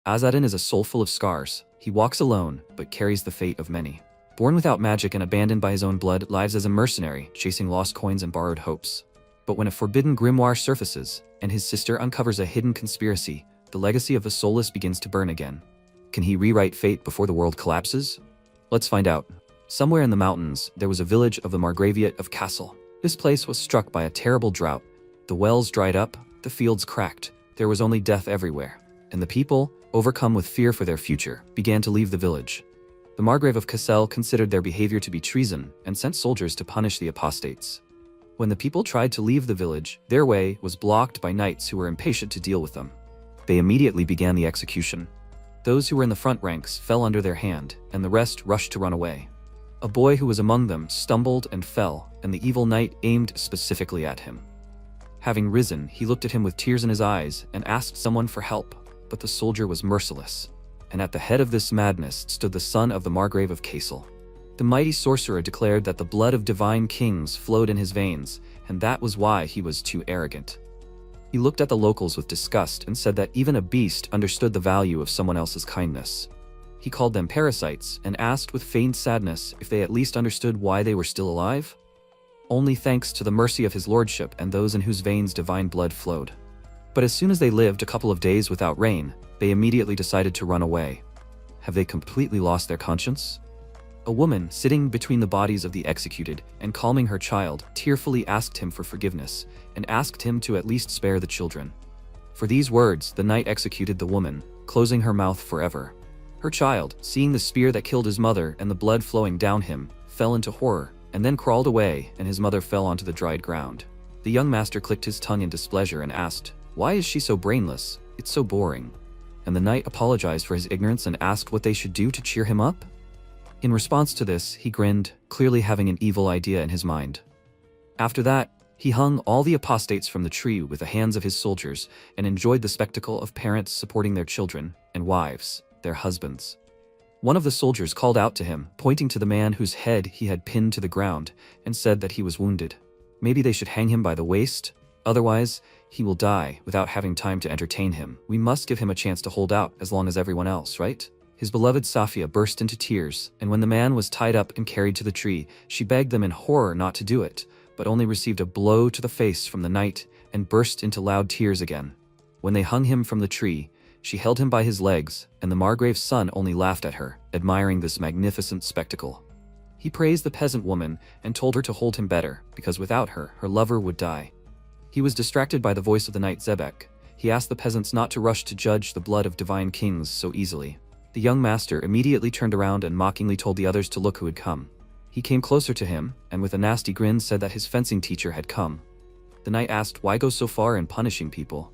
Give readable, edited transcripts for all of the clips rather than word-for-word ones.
Azadin is a soul full of scars. He walks alone, but carries the fate of many. Born without magic and abandoned by his own blood, lives as a mercenary, chasing lost coins and borrowed hopes. But when a forbidden grimoire surfaces, and his sister uncovers a hidden conspiracy, the legacy of the soulless begins to burn again. Can he rewrite fate before the world collapses? Let's find out. Somewhere in the mountains, there was a village of the Margraviate of Castle. This place was struck by a terrible drought. The wells dried up, the fields cracked, there was only death everywhere. And the people, overcome with fear for their future, began to leave the village. The Margrave of Cassel considered their behavior to be treason and sent soldiers to punish the apostates. When the people tried to leave the village, their way was blocked by knights who were impatient to deal with them. They immediately began the execution. Those who were in the front ranks fell under their hand, and the rest rushed to run away. A boy who was among them stumbled and fell, and the evil knight aimed specifically at him. Having risen, he looked at him with tears in his eyes and asked someone for help, but the soldier was merciless. And at the head of this madness stood the son of the Margrave of Casel. The mighty sorcerer declared that the blood of divine kings flowed in his veins, and that was why he was too arrogant. He looked at the locals with disgust and said that even a beast understood the value of someone else's kindness. He called them parasites and asked with feigned sadness if they at least understood why they were still alive. Only thanks to the mercy of his lordship and those in whose veins divine blood flowed. But as soon as they lived a couple of days without rain, they immediately decided to run away. Have they completely lost their conscience? A woman, sitting between the bodies of the executed and calming her child, tearfully asked him for forgiveness and asked him to at least spare the children. For these words, the knight executed the woman, closing her mouth forever. Her child, seeing the spear that killed his mother and the blood flowing down him, fell into horror, and then crawled away, and his mother fell onto the dried ground. The young master clicked his tongue in displeasure and asked, "Why is she so brainless? It's so boring." And the knight apologized for his ignorance and asked what they should do to cheer him up. In response to this, he grinned, clearly having an evil idea in his mind. After that, he hung all the apostates from the tree with the hands of his soldiers and enjoyed the spectacle of parents supporting their children, and wives, their husbands. One of the soldiers called out to him, pointing to the man whose head he had pinned to the ground, and said that he was wounded. Maybe they should hang him by the waist? Otherwise, he will die without having time to entertain him. We must give him a chance to hold out as long as everyone else, right? His beloved Safia burst into tears, and when the man was tied up and carried to the tree, she begged them in horror not to do it, but only received a blow to the face from the knight and burst into loud tears again. When they hung him from the tree, she held him by his legs, and the Margrave's son only laughed at her, admiring this magnificent spectacle. He praised the peasant woman and told her to hold him better, because without her, her lover would die. He was distracted by the voice of the knight Zebek. He asked the peasants not to rush to judge the blood of divine kings so easily. The young master immediately turned around and mockingly told the others to look who had come. He came closer to him, and with a nasty grin said that his fencing teacher had come. The knight asked why go so far in punishing people.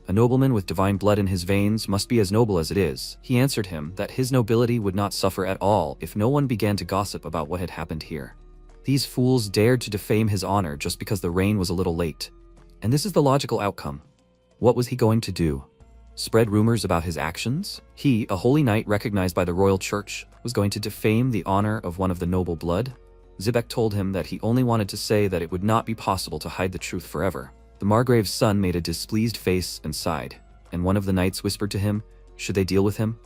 A nobleman with divine blood in his veins must be as noble as it is. He answered him that his nobility would not suffer at all if no one began to gossip about what had happened here. These fools dared to defame his honor just because the rain was a little late. And this is the logical outcome. What was he going to do? Spread rumors about his actions? He, a holy knight recognized by the royal church, was going to defame the honor of one of the noble blood? Zebek told him that he only wanted to say that it would not be possible to hide the truth forever. The Margrave's son made a displeased face and sighed, and one of the knights whispered to him, should they deal with him?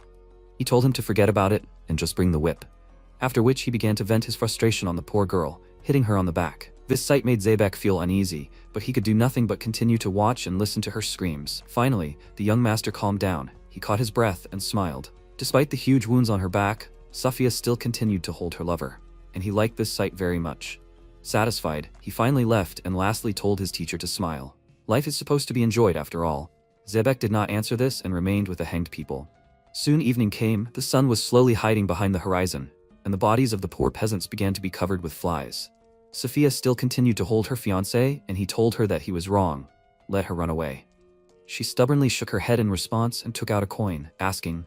He told him to forget about it and just bring the whip. After which he began to vent his frustration on the poor girl, hitting her on the back. This sight made Zebek feel uneasy, but he could do nothing but continue to watch and listen to her screams. Finally, the young master calmed down. He caught his breath and smiled. Despite the huge wounds on her back, Safia still continued to hold her lover, and he liked this sight very much. Satisfied, he finally left and lastly told his teacher to smile. Life is supposed to be enjoyed after all. Zebek did not answer this and remained with the hanged people. Soon evening came, the sun was slowly hiding behind the horizon, and the bodies of the poor peasants began to be covered with flies. Safia still continued to hold her fiancé, and he told her that he was wrong. Let her run away. She stubbornly shook her head in response and took out a coin, asking,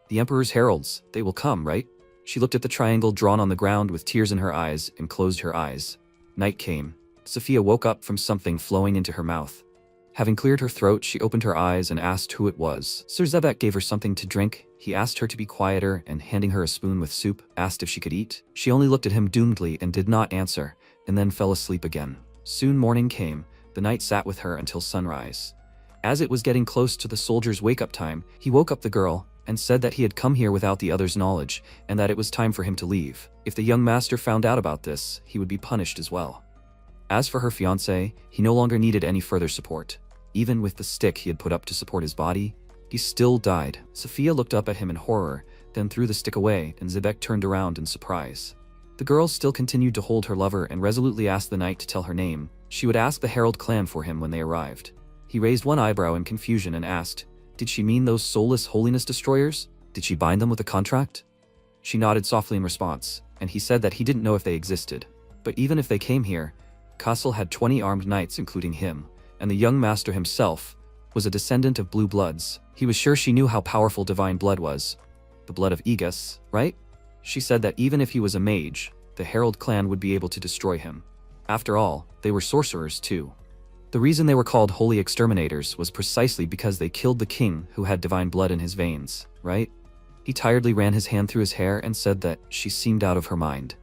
"The Emperor's heralds, they will come, right?" She looked at the triangle drawn on the ground with tears in her eyes and closed her eyes. Night came. Safia woke up from something flowing into her mouth. Having cleared her throat, she opened her eyes and asked who it was. Sir Zebek gave her something to drink. He asked her to be quieter and, handing her a spoon with soup, asked if she could eat. She only looked at him doomedly and did not answer, and then fell asleep again. Soon morning came. The knight sat with her until sunrise. As it was getting close to the soldier's wake-up time, he woke up the girl and said that he had come here without the other's knowledge and that it was time for him to leave. If the young master found out about this, he would be punished as well. As for her fiancé, he no longer needed any further support. Even with the stick he had put up to support his body, he still died. Sophia looked up at him in horror, then threw the stick away, and Zibek turned around in surprise. The girl still continued to hold her lover and resolutely asked the knight to tell her name. She would ask the Herald clan for him when they arrived. He raised one eyebrow in confusion and asked, "Did she mean those soulless holiness destroyers? Did she bind them with a contract?" She nodded softly in response, and he said that he didn't know if they existed. But even if they came here, Kassel had 20 armed knights including him, and the young master himself was a descendant of blue bloods. He was sure she knew how powerful divine blood was. The blood of Aegis, right? She said that even if he was a mage, the Herald clan would be able to destroy him. After all, they were sorcerers too. The reason they were called holy exterminators was precisely because they killed the king who had divine blood in his veins, right? He tiredly ran his hand through his hair and said that she seemed out of her mind.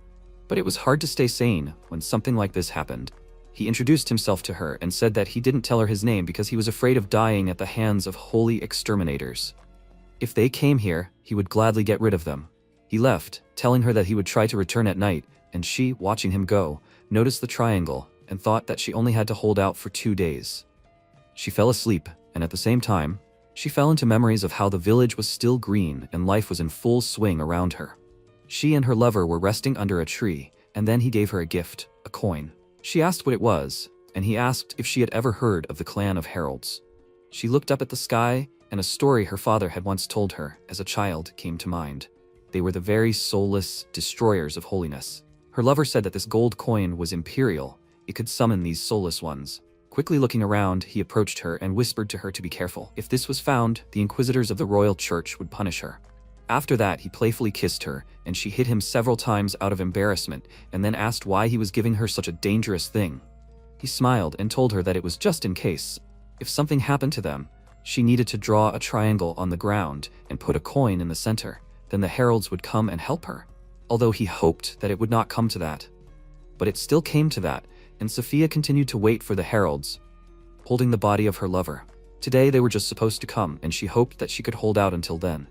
But it was hard to stay sane when something like this happened. He introduced himself to her and said that he didn't tell her his name because he was afraid of dying at the hands of holy exterminators. If they came here, he would gladly get rid of them. He left, telling her that he would try to return at night, and she, watching him go, noticed the triangle and thought that she only had to hold out for 2 days. She fell asleep, and at the same time, she fell into memories of how the village was still green and life was in full swing around her. She and her lover were resting under a tree, and then he gave her a gift, a coin. She asked what it was, and he asked if she had ever heard of the clan of heralds. She looked up at the sky, and a story her father had once told her as a child came to mind. They were the very soulless destroyers of holiness. Her lover said that this gold coin was imperial. It could summon these soulless ones. Quickly looking around, he approached her and whispered to her to be careful. If this was found, the inquisitors of the royal church would punish her. After that, he playfully kissed her, and she hit him several times out of embarrassment, and then asked why he was giving her such a dangerous thing. He smiled and told her that it was just in case. If something happened to them, she needed to draw a triangle on the ground and put a coin in the center. Then the heralds would come and help her. Although he hoped that it would not come to that. But it still came to that, and Sophia continued to wait for the heralds, holding the body of her lover. Today they were just supposed to come, and she hoped that she could hold out until then.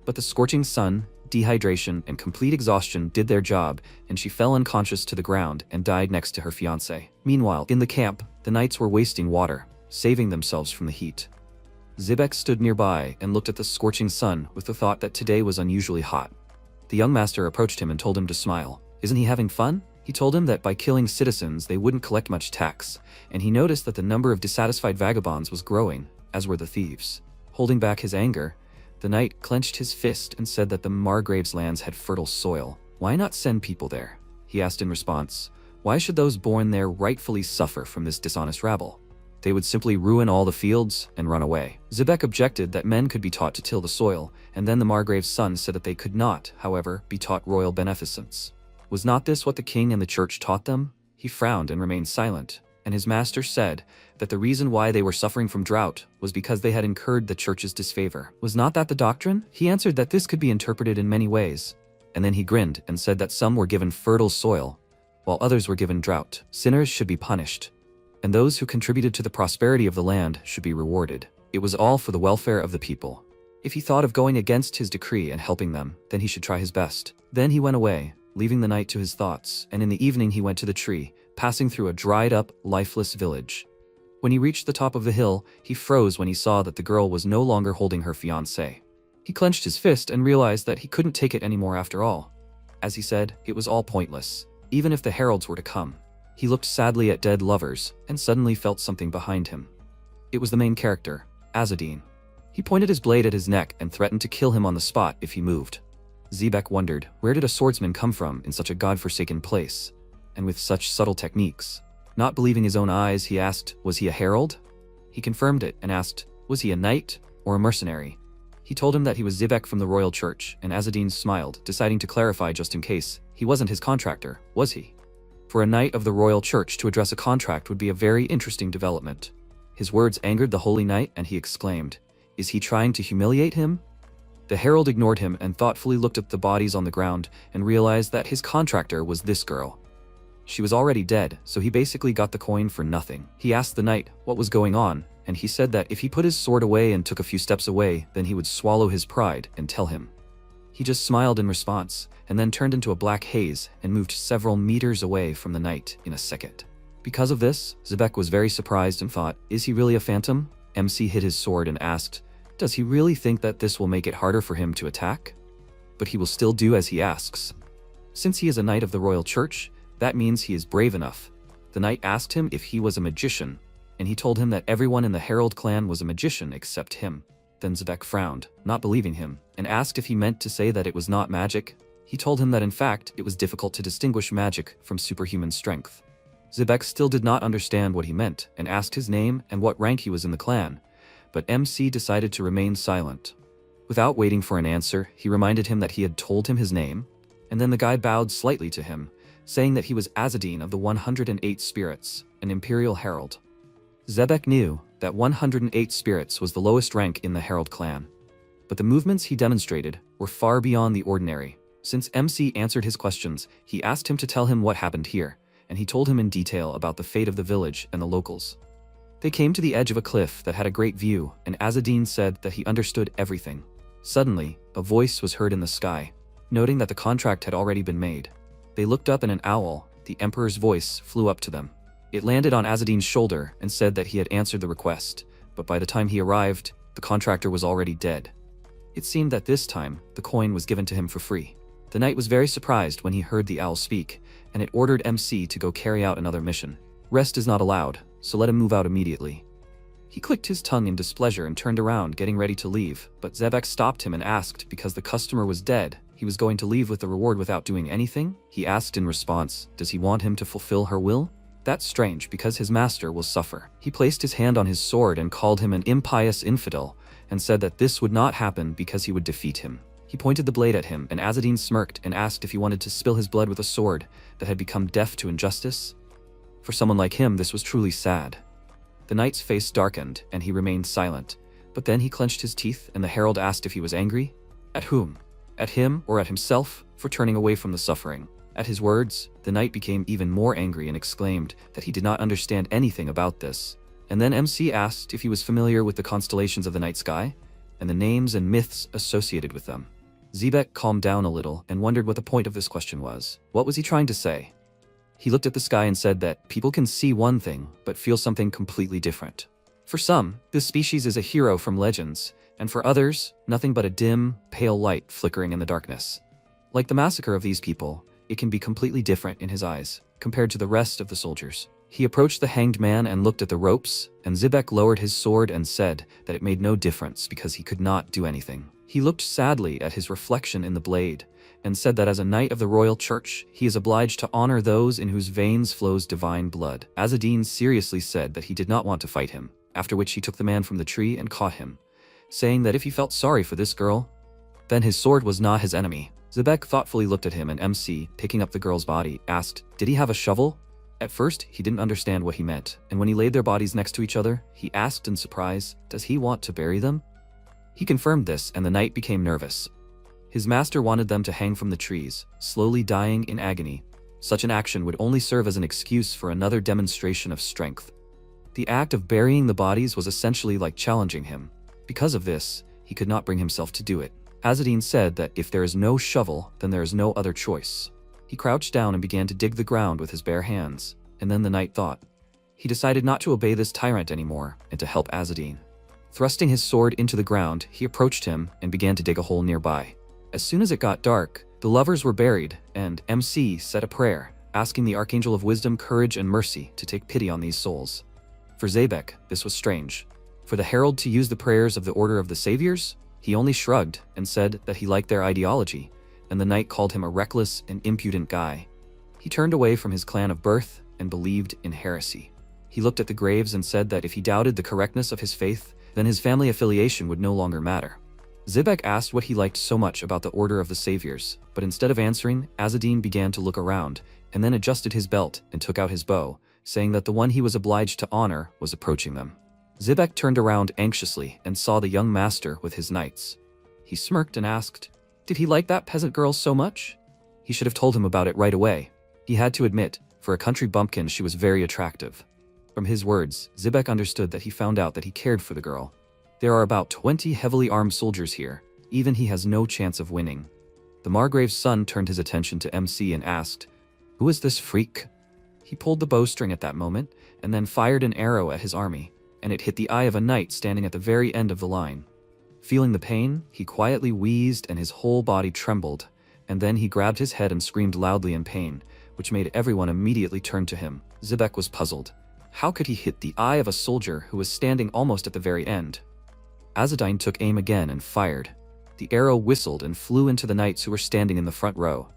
But the scorching sun, dehydration, and complete exhaustion did their job, and she fell unconscious to the ground and died next to her fiancé. Meanwhile, in the camp, the knights were wasting water, saving themselves from the heat. Zibek stood nearby and looked at the scorching sun with the thought that today was unusually hot. The young master approached him and told him to smile. Isn't he having fun? He told him that by killing citizens they wouldn't collect much tax, and he noticed that the number of dissatisfied vagabonds was growing, as were the thieves. Holding back his anger, the knight clenched his fist and said that the Margrave's lands had fertile soil. Why not send people there? He asked in response. Why should those born there rightfully suffer from this dishonest rabble? They would simply ruin all the fields and run away. Zibek objected that men could be taught to till the soil, and then the Margrave's son said that they could not, however, be taught royal beneficence. Was not this what the king and the church taught them? He frowned and remained silent, and his master said that the reason why they were suffering from drought was because they had incurred the church's disfavor. Was not that the doctrine? He answered that this could be interpreted in many ways, and then he grinned and said that some were given fertile soil, while others were given drought. Sinners should be punished, and those who contributed to the prosperity of the land should be rewarded. It was all for the welfare of the people. If he thought of going against his decree and helping them, then he should try his best. Then he went away, leaving the knight to his thoughts, and in the evening he went to the tree, passing through a dried-up, lifeless village. When he reached the top of the hill, he froze when he saw that the girl was no longer holding her fiancé. He clenched his fist and realized that he couldn't take it anymore after all. As he said, it was all pointless, even if the heralds were to come. He looked sadly at dead lovers, and suddenly felt something behind him. It was the main character, Azzedine. He pointed his blade at his neck and threatened to kill him on the spot if he moved. Zibek wondered, where did a swordsman come from in such a godforsaken place, and with such subtle techniques? Not believing his own eyes, he asked, was he a herald? He confirmed it and asked, was he a knight or a mercenary? He told him that he was Zibek from the royal church, and Azzedine smiled, deciding to clarify just in case. He wasn't his contractor, was he? For a knight of the royal church to address a contract would be a very interesting development. His words angered the holy knight, and he exclaimed, is he trying to humiliate him? The herald ignored him and thoughtfully looked at the bodies on the ground and realized that his contractor was this girl. She was already dead, so he basically got the coin for nothing. He asked the knight what was going on, and he said that if he put his sword away and took a few steps away, then he would swallow his pride and tell him. He just smiled in response, and then turned into a black haze and moved several meters away from the knight in a second. Because of this, Zebek was very surprised and thought, is he really a phantom? MC hid his sword and asked, does he really think that this will make it harder for him to attack? But he will still do as he asks. Since he is a knight of the royal church, that means he is brave enough. The knight asked him if he was a magician, and he told him that everyone in the Herald clan was a magician except him. Then Zebek frowned, not believing him, and asked if he meant to say that it was not magic. He told him that in fact it was difficult to distinguish magic from superhuman strength. Zebek still did not understand what he meant and asked his name and what rank he was in the clan, but MC decided to remain silent. Without waiting for an answer, he reminded him that he had told him his name, and then the guy bowed slightly to him, saying that he was Azadine of the 108 Spirits, an imperial herald. Zebek knew that 108 Spirits was the lowest rank in the Herald clan, but the movements he demonstrated were far beyond the ordinary. Since MC answered his questions, he asked him to tell him what happened here, and he told him in detail about the fate of the village and the locals. They came to the edge of a cliff that had a great view, and Azadine said that he understood everything. Suddenly, a voice was heard in the sky, noting that the contract had already been made. They looked up and an owl, the emperor's voice, flew up to them. It landed on Azadine's shoulder and said that he had answered the request, but by the time he arrived, the contractor was already dead. It seemed that this time, the coin was given to him for free. The knight was very surprised when he heard the owl speak, and it ordered MC to go carry out another mission. Rest is not allowed, so let him move out immediately. He clicked his tongue in displeasure and turned around, getting ready to leave, but Zebek stopped him and asked because the customer was dead, he was going to leave with the reward without doing anything? He asked in response, does he want him to fulfill her will? That's strange because his master will suffer. He placed his hand on his sword and called him an impious infidel, and said that this would not happen because he would defeat him. He pointed the blade at him, and Azadine smirked and asked if he wanted to spill his blood with a sword that had become deaf to injustice. For someone like him, this was truly sad. The knight's face darkened, and he remained silent, but then he clenched his teeth, and the herald asked if he was angry. At whom? At him or at himself for turning away from the suffering? At his words, the knight became even more angry and exclaimed that he did not understand anything about this. And then MC asked if he was familiar with the constellations of the night sky, and the names and myths associated with them. Zebek calmed down a little and wondered what the point of this question was. What was he trying to say? He looked at the sky and said that people can see one thing, but feel something completely different. For some, this species is a hero from legends, and for others, nothing but a dim, pale light flickering in the darkness. Like the massacre of these people, it can be completely different in his eyes, compared to the rest of the soldiers. He approached the hanged man and looked at the ropes, and Zebek lowered his sword and said that it made no difference because he could not do anything. He looked sadly at his reflection in the blade, and said that as a knight of the royal church, he is obliged to honor those in whose veins flows divine blood. Azadine seriously said that he did not want to fight him, after which he took the man from the tree and caught him, saying that if he felt sorry for this girl, then his sword was not his enemy. Zebek thoughtfully looked at him, and MC, picking up the girl's body, asked, did he have a shovel? At first, he didn't understand what he meant, and when he laid their bodies next to each other, he asked in surprise, does he want to bury them? He confirmed this, and the knight became nervous. His master wanted them to hang from the trees, slowly dying in agony. Such an action would only serve as an excuse for another demonstration of strength. The act of burying the bodies was essentially like challenging him. Because of this, he could not bring himself to do it. Azadine said that if there is no shovel, then there is no other choice. He crouched down and began to dig the ground with his bare hands, and then the knight thought. He decided not to obey this tyrant anymore, and to help Azadine. Thrusting his sword into the ground, he approached him and began to dig a hole nearby. As soon as it got dark, the lovers were buried, and MC said a prayer, asking the Archangel of Wisdom, Courage, and Mercy to take pity on these souls. For Zebek, this was strange. For the herald to use the prayers of the Order of the Saviors, he only shrugged and said that he liked their ideology, and the knight called him a reckless and impudent guy. He turned away from his clan of birth and believed in heresy. He looked at the graves and said that if he doubted the correctness of his faith, then his family affiliation would no longer matter. Zebek asked what he liked so much about the Order of the Saviors, but instead of answering, Azadine began to look around, and then adjusted his belt and took out his bow, saying that the one he was obliged to honor was approaching them. Zebek turned around anxiously and saw the young master with his knights. He smirked and asked, did he like that peasant girl so much? He should have told him about it right away. He had to admit, for a country bumpkin she was very attractive. From his words, Zibek understood that he found out that he cared for the girl. There are about 20 heavily armed soldiers here. Even he has no chance of winning. The Margrave's son turned his attention to MC and asked, "Who is this freak?" He pulled the bowstring at that moment, and then fired an arrow at his army, and it hit the eye of a knight standing at the very end of the line. Feeling the pain, he quietly wheezed and his whole body trembled, and then he grabbed his head and screamed loudly in pain, which made everyone immediately turn to him. Zibek was puzzled. How could he hit the eye of a soldier who was standing almost at the very end? Azzadine took aim again and fired. The arrow whistled and flew into the knights who were standing in the front row.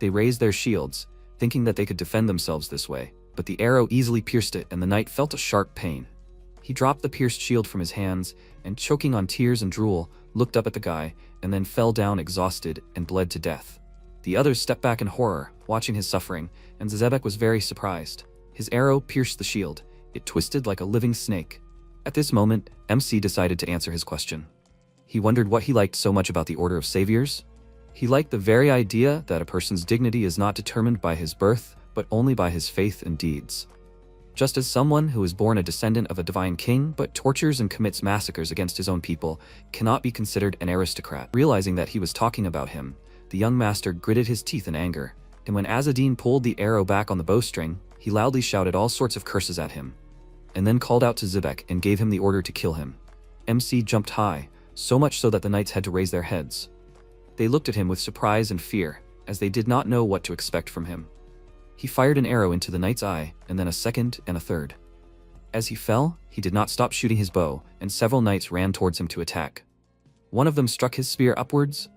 They raised their shields, thinking that they could defend themselves this way, but the arrow easily pierced it and the knight felt a sharp pain. He dropped the pierced shield from his hands and, choking on tears and drool, looked up at the guy and then fell down exhausted and bled to death. The others stepped back in horror, watching his suffering, and Zebek was very surprised. His arrow pierced the shield. It twisted like a living snake. At this moment, MC decided to answer his question. He wondered what he liked so much about the Order of Saviors. He liked the very idea that a person's dignity is not determined by his birth, but only by his faith and deeds. Just as someone who is born a descendant of a divine king but tortures and commits massacres against his own people cannot be considered an aristocrat. Realizing that he was talking about him, the young master gritted his teeth in anger, and when Azzadine pulled the arrow back on the bowstring, he loudly shouted all sorts of curses at him, and then called out to Zibek and gave him the order to kill him. MC jumped high, so much so that the knights had to raise their heads. They looked at him with surprise and fear, as they did not know what to expect from him. He fired an arrow into the knight's eye, and then a second and a third. As he fell, he did not stop shooting his bow, and several knights ran towards him to attack. One of them struck his spear upwards,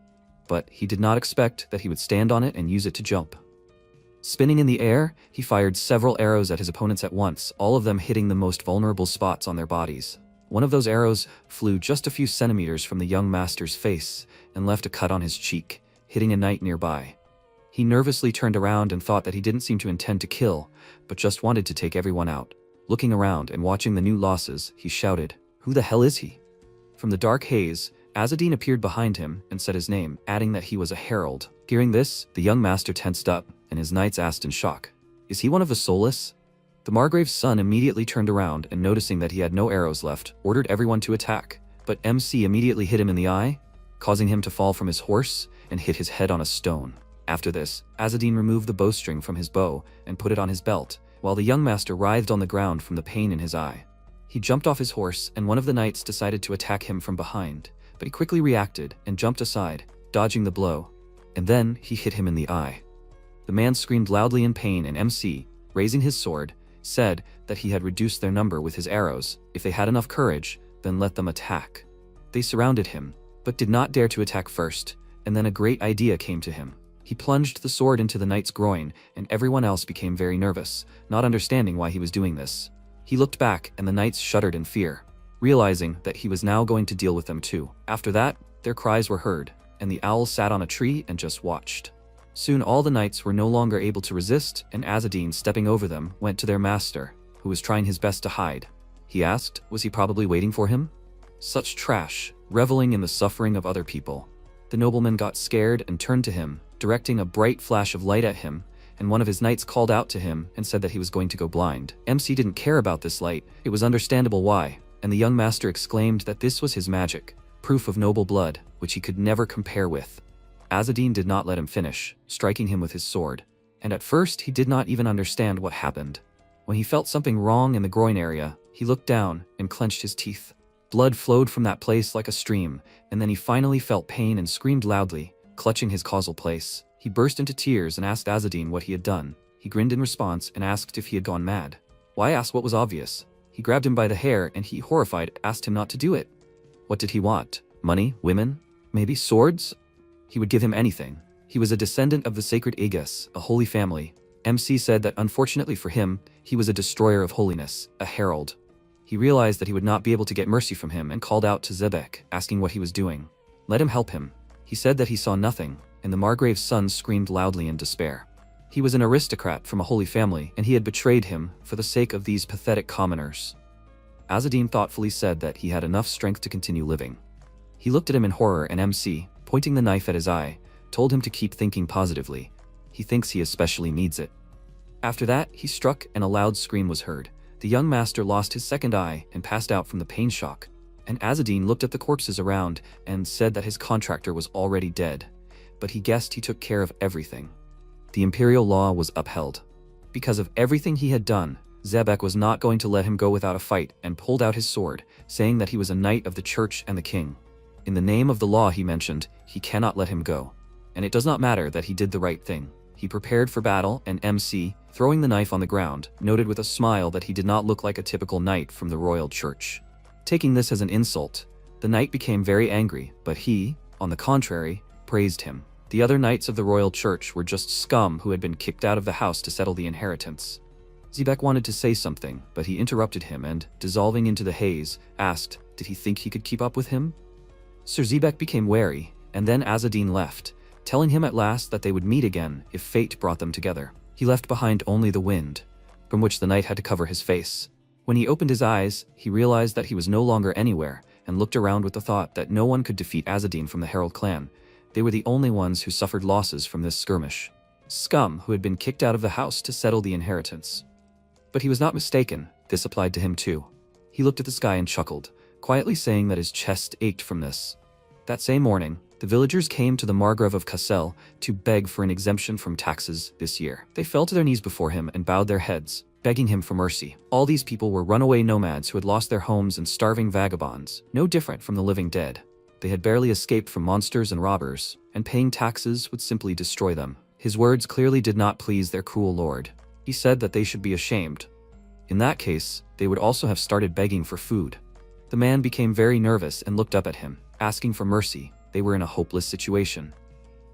but he did not expect that he would stand on it and use it to jump. Spinning in the air, he fired several arrows at his opponents at once, all of them hitting the most vulnerable spots on their bodies. One of those arrows flew just a few centimeters from the young master's face and left a cut on his cheek, hitting a knight nearby. He nervously turned around and thought that he didn't seem to intend to kill, but just wanted to take everyone out. Looking around and watching the new losses, he shouted, "Who the hell is he?" From the dark haze, Azzadine appeared behind him and said his name, adding that he was a herald. Hearing this, the young master tensed up, and his knights asked in shock, "Is he one of the soulless?" The Margrave's son immediately turned around and, noticing that he had no arrows left, ordered everyone to attack, but MC immediately hit him in the eye, causing him to fall from his horse and hit his head on a stone. After this, Azzadine removed the bowstring from his bow and put it on his belt, while the young master writhed on the ground from the pain in his eye. He jumped off his horse, and one of the knights decided to attack him from behind, but he quickly reacted and jumped aside, dodging the blow, and then he hit him in the eye. The man screamed loudly in pain, and MC, raising his sword, said that he had reduced their number with his arrows. If they had enough courage, then let them attack. They surrounded him, but did not dare to attack first, and then a great idea came to him. He plunged the sword into the knight's groin, and everyone else became very nervous, not understanding why he was doing this. He looked back, and the knights shuddered in fear, realizing that he was now going to deal with them too. After that, their cries were heard, and the owl sat on a tree and just watched. Soon all the knights were no longer able to resist, and Azzadine, stepping over them, went to their master, who was trying his best to hide. He asked, was he probably waiting for him? Such trash, reveling in the suffering of other people. The nobleman got scared and turned to him, directing a bright flash of light at him, and one of his knights called out to him and said that he was going to go blind. MC didn't care about this light. It was understandable why, and the young master exclaimed that this was his magic, proof of noble blood, which he could never compare with. Azzadine did not let him finish, striking him with his sword, and at first he did not even understand what happened. When he felt something wrong in the groin area, he looked down and clenched his teeth. Blood flowed from that place like a stream, and then he finally felt pain and screamed loudly, clutching his causal place. He burst into tears and asked Azzadine what he had done. He grinned in response and asked if he had gone mad. Why ask what was obvious? He grabbed him by the hair and he, horrified, asked him not to do it. What did he want? Money? Women? Maybe swords? He would give him anything. He was a descendant of the sacred Aegis, a holy family. MC said that unfortunately for him, he was a destroyer of holiness, a herald. He realized that he would not be able to get mercy from him and called out to Zebek, asking what he was doing. Let him help him. He said that he saw nothing, and the Margrave's son screamed loudly in despair. He was an aristocrat from a holy family, and he had betrayed him for the sake of these pathetic commoners. Azzadine thoughtfully said that he had enough strength to continue living. He looked at him in horror, and MC, pointing the knife at his eye, told him to keep thinking positively. He thinks he especially needs it. After that, he struck and a loud scream was heard. The young master lost his second eye and passed out from the pain shock. And Azzedine looked at the corpses around and said that his contractor was already dead, but he guessed he took care of everything. The imperial law was upheld. Because of everything he had done, Zebek was not going to let him go without a fight and pulled out his sword, saying that he was a knight of the church and the king. In the name of the law, he mentioned, he cannot let him go. And it does not matter that he did the right thing. He prepared for battle, and MC, throwing the knife on the ground, noted with a smile that he did not look like a typical knight from the royal church. Taking this as an insult, the knight became very angry, but he, on the contrary, praised him. The other knights of the royal church were just scum who had been kicked out of the house to settle the inheritance. Zebek wanted to say something, but he interrupted him and, dissolving into the haze, asked, did he think he could keep up with him? Sir Zebek became wary, and then Azzedine left, telling him at last that they would meet again if fate brought them together. He left behind only the wind, from which the knight had to cover his face. When he opened his eyes, he realized that he was no longer anywhere, and looked around with the thought that no one could defeat Azzedine from the Herald clan. They were the only ones who suffered losses from this skirmish. Scum who had been kicked out of the house to settle the inheritance. But he was not mistaken, this applied to him too. He looked at the sky and chuckled, quietly saying that his chest ached from this. That same morning, the villagers came to the Margrave of Cassel to beg for an exemption from taxes this year. They fell to their knees before him and bowed their heads, begging him for mercy. All these people were runaway nomads who had lost their homes and starving vagabonds, no different from the living dead. They had barely escaped from monsters and robbers, and paying taxes would simply destroy them. His words clearly did not please their cruel lord. He said that they should be ashamed. In that case, they would also have started begging for food. The man became very nervous and looked up at him, asking for mercy. They were in a hopeless situation.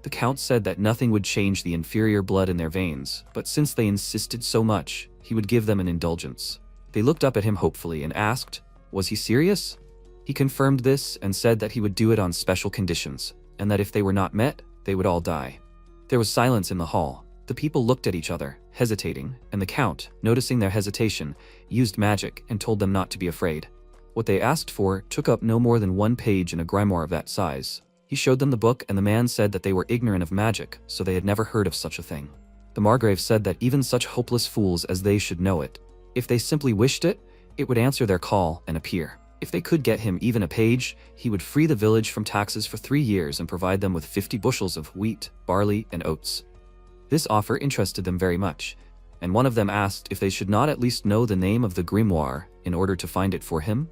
The count said that nothing would change the inferior blood in their veins, but since they insisted so much, he would give them an indulgence. They looked up at him hopefully and asked, was he serious? He confirmed this and said that he would do it on special conditions, and that if they were not met, they would all die. There was silence in the hall. The people looked at each other, hesitating, and the count, noticing their hesitation, used magic and told them not to be afraid. What they asked for took up no more than 1 page in a grimoire of that size. He showed them the book, and the man said that they were ignorant of magic, so they had never heard of such a thing. The Margrave said that even such hopeless fools as they should know it. If they simply wished it, it would answer their call and appear. If they could get him even a page, he would free the village from taxes for 3 years and provide them with 50 bushels of wheat, barley, and oats. This offer interested them very much, and one of them asked if they should not at least know the name of the grimoire in order to find it for him.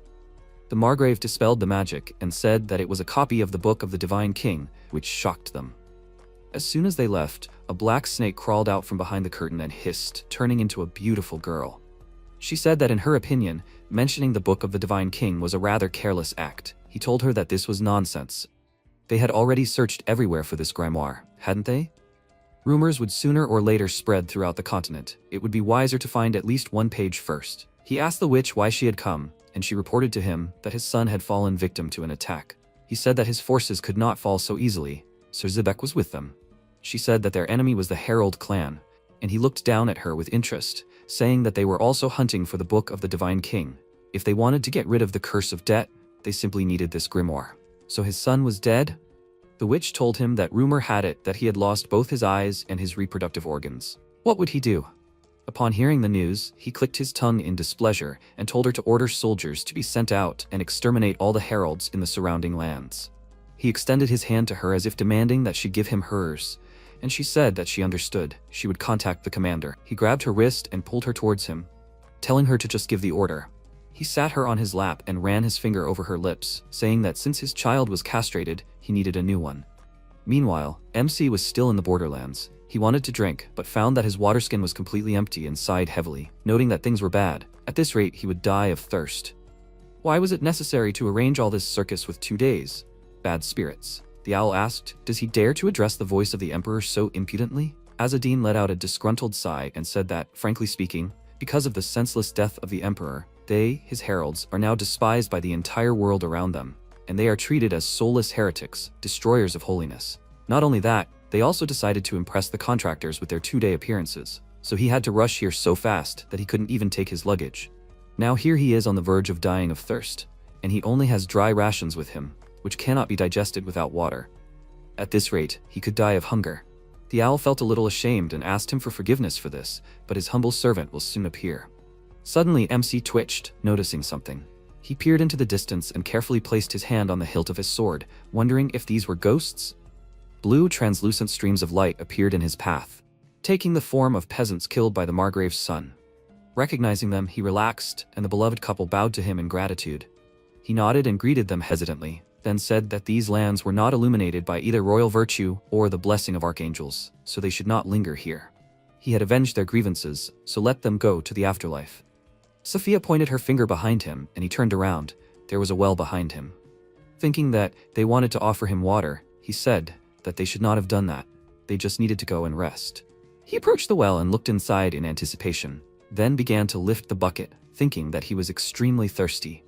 The Margrave dispelled the magic and said that it was a copy of the Book of the Divine King, which shocked them. As soon as they left, a black snake crawled out from behind the curtain and hissed, turning into a beautiful girl. She said that in her opinion, mentioning the Book of the Divine King was a rather careless act. He told her that this was nonsense. They had already searched everywhere for this grimoire, hadn't they? Rumors would sooner or later spread throughout the continent. It would be wiser to find at least 1 page first. He asked the witch why she had come, and she reported to him that his son had fallen victim to an attack. He said that his forces could not fall so easily. Sir Zebek was with them. She said that their enemy was the Herald clan, and he looked down at her with interest, saying that they were also hunting for the Book of the Divine King. If they wanted to get rid of the curse of debt, they simply needed this grimoire. So his son was dead? The witch told him that rumor had it that he had lost both his eyes and his reproductive organs. What would he do? Upon hearing the news, he clicked his tongue in displeasure and told her to order soldiers to be sent out and exterminate all the heralds in the surrounding lands. He extended his hand to her as if demanding that she give him hers, and she said that she understood. She would contact the commander. He grabbed her wrist and pulled her towards him, telling her to just give the order. He sat her on his lap and ran his finger over her lips, saying that since his child was castrated, he needed a new one. Meanwhile, MC was still in the borderlands. He wanted to drink, but found that his water skin was completely empty and sighed heavily, noting that things were bad. At this rate, he would die of thirst. Why was it necessary to arrange all this circus with 2 days? Bad spirits. The owl asked, does he dare to address the voice of the emperor so impudently? Azzedine let out a disgruntled sigh and said that, frankly speaking, because of the senseless death of the emperor, they, his heralds, are now despised by the entire world around them, and they are treated as soulless heretics, destroyers of holiness. Not only that, they also decided to impress the contractors with their 2-day appearances, so he had to rush here so fast that he couldn't even take his luggage. Now here he is on the verge of dying of thirst, and he only has dry rations with him, which cannot be digested without water. At this rate, he could die of hunger. The owl felt a little ashamed and asked him for forgiveness for this, but his humble servant will soon appear. Suddenly, MC twitched, noticing something. He peered into the distance and carefully placed his hand on the hilt of his sword, wondering if these were ghosts. Blue, translucent streams of light appeared in his path, taking the form of peasants killed by the Margrave's son. Recognizing them, he relaxed, and the beloved couple bowed to him in gratitude. He nodded and greeted them hesitantly, then said that these lands were not illuminated by either royal virtue or the blessing of archangels, so they should not linger here. He had avenged their grievances, so let them go to the afterlife. Sophia pointed her finger behind him, and he turned around. There was a well behind him. Thinking that they wanted to offer him water, he said that they should not have done that. They just needed to go and rest. He approached the well and looked inside in anticipation, then began to lift the bucket, thinking that he was extremely thirsty.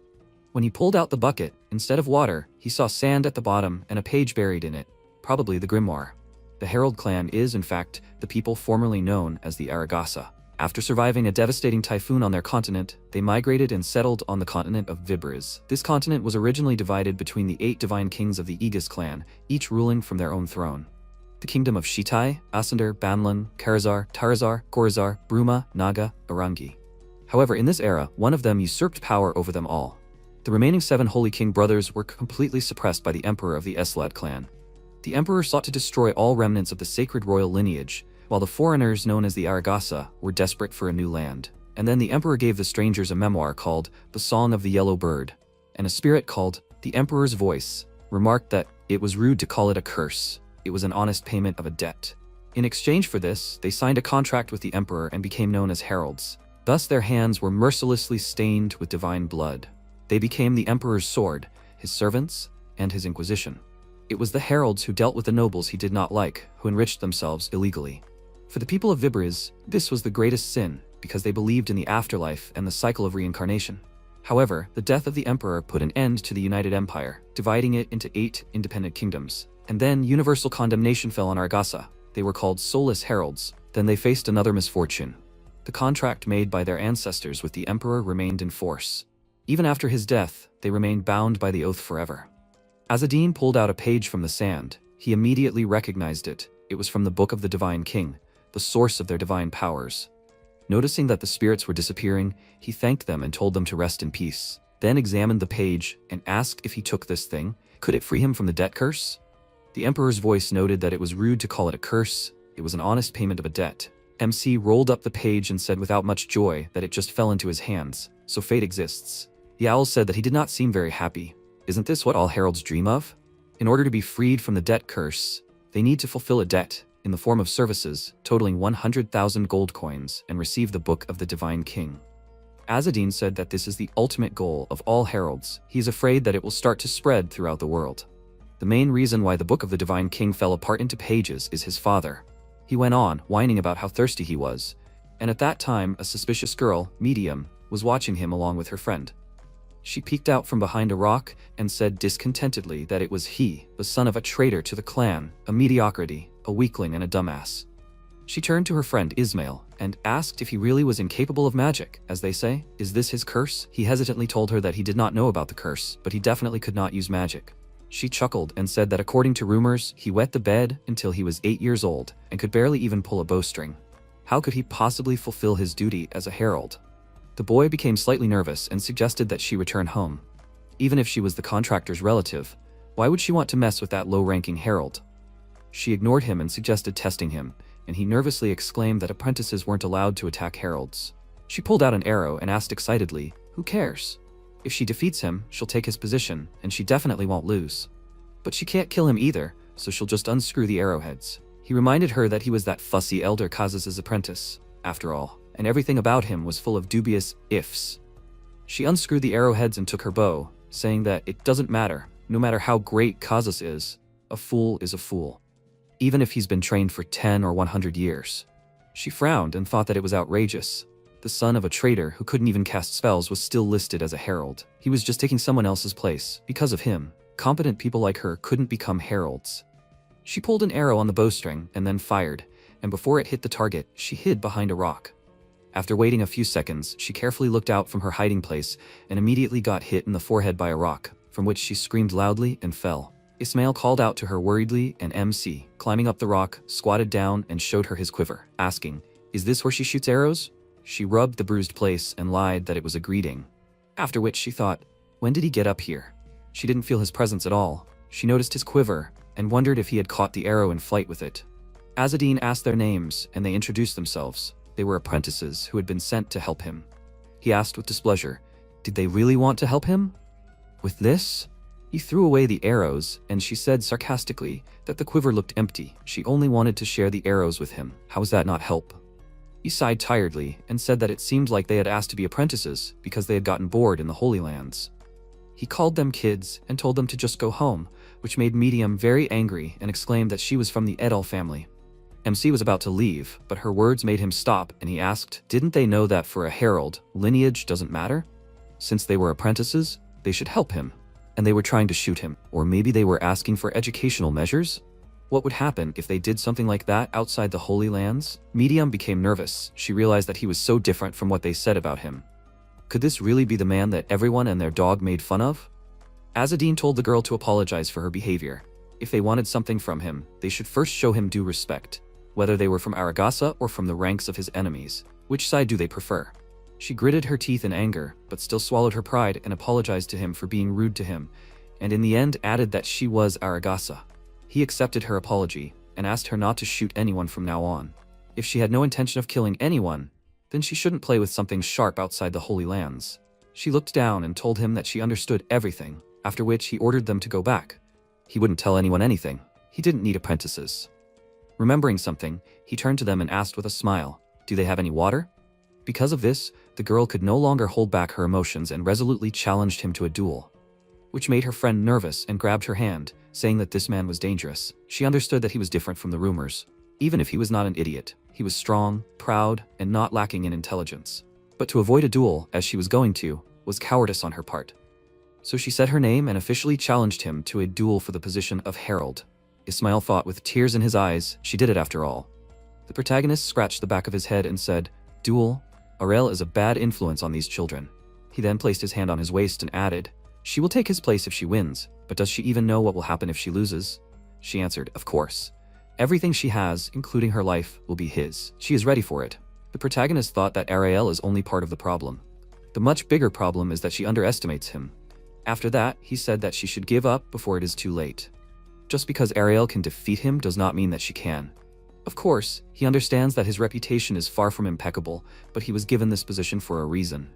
When he pulled out the bucket, instead of water, he saw sand at the bottom and a page buried in it, probably the grimoire. The Herald clan is, in fact, the people formerly known as the Aragasa. After surviving a devastating typhoon on their continent, they migrated and settled on the continent of Vibris. This continent was originally divided between the 8 divine kings of the Aegis clan, each ruling from their own throne. The kingdom of Shitai, Asander, Banlan, Karazar, Tarazar, Korazar, Bruma, Naga, Arangi. However, in this era, one of them usurped power over them all. The remaining 7 Holy King brothers were completely suppressed by the emperor of the Eslad clan. The emperor sought to destroy all remnants of the sacred royal lineage, while the foreigners known as the Aragasa were desperate for a new land. And then the emperor gave the strangers a memoir called The Song of the Yellow Bird, and a spirit called The Emperor's Voice remarked that it was rude to call it a curse. It was an honest payment of a debt. In exchange for this, they signed a contract with the emperor and became known as heralds. Thus their hands were mercilessly stained with divine blood. They became the emperor's sword, his servants, and his inquisition. It was the heralds who dealt with the nobles he did not like, who enriched themselves illegally. For the people of Vibris, this was the greatest sin, because they believed in the afterlife and the cycle of reincarnation. However, the death of the emperor put an end to the United Empire, dividing it into 8 independent kingdoms. And then universal condemnation fell on Argasa. They were called soulless heralds. Then they faced another misfortune. The contract made by their ancestors with the emperor remained in force. Even after his death, they remained bound by the oath forever. Azadine pulled out a page from the sand. He immediately recognized it. It was from the Book of the Divine King, the source of their divine powers. Noticing that the spirits were disappearing, he thanked them and told them to rest in peace. Then examined the page and asked if he took this thing, could it free him from the debt curse? The emperor's voice noted that it was rude to call it a curse. It was an honest payment of a debt. MC rolled up the page and said without much joy that it just fell into his hands. So fate exists. The owl said that he did not seem very happy. Isn't this what all heralds dream of? In order to be freed from the debt curse, they need to fulfill a debt in the form of services totaling 100,000 gold coins and receive the Book of the Divine King. Azadine said that this is the ultimate goal of all heralds. He is afraid that it will start to spread throughout the world. The main reason why the Book of the Divine King fell apart into pages is his father. He went on, whining about how thirsty he was, and at that time a suspicious girl, Medium, was watching him along with her friend. She peeked out from behind a rock and said discontentedly that it was he, the son of a traitor to the clan, a mediocrity, a weakling and a dumbass. She turned to her friend Ismail and asked if he really was incapable of magic, as they say. Is this his curse? He hesitantly told her that he did not know about the curse, but he definitely could not use magic. She chuckled and said that according to rumors, he wet the bed until he was 8 years old and could barely even pull a bowstring. How could he possibly fulfill his duty as a herald? The boy became slightly nervous and suggested that she return home. Even if she was the contractor's relative, why would she want to mess with that low-ranking herald? She ignored him and suggested testing him, and he nervously exclaimed that apprentices weren't allowed to attack heralds. She pulled out an arrow and asked excitedly, "Who cares? If she defeats him, she'll take his position, and she definitely won't lose. But she can't kill him either, so she'll just unscrew the arrowheads." He reminded her that he was that fussy elder Kazas' apprentice, after all, and everything about him was full of dubious ifs. She unscrewed the arrowheads and took her bow, saying that it doesn't matter, no matter how great Kazas is, a fool is a fool, even if he's been trained for 10 or 100 years. She frowned and thought that it was outrageous. The son of a traitor who couldn't even cast spells was still listed as a herald. He was just taking someone else's place. Because of him, competent people like her couldn't become heralds. She pulled an arrow on the bowstring and then fired, and before it hit the target, she hid behind a rock. After waiting a few seconds, she carefully looked out from her hiding place and immediately got hit in the forehead by a rock, from which she screamed loudly and fell. Ismail called out to her worriedly, and MC, climbing up the rock, squatted down and showed her his quiver, asking, "Is this where she shoots arrows?" She rubbed the bruised place and lied that it was a greeting. After which she thought, when did he get up here? She didn't feel his presence at all. She noticed his quiver and wondered if he had caught the arrow in flight with it. Azzedine asked their names and they introduced themselves. They were apprentices who had been sent to help him. He asked with displeasure, did they really want to help him? With this? He threw away the arrows and she said sarcastically that the quiver looked empty. She only wanted to share the arrows with him. How was that not help? He sighed tiredly and said that it seemed like they had asked to be apprentices because they had gotten bored in the Holy Lands. He called them kids and told them to just go home, which made Medium very angry and exclaimed that she was from the Edel family. MC was about to leave, but her words made him stop and he asked, didn't they know that for a herald, lineage doesn't matter? Since they were apprentices, they should help him. And they were trying to shoot him, or maybe they were asking for educational measures? What would happen if they did something like that outside the Holy Lands? Medium became nervous. She realized that he was so different from what they said about him. Could this really be the man that everyone and their dog made fun of? Azzedine told the girl to apologize for her behavior. If they wanted something from him, they should first show him due respect, whether they were from Aragasa or from the ranks of his enemies. Which side do they prefer? She gritted her teeth in anger, but still swallowed her pride and apologized to him for being rude to him, and in the end added that she was Aragasa. He accepted her apology and asked her not to shoot anyone from now on. If she had no intention of killing anyone, then she shouldn't play with something sharp outside the Holy Lands. She looked down and told him that she understood everything, after which he ordered them to go back. He wouldn't tell anyone anything. He didn't need apprentices. Remembering something, he turned to them and asked with a smile, do they have any water? Because of this, the girl could no longer hold back her emotions and resolutely challenged him to a duel, which made her friend nervous and grabbed her hand, saying that this man was dangerous. She understood that he was different from the rumors. Even if he was not an idiot, he was strong, proud, and not lacking in intelligence. But to avoid a duel, as she was going to, was cowardice on her part. So she said her name and officially challenged him to a duel for the position of herald. Ismail thought with tears in his eyes, she did it after all. The protagonist scratched the back of his head and said, duel? Aurel is a bad influence on these children. He then placed his hand on his waist and added, she will take his place if she wins, but does she even know what will happen if she loses? She answered, of course. Everything she has, including her life, will be his. She is ready for it. The protagonist thought that Ariel is only part of the problem. The much bigger problem is that she underestimates him. After that, he said that she should give up before it is too late. Just because Ariel can defeat him does not mean that she can. Of course, he understands that his reputation is far from impeccable, but he was given this position for a reason.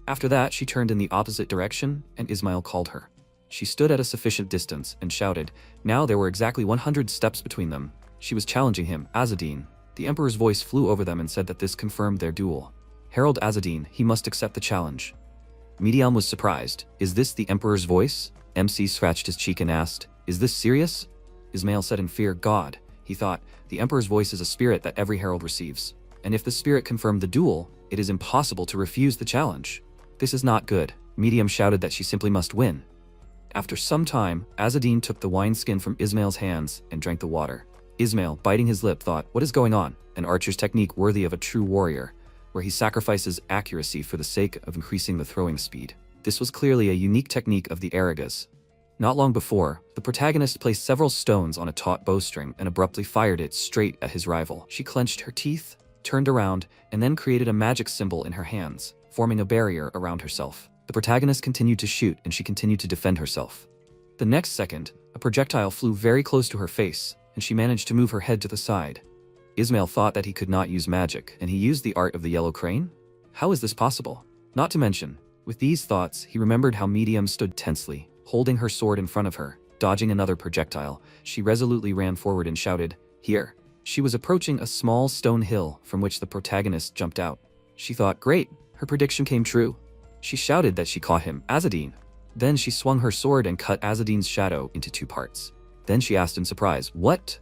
After that, she turned in the opposite direction, and Ismail called her. She stood at a sufficient distance and shouted. Now there were exactly 100 steps between them. She was challenging him, Azzedine. The Emperor's voice flew over them and said that this confirmed their duel. Herald Azzedine, he must accept the challenge. Mediam was surprised. Is this the Emperor's voice? MC scratched his cheek and asked, is this serious? Ismail said in fear, God. He thought, the Emperor's voice is a spirit that every herald receives. And if the spirit confirmed the duel, it is impossible to refuse the challenge. This is not good. Medium shouted that she simply must win. After some time, Azzedine took the wineskin from Ismail's hands and drank the water. Ismail, biting his lip, thought, what is going on? An archer's technique worthy of a true warrior, where he sacrifices accuracy for the sake of increasing the throwing speed. This was clearly a unique technique of the Aragas. Not long before, the protagonist placed several stones on a taut bowstring and abruptly fired it straight at his rival. She clenched her teeth, turned around, and then created a magic symbol in her hands, forming a barrier around herself. The protagonist continued to shoot and she continued to defend herself. The next second, a projectile flew very close to her face, and she managed to move her head to the side. Ismail thought that he could not use magic, and he used the art of the yellow crane? How is this possible? Not to mention, with these thoughts, he remembered how Medium stood tensely, holding her sword in front of her. Dodging another projectile, she resolutely ran forward and shouted, here. She was approaching a small stone hill from which the protagonist jumped out. She thought, great, her prediction came true. She shouted that she caught him, Azzedine. Then she swung her sword and cut Azzedine's shadow into 2 parts. Then she asked in surprise, what?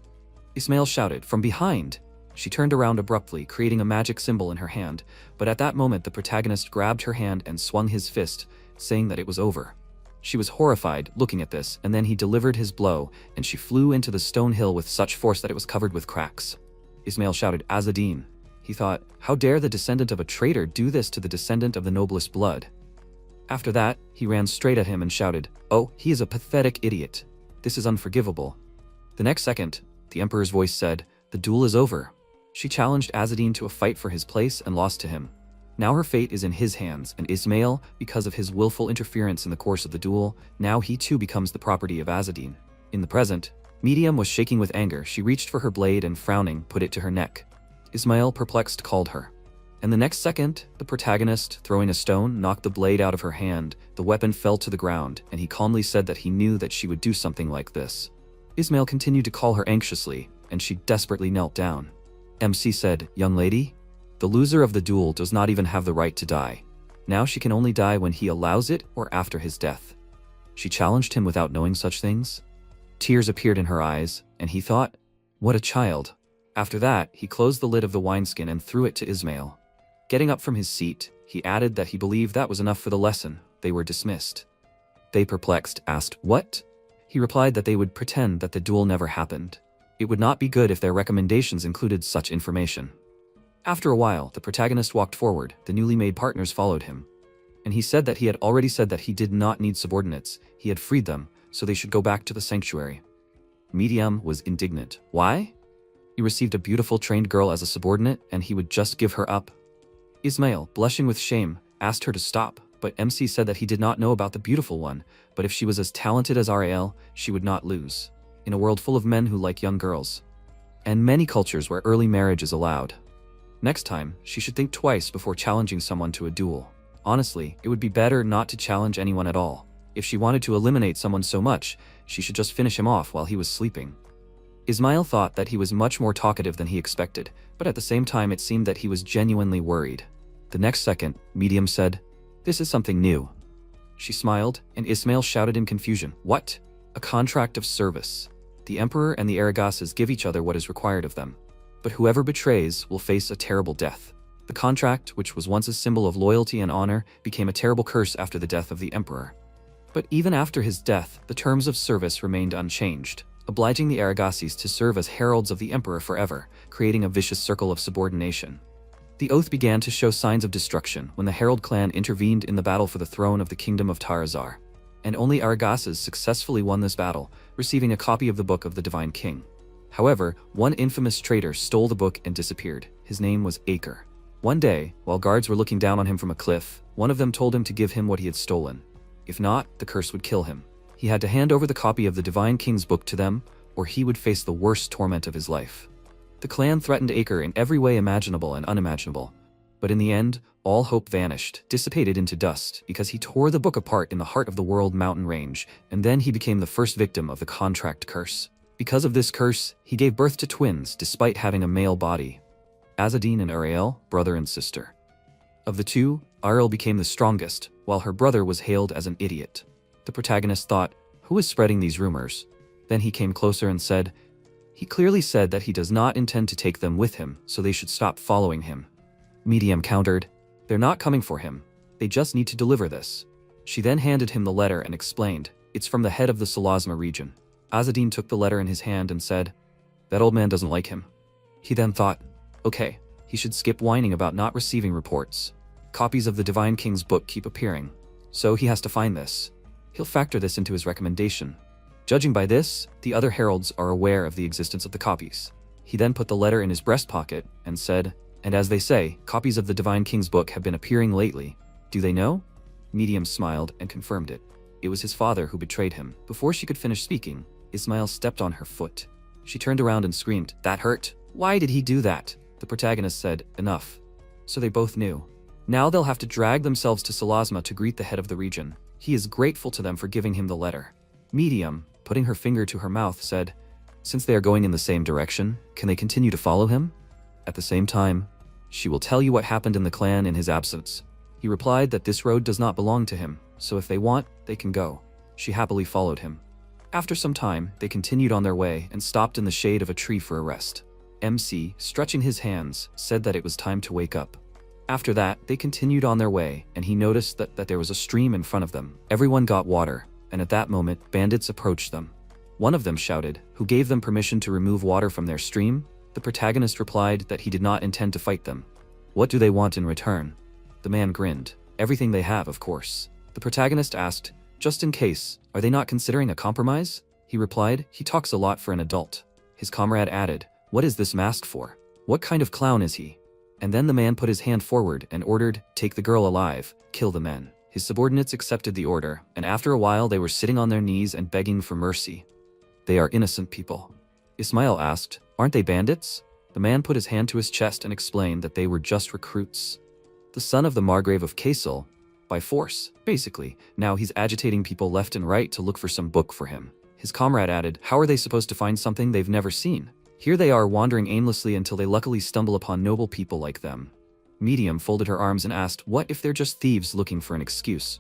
Ismail shouted, from behind. She turned around abruptly, creating a magic symbol in her hand, but at that moment the protagonist grabbed her hand and swung his fist, saying that it was over. She was horrified, looking at this, and then he delivered his blow, and she flew into the stone hill with such force that it was covered with cracks. Ismail shouted, Azzedine. He thought, how dare the descendant of a traitor do this to the descendant of the noblest blood? After that, he ran straight at him and shouted, oh, he is a pathetic idiot. This is unforgivable. The next second, the Emperor's voice said, the duel is over. She challenged Azzedine to a fight for his place and lost to him. Now her fate is in his hands, and Ismail, because of his willful interference in the course of the duel, now he too becomes the property of Azzadin. In the present, Medium was shaking with anger. She reached for her blade and, frowning, put it to her neck. Ismail, perplexed, called her. And the next second, the protagonist, throwing a stone, knocked the blade out of her hand. The weapon fell to the ground, and he calmly said that he knew that she would do something like this. Ismail continued to call her anxiously, and she desperately knelt down. MC said, "Young lady, the loser of the duel does not even have the right to die. Now she can only die when he allows it or after his death." She challenged him without knowing such things. Tears appeared in her eyes, and he thought, what a child. After that, he closed the lid of the wineskin and threw it to Ismail. Getting up from his seat, he added that he believed that was enough for the lesson. They were dismissed. They, perplexed, asked, "What?" He replied that they would pretend that the duel never happened. It would not be good if their recommendations included such information. After a while, the protagonist walked forward. The newly made partners followed him. And he said that he had already said that he did not need subordinates. He had freed them, so they should go back to the sanctuary. Medium was indignant. Why? He received a beautiful trained girl as a subordinate, and he would just give her up. Ismail, blushing with shame, asked her to stop, but MC said that he did not know about the beautiful one, but if she was as talented as Ariel, she would not lose. In a world full of men who like young girls, and many cultures where early marriage is allowed. Next time, she should think twice before challenging someone to a duel. Honestly, it would be better not to challenge anyone at all. If she wanted to eliminate someone so much, she should just finish him off while he was sleeping. Ismail thought that he was much more talkative than he expected, but at the same time it seemed that he was genuinely worried. The next second, Medium said, "This is something new." She smiled, and Ismail shouted in confusion, "What? A contract of service. The Emperor and the Aragasses give each other what is required of them. But whoever betrays will face a terrible death." The contract, which was once a symbol of loyalty and honor, became a terrible curse after the death of the Emperor. But even after his death, the terms of service remained unchanged, obliging the Aragasses to serve as heralds of the Emperor forever, creating a vicious circle of subordination. The oath began to show signs of destruction when the Herald clan intervened in the battle for the throne of the Kingdom of Tarazar. And only Aragasses successfully won this battle, receiving a copy of the Book of the Divine King. However, one infamous traitor stole the book and disappeared. His name was Acre. One day, while guards were looking down on him from a cliff, one of them told him to give him what he had stolen. If not, the curse would kill him. He had to hand over the copy of the Divine King's book to them, or he would face the worst torment of his life. The clan threatened Acre in every way imaginable and unimaginable. But in the end, all hope vanished, dissipated into dust, because he tore the book apart in the heart of the World Mountain Range, and then he became the first victim of the contract curse. Because of this curse, he gave birth to twins despite having a male body. Azzadin and Ariel, brother and sister. Of the two, Ariel became the strongest, while her brother was hailed as an idiot. The protagonist thought, who is spreading these rumors? Then he came closer and said, he clearly said that he does not intend to take them with him, so they should stop following him. Medium countered, they're not coming for him. They just need to deliver this. She then handed him the letter and explained, it's from the head of the Salazma region. Azzadin took the letter in his hand and said, that old man doesn't like him. He then thought, okay, he should skip whining about not receiving reports. Copies of the Divine King's book keep appearing, so he has to find this. He'll factor this into his recommendation. Judging by this, the other heralds are aware of the existence of the copies. He then put the letter in his breast pocket and said, and as they say, copies of the Divine King's book have been appearing lately. Do they know? Medium smiled and confirmed it. It was his father who betrayed him. Before she could finish speaking, Ismail stepped on her foot. She turned around and screamed, that hurt. Why did he do that? The protagonist said, enough. So they both knew. Now they'll have to drag themselves to Salazma to greet the head of the region. He is grateful to them for giving him the letter. Medium, putting her finger to her mouth, said, since they are going in the same direction, can they continue to follow him? At the same time, she will tell you what happened in the clan in his absence. He replied that this road does not belong to him, so if they want, they can go. She happily followed him. After some time, they continued on their way and stopped in the shade of a tree for a rest. MC, stretching his hands, said that it was time to wake up. After that, they continued on their way, and he noticed that there was a stream in front of them. Everyone got water, and at that moment, bandits approached them. One of them shouted, who gave them permission to remove water from their stream? The protagonist replied that he did not intend to fight them. What do they want in return? The man grinned. Everything they have, of course. The protagonist asked, just in case, are they not considering a compromise? He replied, he talks a lot for an adult. His comrade added, what is this mask for? What kind of clown is he? And then the man put his hand forward and ordered, "Take the girl alive, kill the men." His subordinates accepted the order, and after a while they were sitting on their knees and begging for mercy. "They are innocent people." Ismail asked, "Aren't they bandits?" The man put his hand to his chest and explained that they were just recruits. The son of the Margrave of Kassel, by force, basically. Now he's agitating people left and right to look for some book for him. His comrade added, "How are they supposed to find something they've never seen? Here they are wandering aimlessly until they luckily stumble upon noble people like them." Medium folded her arms and asked, "What if they're just thieves looking for an excuse?"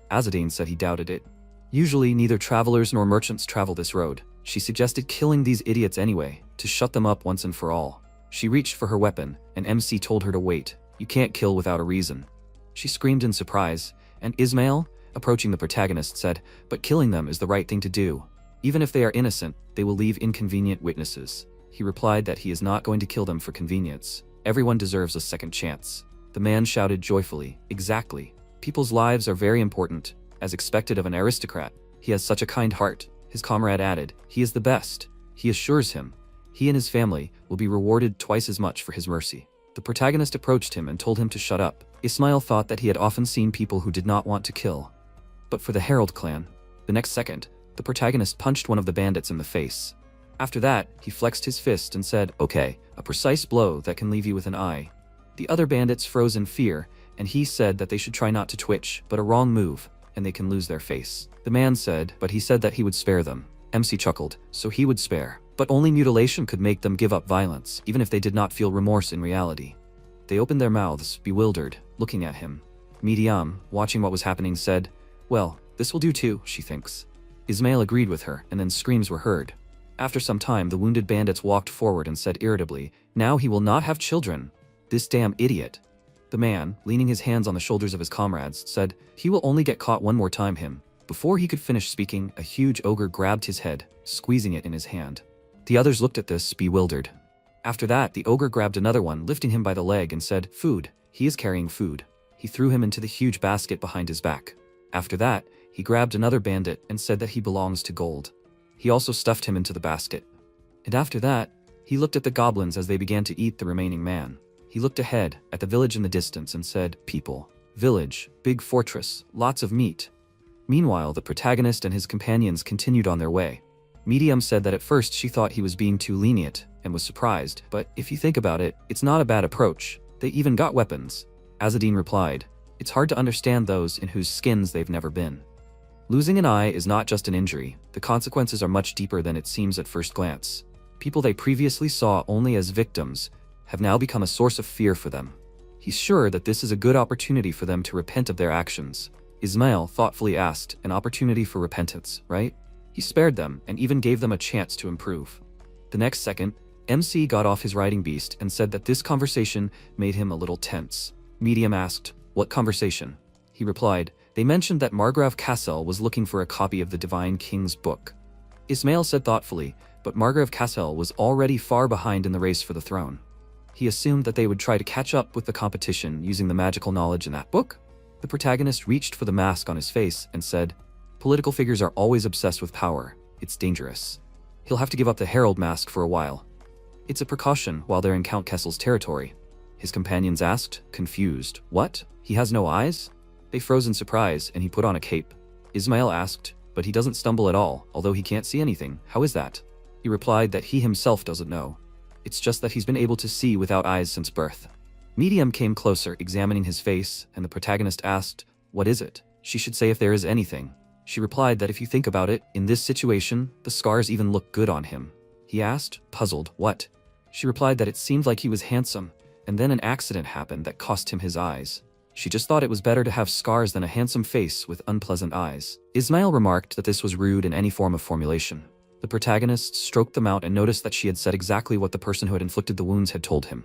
Azadine said he doubted it. "Usually neither travelers nor merchants travel this road." She suggested killing these idiots anyway, to shut them up once and for all. She reached for her weapon, and MC told her to wait. "You can't kill without a reason." She screamed in surprise, and Ismail, approaching the protagonist, said, "But killing them is the right thing to do. Even if they are innocent, they will leave inconvenient witnesses." He replied that he is not going to kill them for convenience. Everyone deserves a second chance. The man shouted joyfully, "Exactly. People's lives are very important, as expected of an aristocrat. He has such a kind heart." His comrade added, "He is the best." He assures him he and his family will be rewarded twice as much for his mercy. The protagonist approached him and told him to shut up. Ismail thought that he had often seen people who did not want to kill. But for the Herald clan, the next second, the protagonist punched one of the bandits in the face. After that, he flexed his fist and said, "Okay, a precise blow that can leave you with an eye." The other bandits froze in fear, and he said that they should try not to twitch, but a wrong move, and they can lose their face. The man said, but he said that he would spare them. MC chuckled, so he would spare. But only mutilation could make them give up violence, even if they did not feel remorse in reality. They opened their mouths, bewildered, looking at him. Medium, watching what was happening, said, "Well, this will do too, she thinks." Ismail agreed with her, and then screams were heard. After some time, the wounded bandits walked forward and said irritably, "Now he will not have children. This damn idiot." The man, leaning his hands on the shoulders of his comrades, said, "He will only get caught one more time, him." Before he could finish speaking, a huge ogre grabbed his head, squeezing it in his hand. The others looked at this, bewildered. After that, the ogre grabbed another one, lifting him by the leg, and said, "Food. He is carrying food." He threw him into the huge basket behind his back. After that, he grabbed another bandit and said that he belongs to gold. He also stuffed him into the basket. And after that, he looked at the goblins as they began to eat the remaining man. He looked ahead, at the village in the distance, and said, "People. Village. Big fortress. Lots of meat." Meanwhile, the protagonist and his companions continued on their way. Medium said that at first she thought he was being too lenient, and was surprised, but if you think about it, it's not a bad approach. They even got weapons. Azadine replied, "It's hard to understand those in whose skins they've never been." Losing an eye is not just an injury. The consequences are much deeper than it seems at first glance. People they previously saw only as victims have now become a source of fear for them. He's sure that this is a good opportunity for them to repent of their actions. Ismail thoughtfully asked, "An opportunity for repentance, right?" He spared them and even gave them a chance to improve. The next second, MC got off his riding beast and said that this conversation made him a little tense. Medium asked, "What conversation?" He replied, "They mentioned that Margrave Kassel was looking for a copy of the Divine King's book." Ismail said thoughtfully, but Margrave Kassel was already far behind in the race for the throne. He assumed that they would try to catch up with the competition using the magical knowledge in that book. The protagonist reached for the mask on his face and said, "Political figures are always obsessed with power. It's dangerous. He'll have to give up the herald mask for a while. It's a precaution while they're in Count Kessel's territory." His companions asked, confused, "What? He has no eyes?" They froze in surprise, and he put on a cape. Ismail asked, "But he doesn't stumble at all, although he can't see anything. How is that?" He replied that he himself doesn't know. It's just that he's been able to see without eyes since birth. Medium came closer, examining his face, and the protagonist asked, "What is it?" She should say if there is anything. She replied that if you think about it, in this situation, the scars even look good on him. He asked, puzzled, "What?" She replied that it seemed like he was handsome, and then an accident happened that cost him his eyes. She just thought it was better to have scars than a handsome face with unpleasant eyes. Ismail remarked that this was rude in any form of formulation. The protagonist stroked them out and noticed that she had said exactly what the person who had inflicted the wounds had told him.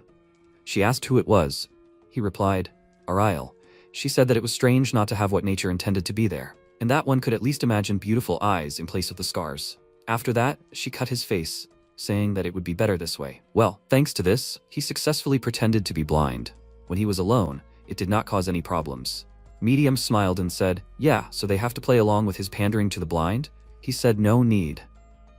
She asked who it was. He replied, "Ariel." She said that it was strange not to have what nature intended to be there, and that one could at least imagine beautiful eyes in place of the scars. After that, she cut his face, saying that it would be better this way. Well, thanks to this, he successfully pretended to be blind. When he was alone, it did not cause any problems. Medium smiled and said, "Yeah, so they have to play along with his pandering to the blind?" He said no need.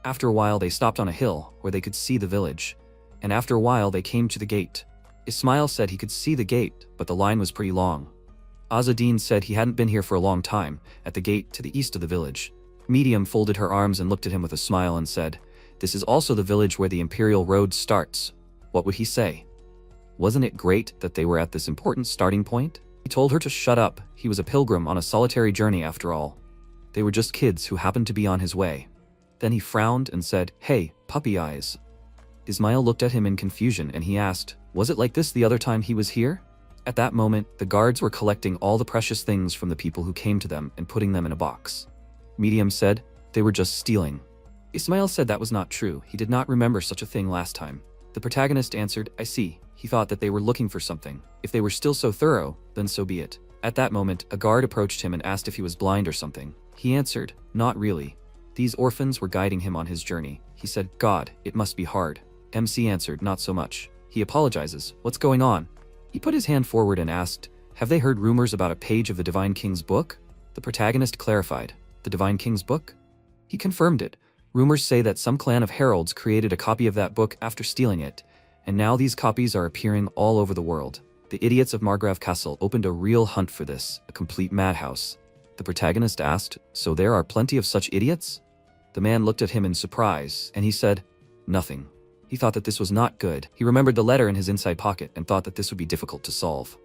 After a while they stopped on a hill where they could see the village, and after a while they came to the gate. Ismail said he could see the gate, but the line was pretty long. Azadine said he hadn't been here for a long time, at the gate to the east of the village. Medium folded her arms and looked at him with a smile and said, "This is also the village where the Imperial Road starts." What would he say? Wasn't it great that they were at this important starting point? He told her to shut up. He was a pilgrim on a solitary journey after all. They were just kids who happened to be on his way. Then he frowned and said, "Hey, puppy eyes." Ismail looked at him in confusion and he asked, "Was it like this the other time he was here?" At that moment, the guards were collecting all the precious things from the people who came to them and putting them in a box. Medium said, "They were just stealing." Ismail said that was not true. He did not remember such a thing last time. The protagonist answered, "I see." He thought that they were looking for something. If they were still so thorough, then so be it. At that moment, a guard approached him and asked if he was blind or something. He answered, "Not really." These orphans were guiding him on his journey. He said, "God, it must be hard." MC answered, "Not so much." He apologizes. "What's going on?" He put his hand forward and asked, "Have they heard rumors about a page of the Divine King's book?" The protagonist clarified, "The Divine King's book?" He confirmed it. Rumors say that some clan of heralds created a copy of that book after stealing it, and now these copies are appearing all over the world. The idiots of Margrave Castle opened a real hunt for this, a complete madhouse. The protagonist asked, "So there are plenty of such idiots?" The man looked at him in surprise, and he said, "Nothing." He thought that this was not good. He remembered the letter in his inside pocket and thought that this would be difficult to solve.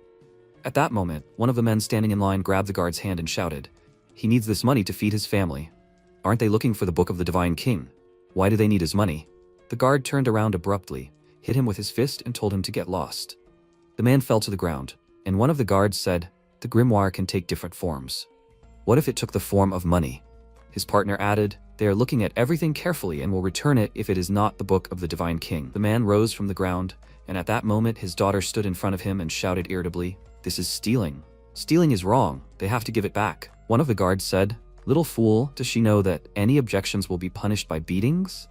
At that moment, one of the men standing in line grabbed the guard's hand and shouted, "He needs this money to feed his family." "Aren't they looking for the book of the Divine King? Why do they need his money?" The guard turned around abruptly, hit him with his fist and told him to get lost. The man fell to the ground, and one of the guards said, "The grimoire can take different forms. What if it took the form of money?" His partner added, "They are looking at everything carefully and will return it if it is not the book of the Divine King." The man rose from the ground, and at that moment his daughter stood in front of him and shouted irritably, "This is stealing. Stealing is wrong. They have to give it back." One of the guards said, "Little fool, does she know that any objections will be punished by beatings?"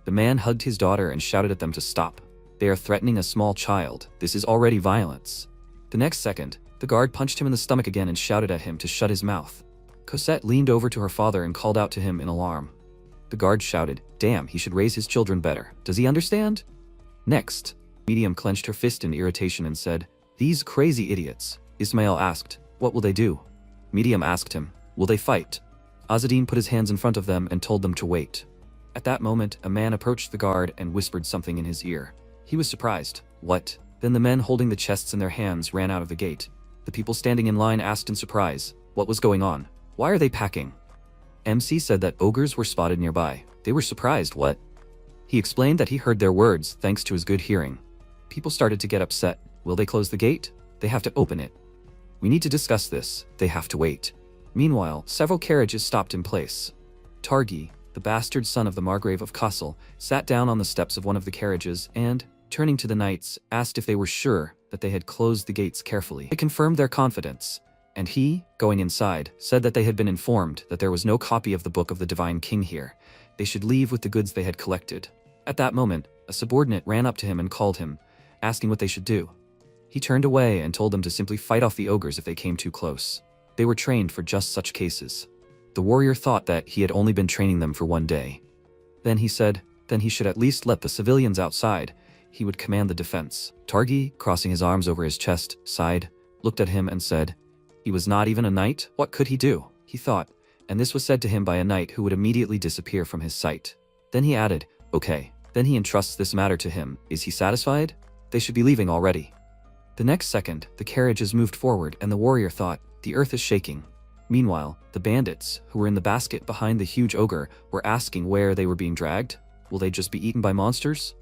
The man hugged his daughter and shouted at them to stop. "They are threatening a small child. This is already violence." The next second, the guard punched him in the stomach again and shouted at him to shut his mouth. Cosette leaned over to her father and called out to him in alarm. The guard shouted, "Damn, he should raise his children better. Does he understand?" Next, Medium clenched her fist in irritation and said, "These crazy idiots." Ismail asked, "What will they do?" Medium asked him, "Will they fight?" Azadine put his hands in front of them and told them to wait. At that moment, a man approached the guard and whispered something in his ear. He was surprised. "What?" Then the men holding the chests in their hands ran out of the gate. The people standing in line asked in surprise, what was going on? Why are they packing? MC said that ogres were spotted nearby. They were surprised. What? He explained that he heard their words thanks to his good hearing. People started to get upset. Will they close the gate? They have to open it. We need to discuss this. They have to wait. Meanwhile, several carriages stopped in place. Targi, the bastard son of the Margrave of Kassel, sat down on the steps of one of the carriages and, turning to the knights, asked if they were sure that they had closed the gates carefully. They confirmed their confidence, and he, going inside, said that they had been informed that there was no copy of the Book of the Divine King here. They should leave with the goods they had collected. At that moment, a subordinate ran up to him and called him, asking what they should do. He turned away and told them to simply fight off the ogres if they came too close. They were trained for just such cases. The warrior thought that he had only been training them for one day. Then he said, then he should at least let the civilians outside. He would command the defense. Targi, crossing his arms over his chest, sighed, looked at him and said, he was not even a knight? What could he do? He thought, and this was said to him by a knight who would immediately disappear from his sight. Then he added, okay, then he entrusts this matter to him. Is he satisfied? They should be leaving already. The next second, the carriages moved forward and the warrior thought, the earth is shaking. Meanwhile, the bandits, who were in the basket behind the huge ogre, were asking where they were being dragged. Will they just be eaten by monsters?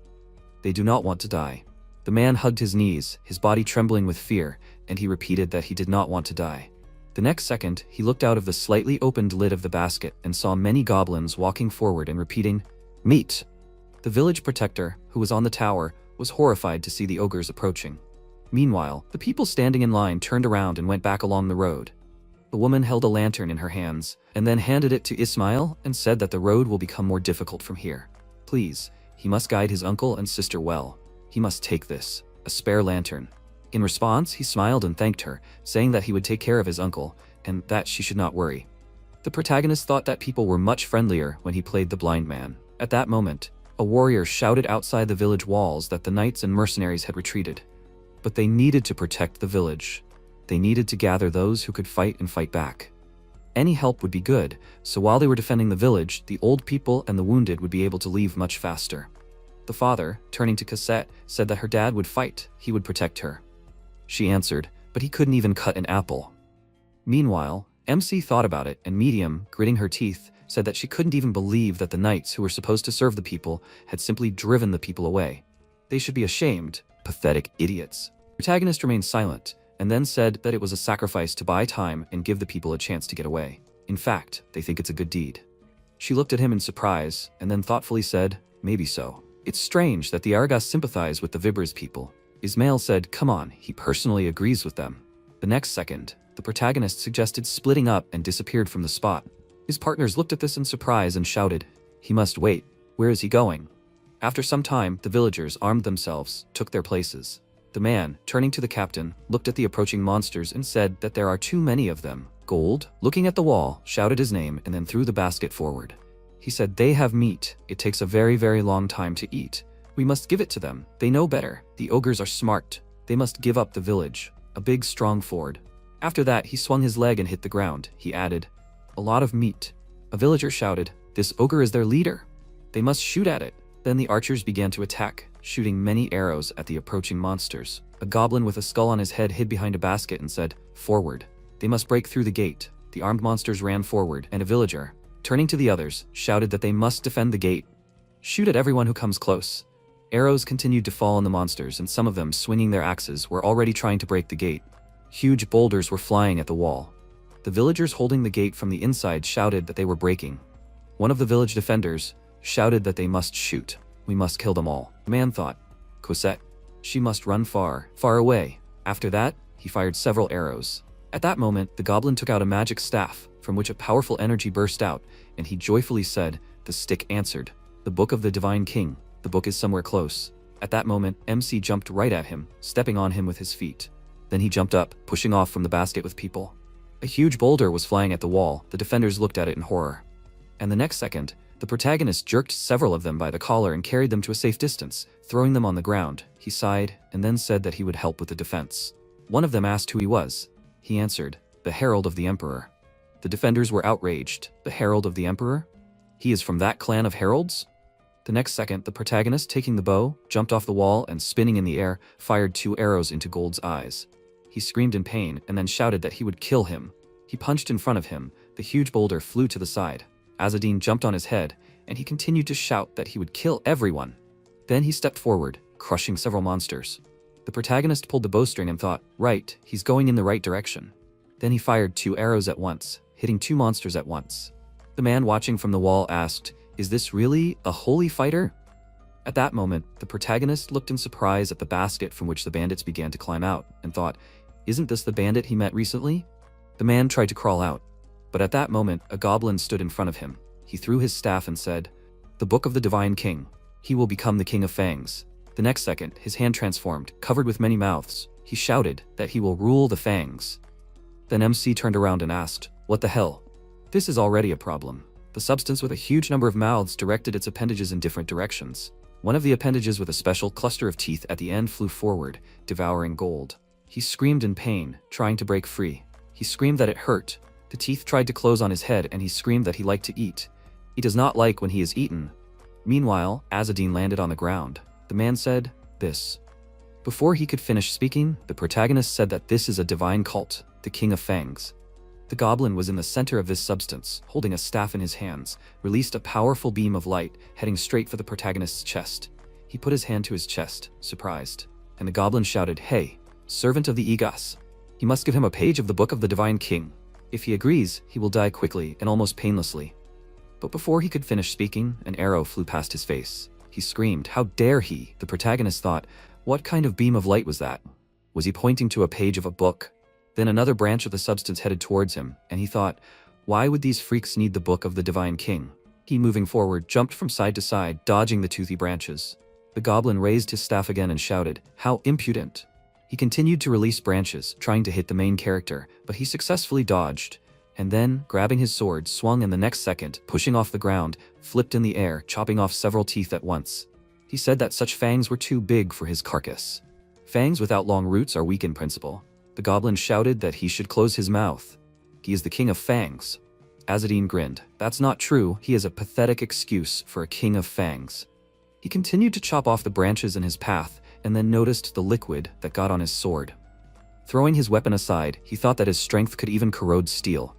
They do not want to die. The man hugged his knees, his body trembling with fear, and he repeated that he did not want to die. The next second, he looked out of the slightly opened lid of the basket and saw many goblins walking forward and repeating, meat. The village protector, who was on the tower, was horrified to see the ogres approaching. Meanwhile, the people standing in line turned around and went back along the road. The woman held a lantern in her hands, and then handed it to Ismail and said that the road will become more difficult from here. Please, he must guide his uncle and sister well. He must take this, a spare lantern. In response, he smiled and thanked her, saying that he would take care of his uncle, and that she should not worry. The protagonist thought that people were much friendlier when he played the blind man. At that moment, a warrior shouted outside the village walls that the knights and mercenaries had retreated. But they needed to protect the village. They needed to gather those who could fight and fight back. Any help would be good, so while they were defending the village, the old people and the wounded would be able to leave much faster. The father, turning to Cassette, said that her dad would fight, he would protect her. She answered, but he couldn't even cut an apple. Meanwhile, MC thought about it, and Medium, gritting her teeth, said that she couldn't even believe that the knights who were supposed to serve the people had simply driven the people away. They should be ashamed, pathetic idiots. The protagonist remained silent, and then said that it was a sacrifice to buy time and give the people a chance to get away. In fact, they think it's a good deed. She looked at him in surprise, and then thoughtfully said, maybe so. It's strange that the Argas sympathize with the Vibers people. Ismail said, come on, he personally agrees with them. The next second, the protagonist suggested splitting up and disappeared from the spot. His partners looked at this in surprise and shouted, he must wait. Where is he going? After some time, the villagers armed themselves, took their places. The man, turning to the captain, looked at the approaching monsters and said that there are too many of them. Gold, looking at the wall, shouted his name and then threw the basket forward. He said, they have meat. It takes a very, very long time to eat. We must give it to them. They know better. The ogres are smart. They must give up the village. A big, strong ford. After that, he swung his leg and hit the ground. He added, a lot of meat. A villager shouted, this ogre is their leader. They must shoot at it. Then the archers began to attack, shooting many arrows at the approaching monsters. A goblin with a skull on his head hid behind a basket and said, forward. They must break through the gate. The armed monsters ran forward, and a villager, turning to the others, shouted that they must defend the gate. Shoot at everyone who comes close. Arrows continued to fall on the monsters, and some of them, swinging their axes, were already trying to break the gate. Huge boulders were flying at the wall. The villagers holding the gate from the inside shouted that they were breaking. One of the village defenders shouted that they must shoot. We must kill them all. The man thought, Cosette, she must run far, far away. After that, he fired several arrows. At that moment, the goblin took out a magic staff, from which a powerful energy burst out, and he joyfully said, the stick answered, the book of the divine king. The book is somewhere close. At that moment, MC jumped right at him, stepping on him with his feet. Then he jumped up, pushing off from the basket with people. A huge boulder was flying at the wall. The defenders looked at it in horror. And the next second, the protagonist jerked several of them by the collar and carried them to a safe distance, throwing them on the ground. He sighed, and then said that he would help with the defense. One of them asked who he was. He answered, the herald of the emperor. The defenders were outraged. The herald of the emperor? He is from that clan of heralds? The next second, the protagonist, taking the bow, jumped off the wall and, spinning in the air, fired 2 arrows into Gold's eyes. He screamed in pain and then shouted that he would kill him. He punched in front of him. The huge boulder flew to the side. Azadine jumped on his head, and he continued to shout that he would kill everyone. Then he stepped forward, crushing several monsters. The protagonist pulled the bowstring and thought, right, he's going in the right direction. Then he fired 2 arrows at once, hitting 2 monsters at once. The man watching from the wall asked, is this really a holy fighter? At that moment, the protagonist looked in surprise at the basket from which the bandits began to climb out, and thought, isn't this the bandit he met recently? The man tried to crawl out, but at that moment, a goblin stood in front of him. He threw his staff and said, the book of the divine king. He will become the king of fangs. The next second, his hand transformed, covered with many mouths. He shouted that he will rule the fangs. Then MC turned around and asked, what the hell? This is already a problem. The substance with a huge number of mouths directed its appendages in different directions. One of the appendages with a special cluster of teeth at the end flew forward, devouring Gold. He screamed in pain, trying to break free. He screamed that it hurt. The teeth tried to close on his head, and he screamed that he liked to eat. He does not like when he is eaten. Meanwhile, Azadine landed on the ground. The man said, this. Before he could finish speaking, the protagonist said that this is a divine cult, the King of Fangs. The goblin was in the center of this substance, holding a staff in his hands, released a powerful beam of light, heading straight for the protagonist's chest. He put his hand to his chest, surprised, and the goblin shouted, hey, servant of the Egas. He must give him a page of the book of the divine king. If he agrees, he will die quickly and almost painlessly. But before he could finish speaking, an arrow flew past his face. He screamed, how dare he? The protagonist thought, what kind of beam of light was that? Was he pointing to a page of a book? Then another branch of the substance headed towards him, and he thought, why would these freaks need the book of the divine king? He, moving forward, jumped from side to side, dodging the toothy branches. The goblin raised his staff again and shouted, how impudent! He continued to release branches, trying to hit the main character, but he successfully dodged, and then, grabbing his sword, swung and the next second, pushing off the ground, flipped in the air, chopping off several teeth at once. He said that such fangs were too big for his carcass. Fangs without long roots are weak in principle. The goblin shouted that he should close his mouth. He is the king of fangs. Azadine grinned. That's not true. He is a pathetic excuse for a king of fangs. He continued to chop off the branches in his path and then noticed the liquid that got on his sword. Throwing his weapon aside, he thought that his strength could even corrode steel.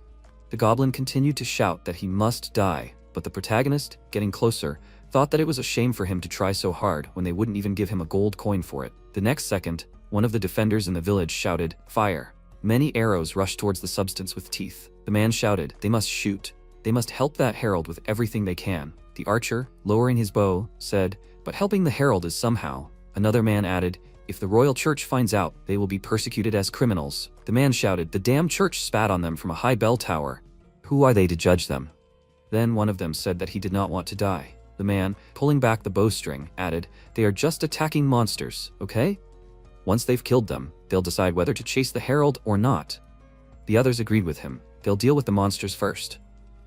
The goblin continued to shout that he must die, but the protagonist, getting closer, thought that it was a shame for him to try so hard when they wouldn't even give him a gold coin for it. The next second, one of the defenders in the village shouted, "Fire!" Many arrows rushed towards the substance with teeth. The man shouted, "They must shoot. They must help that herald with everything they can." The archer, lowering his bow, said, "But helping the herald is somehow." Another man added, "If the royal church finds out, they will be persecuted as criminals." The man shouted, "The damn church spat on them from a high bell tower. Who are they to judge them?" Then one of them said that he did not want to die. The man, pulling back the bowstring, added, "They are just attacking monsters, okay? Once they've killed them, they'll decide whether to chase the herald or not." The others agreed with him. They'll deal with the monsters first.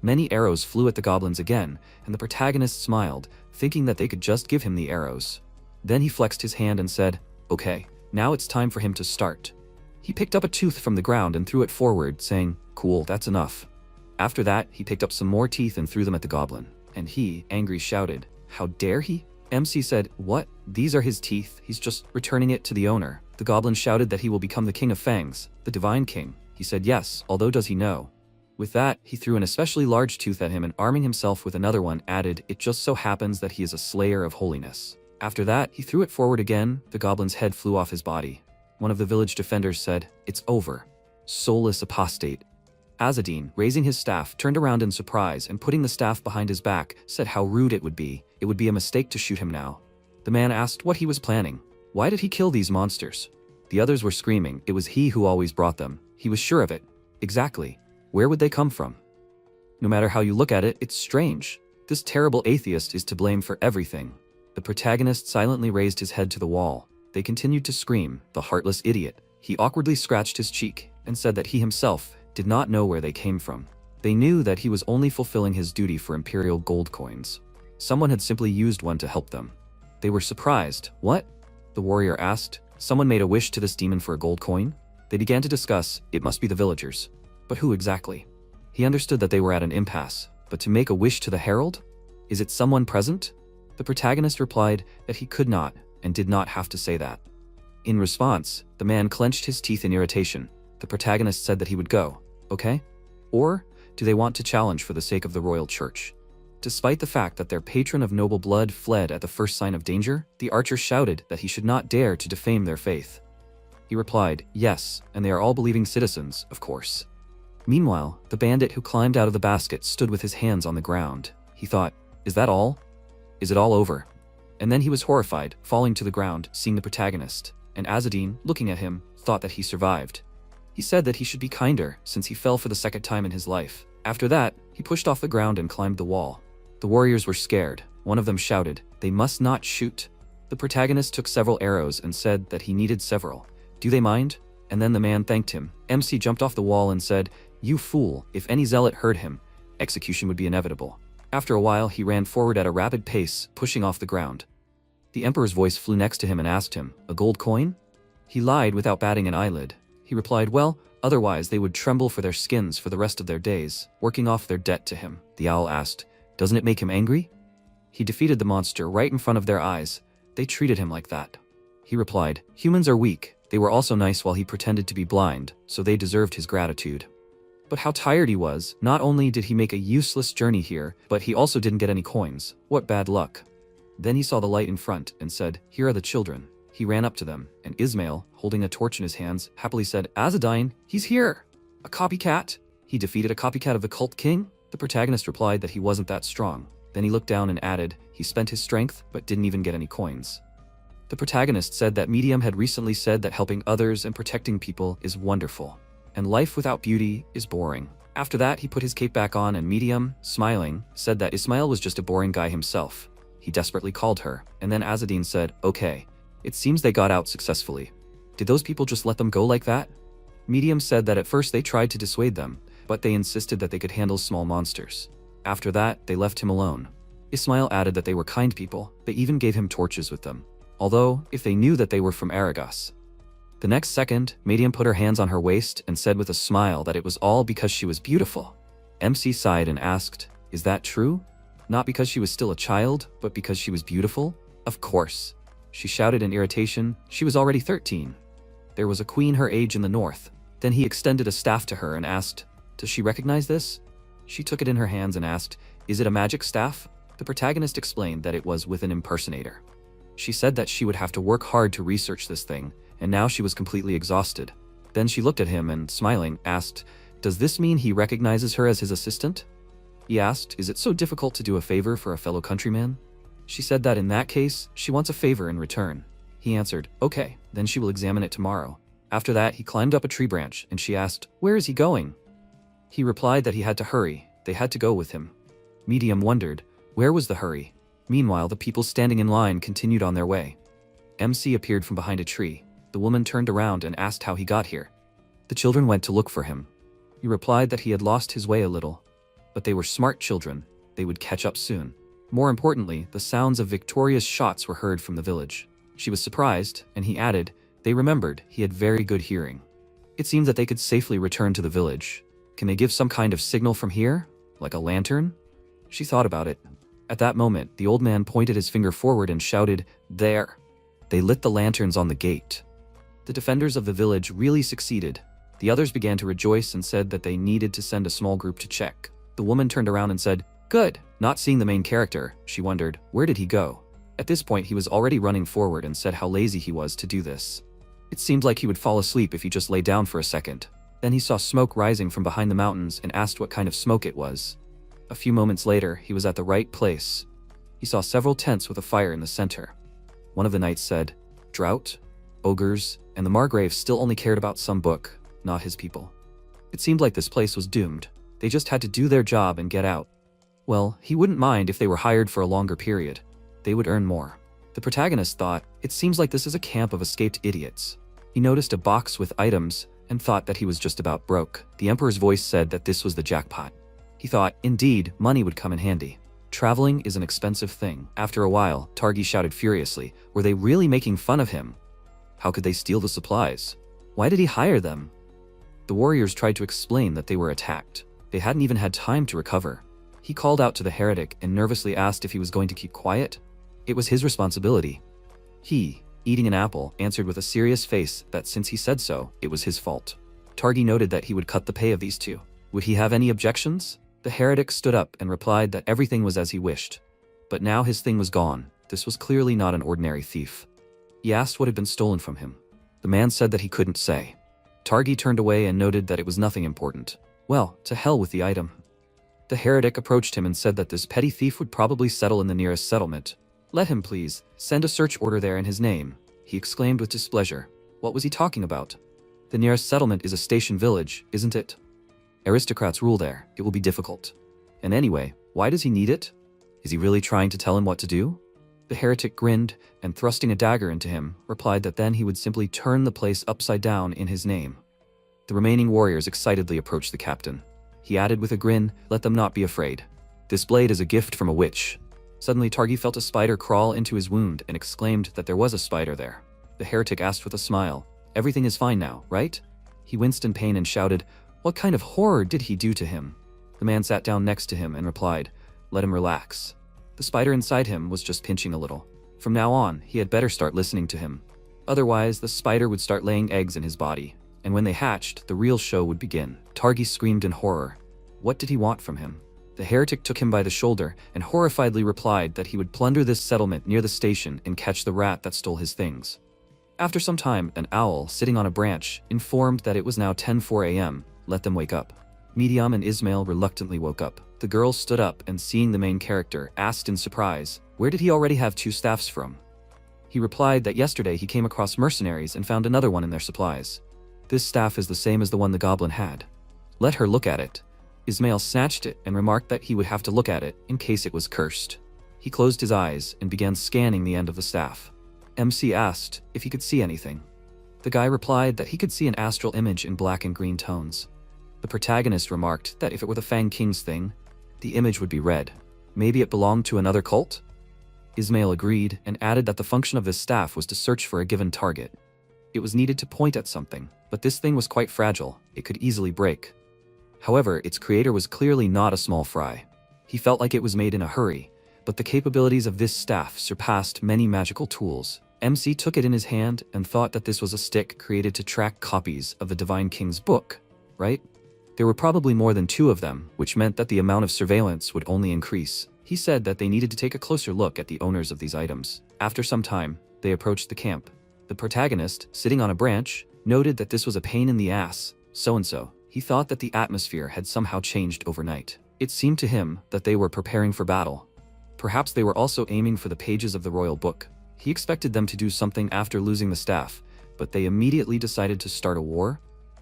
Many arrows flew at the goblins again, and the protagonist smiled, thinking that they could just give him the arrows. Then he flexed his hand and said, "Okay, now it's time for him to start." He picked up a tooth from the ground and threw it forward, saying, "Cool, that's enough." After that, he picked up some more teeth and threw them at the goblin. And he, angry, shouted, "How dare he?" MC said, "What? These are his teeth. He's just returning it to the owner." The goblin shouted that he will become the king of fangs, the divine king. He said yes, although does he know? With that, he threw an especially large tooth at him and arming himself with another one added, "It just so happens that he is a slayer of holiness." After that, he threw it forward again. The goblin's head flew off his body. One of the village defenders said, "It's over. Soulless apostate." Azadine, raising his staff, turned around in surprise and putting the staff behind his back, said how rude it would be. It would be a mistake to shoot him now. The man asked what he was planning. Why did he kill these monsters? The others were screaming. It was he who always brought them. He was sure of it. Exactly. Where would they come from? No matter how you look at it, it's strange. This terrible atheist is to blame for everything. The protagonist silently raised his head to the wall. They continued to scream, "The heartless idiot." He awkwardly scratched his cheek and said that he himself did not know where they came from. They knew that he was only fulfilling his duty for imperial gold coins. Someone had simply used one to help them. They were surprised. "What?" the warrior asked. "Someone made a wish to this demon for a gold coin?" They began to discuss. It must be the villagers. But who exactly? He understood that they were at an impasse. But to make a wish to the herald? Is it someone present? The protagonist replied that he could not and did not have to say that. In response, the man clenched his teeth in irritation. The protagonist said that he would go. Okay? Or do they want to challenge for the sake of the royal church? Despite the fact that their patron of noble blood fled at the first sign of danger, the archer shouted that he should not dare to defame their faith. He replied, "Yes, and they are all believing citizens, of course." Meanwhile, the bandit who climbed out of the basket stood with his hands on the ground. He thought, "Is that all? Is it all over?" And then he was horrified, falling to the ground, seeing the protagonist. And Azadine, looking at him, thought that he survived. He said that he should be kinder, since he fell for the second time in his life. After that, he pushed off the ground and climbed the wall. The warriors were scared. One of them shouted, "They must not shoot." The protagonist took several arrows and said that he needed several. "Do they mind?" And then the man thanked him. MC jumped off the wall and said, "You fool, if any zealot heard him, execution would be inevitable." After a while, he ran forward at a rapid pace, pushing off the ground. The emperor's voice flew next to him and asked him, "A gold coin?" He lied without batting an eyelid. He replied, "Well, otherwise they would tremble for their skins for the rest of their days, working off their debt to him." The owl asked, "Doesn't it make him angry?" He defeated the monster right in front of their eyes. They treated him like that. He replied, "Humans are weak. They were also nice while he pretended to be blind, so they deserved his gratitude." But how tired he was. Not only did he make a useless journey here, but he also didn't get any coins. What bad luck. Then he saw the light in front and said, "Here are the children." He ran up to them, and Ismail, holding a torch in his hands, happily said, "Azadine, he's here! A copycat? He defeated a copycat of the cult king?" The protagonist replied that he wasn't that strong. Then he looked down and added, he spent his strength, but didn't even get any coins. The protagonist said that Medium had recently said that helping others and protecting people is wonderful, and life without beauty is boring. After that, he put his cape back on and Medium, smiling, said that Ismail was just a boring guy himself. He desperately called her, and then Azadine said, "Okay, it seems they got out successfully. Did those people just let them go like that?" Medium said that at first they tried to dissuade them, but they insisted that they could handle small monsters. After that, they left him alone. Ismail added that they were kind people. They even gave him torches with them. although if they knew that they were from Aragos. The next second, Medium put her hands on her waist and said with a smile that it was all because she was beautiful. MC sighed and asked, "Is that true? Not because she was still a child, but because she was beautiful?" "Of course," she shouted in irritation. She was already 13. There was a queen her age in the north. Then he extended a staff to her and asked, "Does she recognize this?" She took it in her hands and asked, "Is it a magic staff?" The protagonist explained that it was with an impersonator. She said that she would have to work hard to research this thing, and now she was completely exhausted. Then she looked at him and, smiling, asked, "Does this mean he recognizes her as his assistant?" He asked, "Is it so difficult to do a favor for a fellow countryman?" She said that in that case, she wants a favor in return. He answered, "Okay, then she will examine it tomorrow." After that, he climbed up a tree branch, and she asked, "Where is he going?" He replied that he had to hurry. They had to go with him. Medium wondered, where was the hurry? Meanwhile, the people standing in line continued on their way. MC appeared from behind a tree. The woman turned around and asked how he got here. The children went to look for him. He replied that he had lost his way a little. But they were smart children. They would catch up soon. More importantly, the sounds of Victoria's shots were heard from the village. She was surprised, and he added, they remembered he had very good hearing. It seemed that they could safely return to the village. Can they give some kind of signal from here? Like a lantern? She thought about it. At that moment, the old man pointed his finger forward and shouted, "There!" They lit the lanterns on the gate. The defenders of the village really succeeded. The others began to rejoice and said that they needed to send a small group to check. The woman turned around and said, "Good." Not seeing the main character, she wondered, where did he go? At this point, he was already running forward and said how lazy he was to do this. It seemed like he would fall asleep if he just lay down for a second. Then he saw smoke rising from behind the mountains and asked what kind of smoke it was. A few moments later, he was at the right place. He saw several tents with a fire in the center. One of the knights said, "Drought, ogres, and the Margraves still only cared about some book, not his people." It seemed like this place was doomed. They just had to do their job and get out. Well, he wouldn't mind if they were hired for a longer period. They would earn more. The protagonist thought, it seems like this is a camp of escaped idiots. He noticed a box with items and thought that he was just about broke. The Emperor's voice said that this was the jackpot. He thought, indeed, money would come in handy. Traveling is an expensive thing. After a while, Targi shouted furiously, were they really making fun of him? How could they steal the supplies? Why did he hire them? The warriors tried to explain that they were attacked. They hadn't even had time to recover. He called out to the heretic and nervously asked if he was going to keep quiet. It was his responsibility. He, eating an apple, answered with a serious face that since he said so, it was his fault. Targi noted that he would cut the pay of these two. Would he have any objections? The heretic stood up and replied that everything was as he wished. But now his thing was gone. This was clearly not an ordinary thief. He asked what had been stolen from him. The man said that he couldn't say. Targi turned away and noted that it was nothing important. Well, to hell with the item. The heretic approached him and said that this petty thief would probably settle in the nearest settlement. Let him, please, send a search order there in his name, he exclaimed with displeasure. What was he talking about? The nearest settlement is a station village, isn't it? Aristocrats rule there. It will be difficult. And anyway, why does he need it? Is he really trying to tell him what to do? The heretic grinned and, thrusting a dagger into him, replied that then he would simply turn the place upside down in his name. The remaining warriors excitedly approached the captain. He added with a grin, "Let them not be afraid. This blade is a gift from a witch." Suddenly Targi felt a spider crawl into his wound and exclaimed that there was a spider there. The heretic asked with a smile, "Everything is fine now, right?" He winced in pain and shouted, "What kind of horror did he do to him?" The man sat down next to him and replied, "Let him relax." The spider inside him was just pinching a little. From now on, he had better start listening to him. Otherwise, the spider would start laying eggs in his body. And when they hatched, the real show would begin. Targi screamed in horror. What did he want from him? The heretic took him by the shoulder and horrifiedly replied that he would plunder this settlement near the station and catch the rat that stole his things. After some time, an owl, sitting on a branch, informed that it was now 10:04 a.m. Let them wake up. Medium and Ismail reluctantly woke up. The girls stood up and, seeing the main character, asked in surprise, where did he already have 2 staffs from? He replied that yesterday he came across mercenaries and found another one in their supplies. This staff is the same as the one the goblin had. Let her look at it. Ismail snatched it and remarked that he would have to look at it in case it was cursed. He closed his eyes and began scanning the end of the staff. MC asked if he could see anything. The guy replied that he could see an astral image in black and green tones. The protagonist remarked that if it were the Fang King's thing, the image would be red. Maybe it belonged to another cult? Ismail agreed and added that the function of this staff was to search for a given target. It was needed to point at something, but this thing was quite fragile, it could easily break. However, its creator was clearly not a small fry. He felt like it was made in a hurry, but the capabilities of this staff surpassed many magical tools. MC took it in his hand and thought that this was a stick created to track copies of the Divine King's book, right? There were probably more than 2 of them, which meant that the amount of surveillance would only increase. He said that they needed to take a closer look at the owners of these items. After some time, they approached the camp. The protagonist, sitting on a branch, noted that this was a pain in the ass, so-and-so. He thought that the atmosphere had somehow changed overnight. It seemed to him that they were preparing for battle. Perhaps they were also aiming for the pages of the royal book. He expected them to do something after losing the staff, but they immediately decided to start a war.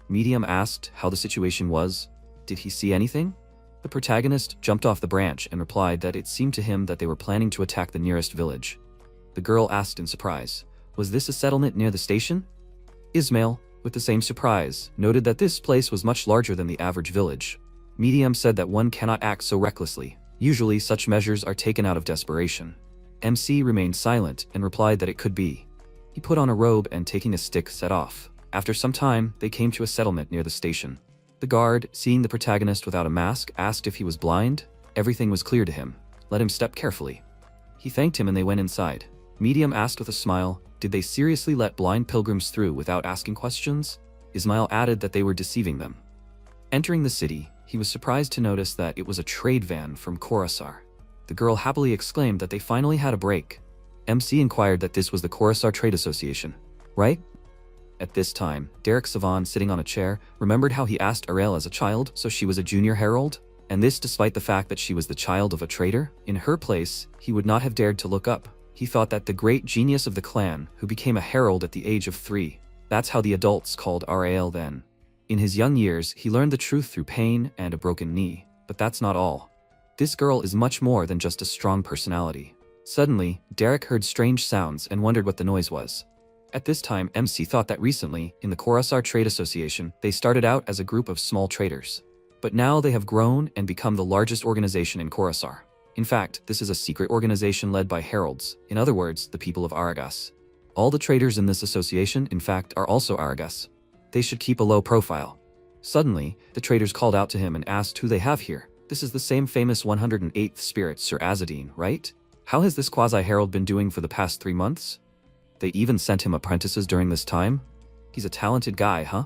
Medium asked how the situation was. Did he see anything? The protagonist jumped off the branch and replied that it seemed to him that they were planning to attack the nearest village. The girl asked in surprise, was this a settlement near the station? Ismail, with the same surprise, noted that this place was much larger than the average village. Medium said that one cannot act so recklessly. Usually such measures are taken out of desperation. MC remained silent and replied that it could be. He put on a robe and taking a stick set off. After some time, they came to a settlement near the station. The guard, seeing the protagonist without a mask, asked if he was blind. Everything was clear to him. Let him step carefully. He thanked him and they went inside. Medium asked with a smile, did they seriously let blind pilgrims through without asking questions? Ismail added that they were deceiving them. Entering the city, he was surprised to notice that it was a trade van from Khorasar. The girl happily exclaimed that they finally had a break. MC inquired that this was the Khorasar Trade Association, right? At this time, Derek Savan, sitting on a chair, remembered how he asked Ariel as a child, so she was a junior herald? And this despite the fact that she was the child of a trader? In her place, he would not have dared to look up. He thought that the great genius of the clan, who became a herald at the age of 3. That's how the adults called Ariel then. In his young years, he learned the truth through pain and a broken knee. But that's not all. This girl is much more than just a strong personality. Suddenly, Derek heard strange sounds and wondered what the noise was. At this time, MC thought that recently, in the Khorasar Trade Association, they started out as a group of small traders. But now they have grown and become the largest organization in Khorasar. In fact, this is a secret organization led by heralds, in other words, the people of Aragas. All the traders in this association, in fact, are also Aragas. They should keep a low profile. Suddenly, the traders called out to him and asked who they have here. This is the same famous 108th spirit, Sir Azadine, right? How has this quasi-herald been doing for the past 3 months? They even sent him apprentices during this time? He's a talented guy, huh?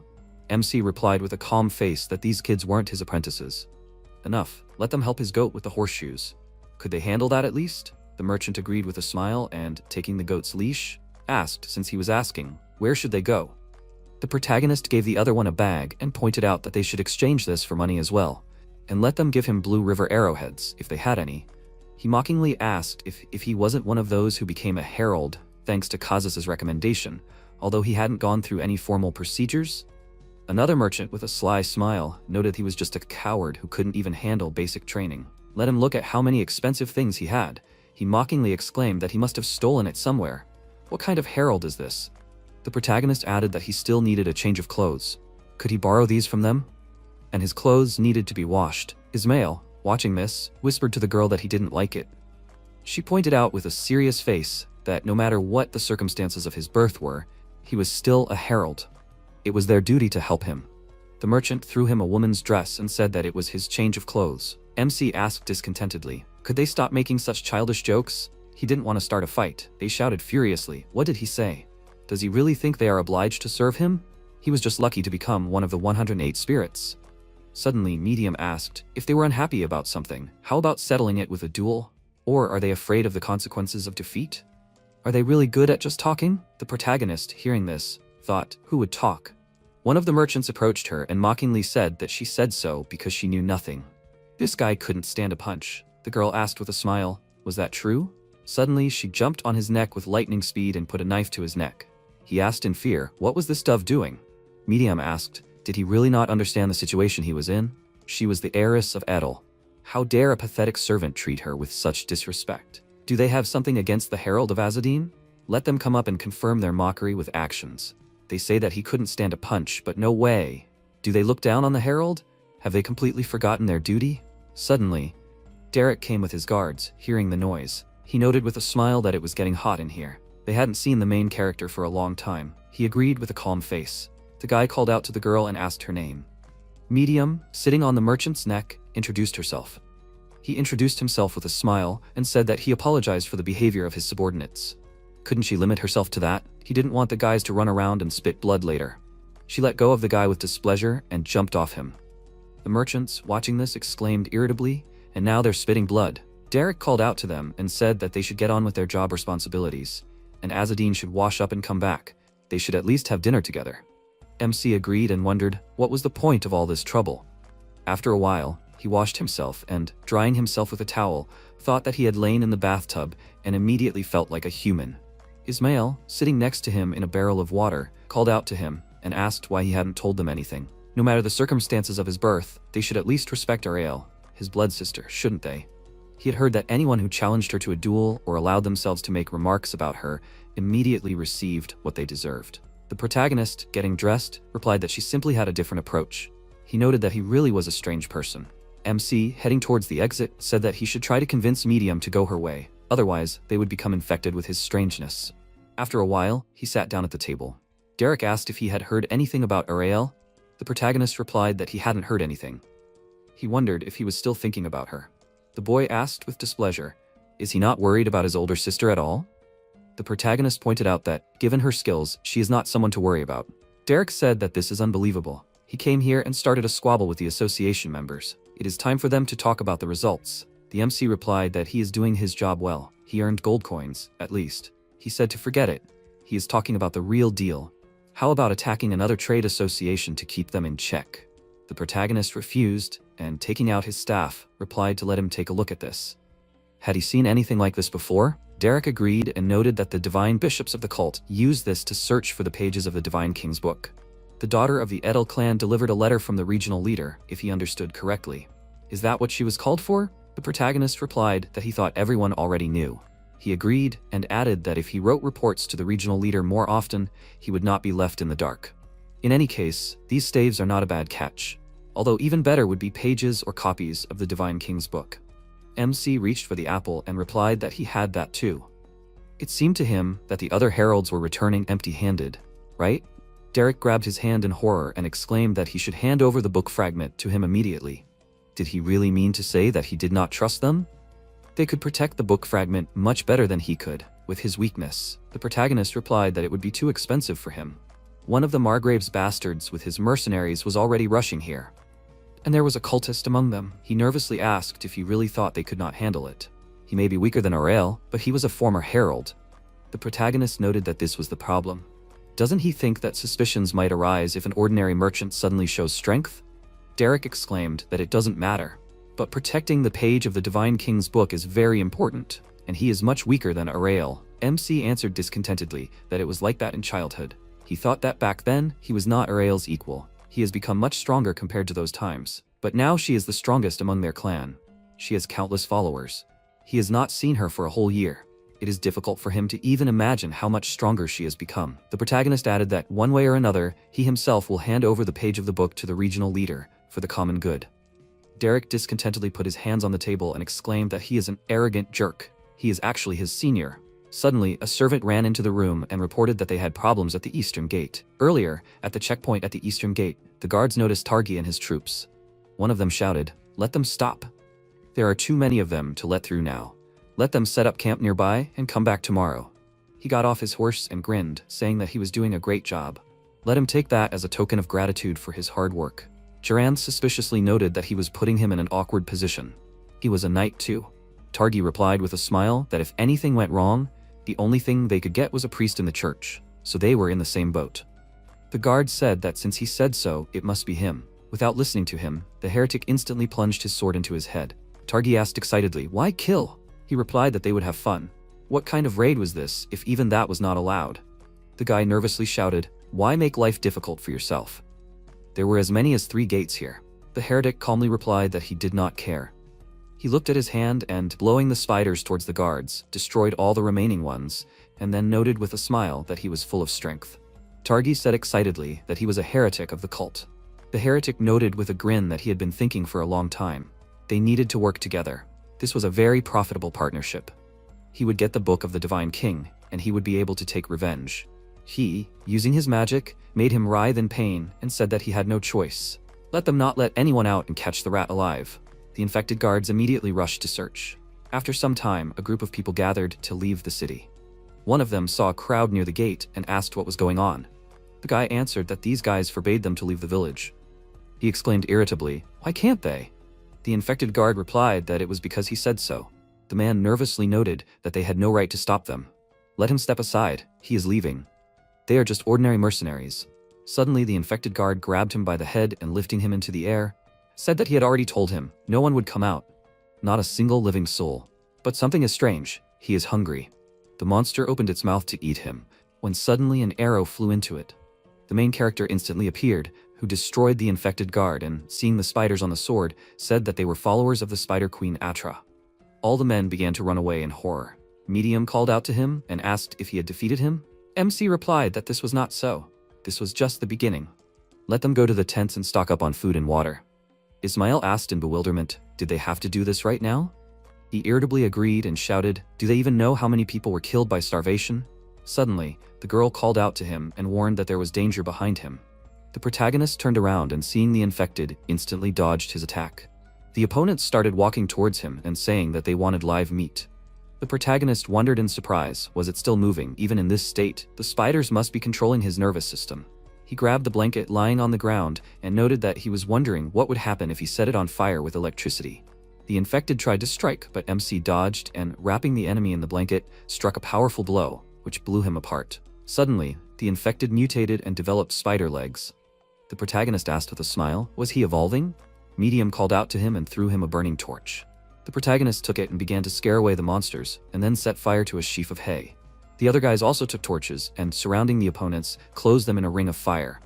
MC replied with a calm face that these kids weren't his apprentices. Enough, let them help his goat with the horseshoes. Could they handle that at least? The merchant agreed with a smile and, taking the goat's leash, asked, since he was asking, where should they go? The protagonist gave the other one a bag and pointed out that they should exchange this for money as well, and let them give him Blue River arrowheads, if they had any. He mockingly asked if he wasn't one of those who became a herald thanks to Kazas' recommendation, although he hadn't gone through any formal procedures. Another merchant with a sly smile noted he was just a coward who couldn't even handle basic training. Let him look at how many expensive things he had. He mockingly exclaimed that he must have stolen it somewhere. What kind of herald is this? The protagonist added that he still needed a change of clothes. Could he borrow these from them? And his clothes needed to be washed. Ismail, watching this, whispered to the girl that he didn't like it. She pointed out with a serious face that no matter what the circumstances of his birth were, he was still a herald. It was their duty to help him. The merchant threw him a woman's dress and said that it was his change of clothes. MC asked discontentedly, could they stop making such childish jokes? He didn't want to start a fight. They shouted furiously. What did he say? Does he really think they are obliged to serve him? He was just lucky to become one of the 108 spirits. Suddenly, Medium asked, if they were unhappy about something, how about settling it with a duel? Or are they afraid of the consequences of defeat? Are they really good at just talking? The protagonist, hearing this, thought, who would talk? One of the merchants approached her and mockingly said that she said so because she knew nothing. This guy couldn't stand a punch. The girl asked with a smile, was that true? Suddenly, she jumped on his neck with lightning speed and put a knife to his neck. He asked in fear, what was this dove doing? Medium asked, did he really not understand the situation he was in? She was the heiress of Edel. How dare a pathetic servant treat her with such disrespect? Do they have something against the Herald of Azadine? Let them come up and confirm their mockery with actions. They say that he couldn't stand a punch, but no way. Do they look down on the Herald? Have they completely forgotten their duty? Suddenly, Derek came with his guards, hearing the noise. He noted with a smile that it was getting hot in here. They hadn't seen the main character for a long time. He agreed with a calm face. The guy called out to the girl and asked her name. Medium, sitting on the merchant's neck, introduced herself. He introduced himself with a smile and said that he apologized for the behavior of his subordinates. Couldn't she limit herself to that? He didn't want the guys to run around and spit blood later. She let go of the guy with displeasure and jumped off him. The merchants, watching this, exclaimed irritably, "And now they're spitting blood." Derek called out to them and said that they should get on with their job responsibilities, and Azzedine should wash up and come back. They should at least have dinner together. MC agreed and wondered what was the point of all this trouble. After a while, he washed himself and, drying himself with a towel, thought that he had lain in the bathtub and immediately felt like a human. Ismail, sitting next to him in a barrel of water, called out to him and asked why he hadn't told them anything. No matter the circumstances of his birth, they should at least respect Ariel, his blood sister, shouldn't they? He had heard that anyone who challenged her to a duel or allowed themselves to make remarks about her immediately received what they deserved. The protagonist, getting dressed, replied that she simply had a different approach. He noted that he really was a strange person. MC, heading towards the exit, said that he should try to convince Medium to go her way, otherwise they would become infected with his strangeness. After a while, he sat down at the table. Derek asked if he had heard anything about Ariel. The protagonist replied that he hadn't heard anything. He wondered if he was still thinking about her. The boy asked with displeasure, "Is he not worried about his older sister at all?" The protagonist pointed out that, given her skills, she is not someone to worry about. Derek said that this is unbelievable. He came here and started a squabble with the association members. It is time for them to talk about the results. The MC replied that he is doing his job well. He earned gold coins, at least. He said to forget it. He is talking about the real deal. How about attacking another trade association to keep them in check? The protagonist refused, and taking out his staff, replied to let him take a look at this. Had he seen anything like this before? Derek agreed and noted that the divine bishops of the cult used this to search for the pages of the Divine King's book. The daughter of the Edel clan delivered a letter from the regional leader, if he understood correctly. Is that what she was called for? The protagonist replied that he thought everyone already knew. He agreed and added that if he wrote reports to the regional leader more often, he would not be left in the dark. In any case, these staves are not a bad catch, although even better would be pages or copies of the Divine King's book. MC reached for the apple and replied that he had that too. It seemed to him that the other heralds were returning empty-handed, right? Derek grabbed his hand in horror and exclaimed that he should hand over the book fragment to him immediately. Did he really mean to say that he did not trust them? They could protect the book fragment much better than he could, with his weakness. The protagonist replied that it would be too expensive for him. One of the Margrave's bastards with his mercenaries was already rushing here, and there was a cultist among them. He nervously asked if he really thought they could not handle it. He may be weaker than Aurel, but he was a former herald. The protagonist noted that this was the problem. Doesn't he think that suspicions might arise if an ordinary merchant suddenly shows strength? Derek exclaimed that it doesn't matter, but protecting the page of the Divine King's book is very important, and he is much weaker than Aurel. MC answered discontentedly that it was like that in childhood. He thought that back then, he was not Aurel's equal. He has become much stronger compared to those times, but now she is the strongest among their clan. She has countless followers. He has not seen her for a whole year. It is difficult for him to even imagine how much stronger she has become. The protagonist added that, one way or another, he himself will hand over the page of the book to the regional leader, for the common good. Derek discontentedly put his hands on the table and exclaimed that he is an arrogant jerk. He is actually his senior. Suddenly, a servant ran into the room and reported that they had problems at the eastern gate. Earlier, at the checkpoint at the eastern gate, the guards noticed Targi and his troops. One of them shouted, "Let them stop. There are too many of them to let through now. Let them set up camp nearby and come back tomorrow." He got off his horse and grinned, saying that he was doing a great job. Let him take that as a token of gratitude for his hard work. Duran suspiciously noted that he was putting him in an awkward position. He was a knight too. Targi replied with a smile that if anything went wrong, the only thing they could get was a priest in the church, so they were in the same boat. The guard said that since he said so, it must be him. Without listening to him, the heretic instantly plunged his sword into his head. Targi asked excitedly, "Why kill?" He replied that they would have fun. What kind of raid was this, if even that was not allowed? The guy nervously shouted, "Why make life difficult for yourself? There were as many as 3 gates here." The heretic calmly replied that he did not care. He looked at his hand and, blowing the spiders towards the guards, destroyed all the remaining ones, and then noted with a smile that he was full of strength. Targi said excitedly that he was a heretic of the cult. The heretic noted with a grin that he had been thinking for a long time. They needed to work together. This was a very profitable partnership. he would get the book of the Divine King, and he would be able to take revenge. He, using his magic, made him writhe in pain and said that he had no choice. Let them not let anyone out and catch the rat alive. The infected guards immediately rushed to search. After some time, a group of people gathered to leave the city. One of them saw a crowd near the gate and asked what was going on. The guy answered that these guys forbade them to leave the village. He exclaimed irritably, "Why can't they?" The infected guard replied that it was because he said so. The man nervously noted that they had no right to stop them. "Let him step aside, he is leaving. They are just ordinary mercenaries." Suddenly the infected guard grabbed him by the head and lifting him into the air, said that he had already told him no one would come out. Not a single living soul. But something is strange, he is hungry. The monster opened its mouth to eat him, when suddenly an arrow flew into it. The main character instantly appeared, who destroyed the infected guard and, seeing the spiders on the sword, said that they were followers of the Spider Queen Atra. All the men began to run away in horror. Medium called out to him and asked if he had defeated him. MC replied that this was not so. This was just the beginning. Let them go to the tents and stock up on food and water. Ismail asked in bewilderment, did they have to do this right now? He irritably agreed and shouted, do they even know how many people were killed by starvation? Suddenly, the girl called out to him and warned that there was danger behind him. The protagonist turned around and seeing the infected, instantly dodged his attack. The opponents started walking towards him and saying that they wanted live meat. The protagonist wondered in surprise, was it still moving? Even in this state, the spiders must be controlling his nervous system. He grabbed the blanket lying on the ground and noted that he was wondering what would happen if he set it on fire with electricity. The infected tried to strike, but MC dodged and, wrapping the enemy in the blanket, struck a powerful blow, which blew him apart. Suddenly, the infected mutated and developed spider legs. The protagonist asked with a smile, was he evolving? Medium called out to him and threw him a burning torch. The protagonist took it and began to scare away the monsters, and then set fire to a sheaf of hay. The other guys also took torches, and surrounding the opponents, closed them in a ring of fire.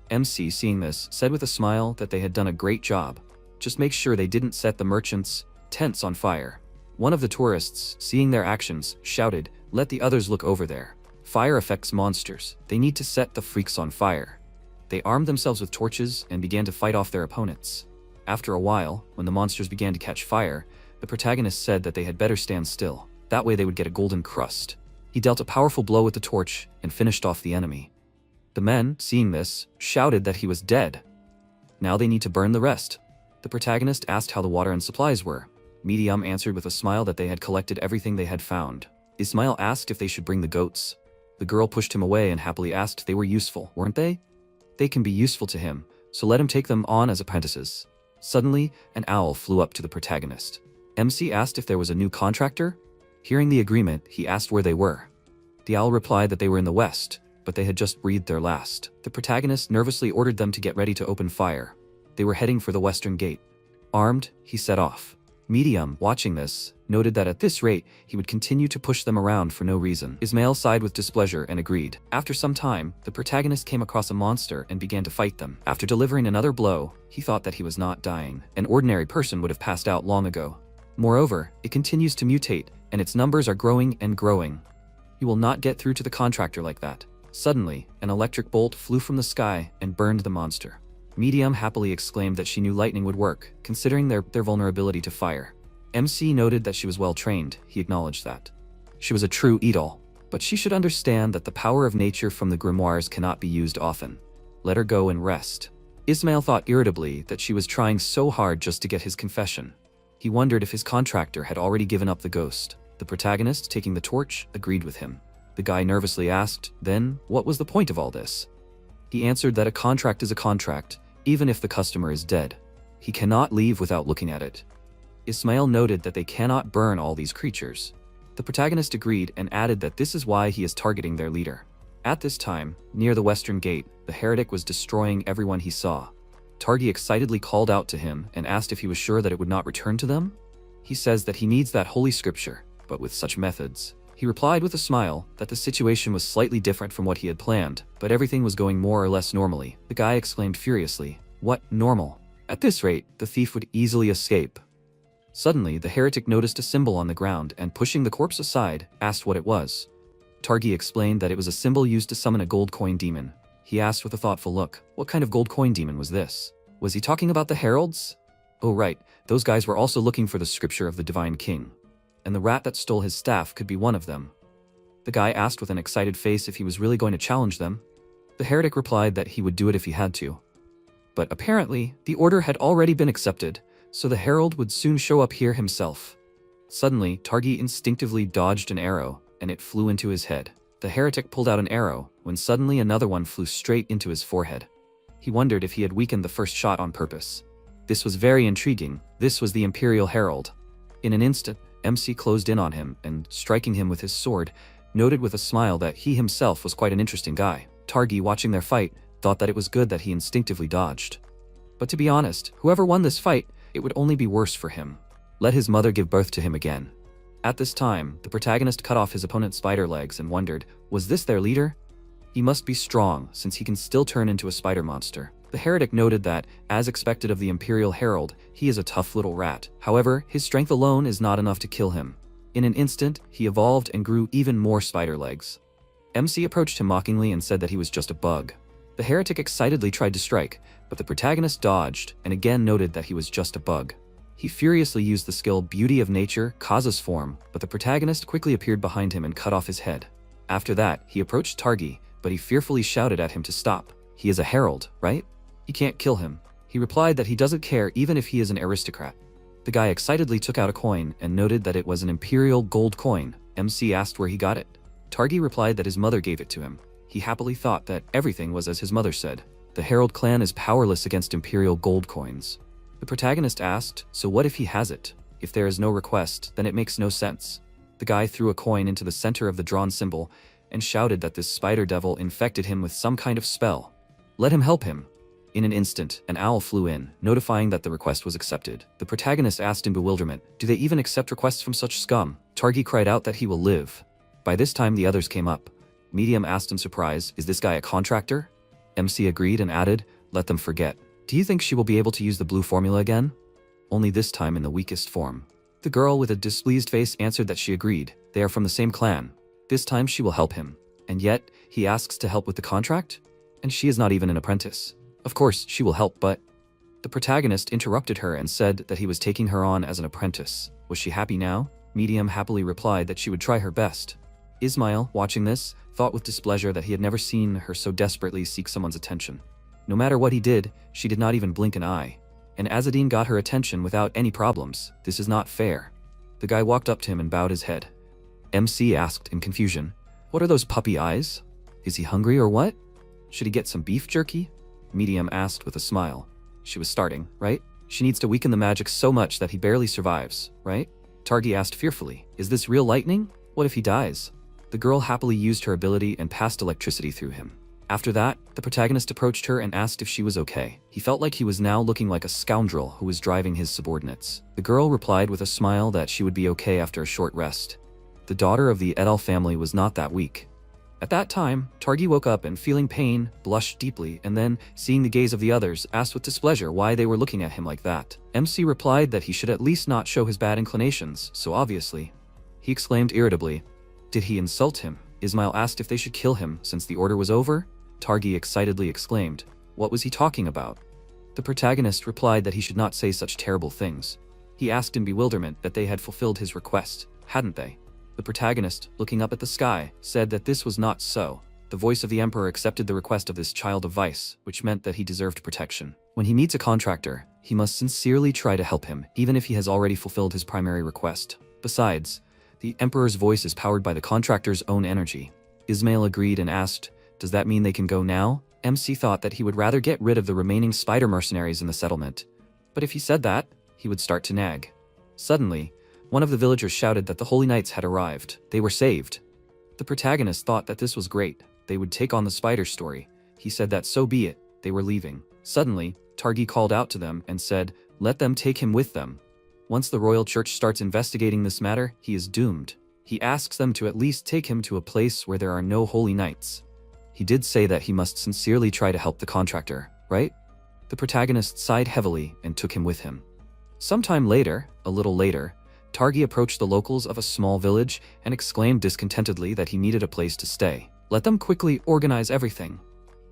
MC, seeing this, said with a smile that they had done a great job. Just make sure they didn't set the merchants' tents on fire. One of the tourists, seeing their actions, shouted, let the others look over there. Fire affects monsters. They need to set the freaks on fire. They armed themselves with torches and began to fight off their opponents. After a while, when the monsters began to catch fire, the protagonist said that they had better stand still. That way they would get a golden crust. He dealt a powerful blow with the torch and finished off the enemy. The men, seeing this, shouted that he was dead. Now they need to burn the rest. The protagonist asked how the water and supplies were. Medium answered with a smile that they had collected everything they had found. Ismail asked if they should bring the goats. The girl pushed him away and happily asked they were useful, weren't they? They can be useful to him, so let him take them on as apprentices. Suddenly, an owl flew up to the protagonist. MC asked if there was a new contractor. Hearing the agreement, he asked where they were. The owl replied that they were in the west, but they had just breathed their last. The protagonist nervously ordered them to get ready to open fire. They were heading for the western gate. Armed, he set off. Medium, watching this, noted that at this rate, he would continue to push them around for no reason. Ismail sighed with displeasure and agreed. After some time, the protagonist came across a monster and began to fight them. After delivering another blow, he thought that he was not dying. An ordinary person would have passed out long ago. Moreover, it continues to mutate, and its numbers are growing and growing. You will not get through to the contractor like that. Suddenly, an electric bolt flew from the sky and burned the monster. Medium happily exclaimed that she knew lightning would work, considering their vulnerability to fire. MC noted that she was well trained. He acknowledged that. She was a true idol, but she should understand that the power of nature from the grimoires cannot be used often. Let her go and rest. Ismail thought irritably that she was trying so hard just to get his confession. He wondered if his contractor had already given up the ghost. The protagonist, taking the torch, agreed with him. The guy nervously asked, then, what was the point of all this? He answered that a contract is a contract, even if the customer is dead. He cannot leave without looking at it. Ismail noted that they cannot burn all these creatures. The protagonist agreed and added that this is why he is targeting their leader. At this time, near the western gate, the heretic was destroying everyone he saw. Targi excitedly called out to him and asked if he was sure that it would not return to them. He says that he needs that holy scripture, but with such methods. He replied with a smile that the situation was slightly different from what he had planned, but everything was going more or less normally. The guy exclaimed furiously, what, normal? At this rate, the thief would easily escape. Suddenly, the heretic noticed a symbol on the ground and, pushing the corpse aside, asked what it was. Targi explained that it was a symbol used to summon a gold coin demon. He asked with a thoughtful look, what kind of gold coin demon was this? Was he talking about the heralds? Oh right, those guys were also looking for the scripture of the Divine King. and the rat that stole his staff could be one of them. The guy asked with an excited face if he was really going to challenge them. The heretic replied that he would do it if he had to. But apparently, the order had already been accepted, so the herald would soon show up here himself. Suddenly, Targi instinctively dodged an arrow, and it flew into his head. The heretic pulled out an arrow, when suddenly another one flew straight into his forehead. He wondered if he had weakened the first shot on purpose. This was very intriguing. This was the Imperial Herald. In an instant, MC closed in on him and, striking him with his sword, noted with a smile that he himself was quite an interesting guy. Targi, watching their fight, thought that it was good that he instinctively dodged. But to be honest, whoever won this fight, it would only be worse for him. Let his mother give birth to him again. At this time, the protagonist cut off his opponent's spider legs and wondered, was this their leader? He must be strong, since he can still turn into a spider monster. The heretic noted that, as expected of the Imperial Herald, he is a tough little rat. However, his strength alone is not enough to kill him. In an instant, he evolved and grew even more spider legs. MC approached him mockingly and said that he was just a bug. The heretic excitedly tried to strike, but the protagonist dodged and again noted that he was just a bug. He furiously used the skill Beauty of Nature, Kaza's form, but the protagonist quickly appeared behind him and cut off his head. After that, he approached Targi, but he fearfully shouted at him to stop. He is a herald, right? He can't kill him. He replied that he doesn't care even if he is an aristocrat. The guy excitedly took out a coin and noted that it was an imperial gold coin. MC asked where he got it. Targi replied that his mother gave it to him. He happily thought that everything was as his mother said. The Herald clan is powerless against imperial gold coins. The protagonist asked, so what if he has it? If there is no request, then it makes no sense. The guy threw a coin into the center of the drawn symbol and shouted that this spider devil infected him with some kind of spell. Let him help him. In an instant, an owl flew in, notifying that the request was accepted. The protagonist asked in bewilderment, do they even accept requests from such scum? Targi cried out that he will live. By this time the others came up. Medium asked in surprise, is this guy a contractor? MC agreed and added, let them forget. Do you think she will be able to use the blue formula again? Only this time in the weakest form. The girl with a displeased face answered that she agreed. They are from the same clan. This time she will help him. And yet, he asks to help with the contract? And she is not even an apprentice. Of course, she will help, but... The protagonist interrupted her and said that he was taking her on as an apprentice. Was she happy now? Medium happily replied that she would try her best. Ismail, watching this, thought with displeasure that he had never seen her so desperately seek someone's attention. No matter what he did, she did not even blink an eye. And Azzedine got her attention without any problems. This is not fair. The guy walked up to him and bowed his head. MC asked in confusion, what are those puppy eyes? Is he hungry or what? Should he get some beef jerky? Medium asked with a smile. She was starting, right? She needs to weaken the magic so much that he barely survives, right? Targi asked fearfully, is this real lightning? What if he dies? The girl happily used her ability and passed electricity through him. After that, the protagonist approached her and asked if she was okay. He felt like he was now looking like a scoundrel who was driving his subordinates. The girl replied with a smile that she would be okay after a short rest. The daughter of the Edel family was not that weak. At that time, Targi woke up and, feeling pain, blushed deeply and then, seeing the gaze of the others, asked with displeasure why they were looking at him like that. MC replied that he should at least not show his bad inclinations, so obviously. He exclaimed irritably, did he insult him? Ismail asked if they should kill him since the order was over. Targi excitedly exclaimed, what was he talking about? The protagonist replied that he should not say such terrible things. He asked in bewilderment that they had fulfilled his request, hadn't they? The protagonist, looking up at the sky, said that this was not so. The voice of the emperor accepted the request of this child of vice, which meant that he deserved protection. When he meets a contractor, he must sincerely try to help him, even if he has already fulfilled his primary request. Besides, the emperor's voice is powered by the contractor's own energy. Ismail agreed and asked, does that mean they can go now? MC thought that he would rather get rid of the remaining spider mercenaries in the settlement. But if he said that, he would start to nag. Suddenly, one of the villagers shouted that the Holy Knights had arrived. They were saved. The protagonist thought that this was great. They would take on the spider story. He said that so be it. They were leaving. Suddenly, Targi called out to them and said, let them take him with them. Once the royal church starts investigating this matter, he is doomed. He asks them to at least take him to a place where there are no Holy Knights. He did say that he must sincerely try to help the contractor, right? The protagonist sighed heavily and took him with him. Sometime later, a little later, Targi approached the locals of a small village and exclaimed discontentedly that he needed a place to stay. Let them quickly organize everything.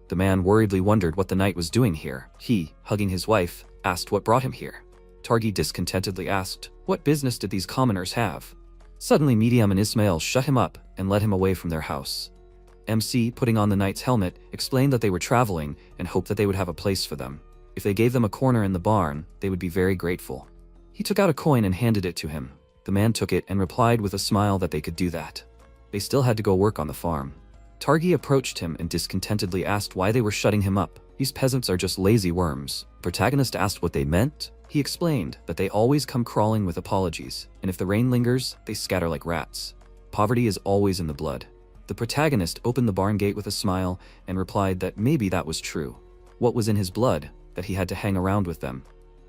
The man worriedly wondered what the knight was doing here. He, hugging his wife, asked what brought him here. Targi discontentedly asked, what business did these commoners have? Suddenly Medium and Ismail shut him up and led him away from their house. MC, putting on the knight's helmet, explained that they were traveling and hoped that they would have a place for them. If they gave them a corner in the barn, they would be very grateful. He took out a coin and handed it to him. The man took it and replied with a smile that they could do that. They still had to go work on the farm. Targi approached him and discontentedly asked why they were shutting him up. These peasants are just lazy worms. The protagonist asked what they meant. He explained that they always come crawling with apologies, and if the rain lingers, they scatter like rats. Poverty is always in the blood. The protagonist opened the barn gate with a smile and replied that maybe that was true. What was in his blood that he had to hang around with them?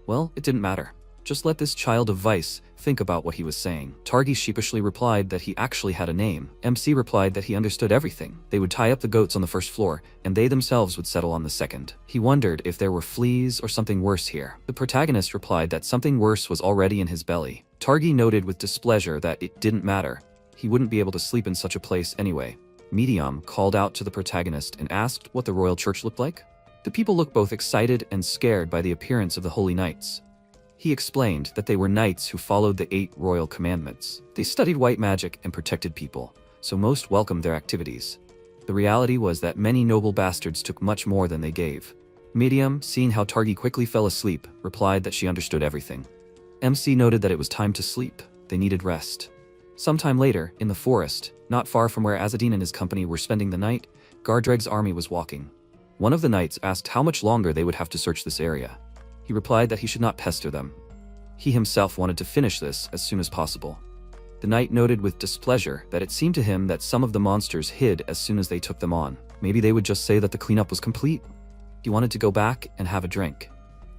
Well, it didn't matter. Just let this child of vice think about what he was saying. Targi sheepishly replied that he actually had a name. MC replied that he understood everything. They would tie up the goats on the first floor, and they themselves would settle on the second. He wondered if there were fleas or something worse here. The protagonist replied that something worse was already in his belly. Targi noted with displeasure that it didn't matter. He wouldn't be able to sleep in such a place anyway. Medium called out to the protagonist and asked what the royal church looked like. The people looked both excited and scared by the appearance of the holy knights. He explained that they were knights who followed the 8 royal commandments. They studied white magic and protected people, so most welcomed their activities. The reality was that many noble bastards took much more than they gave. Medium, seeing how Targi quickly fell asleep, replied that she understood everything. MC noted that it was time to sleep. They needed rest. Sometime later, in the forest, not far from where Azzedine and his company were spending the night, Gardreg's army was walking. One of the knights asked how much longer they would have to search this area. He replied that he should not pester them. He himself wanted to finish this as soon as possible. The knight noted with displeasure that it seemed to him that some of the monsters hid as soon as they took them on. Maybe they would just say that the cleanup was complete. He wanted to go back and have a drink.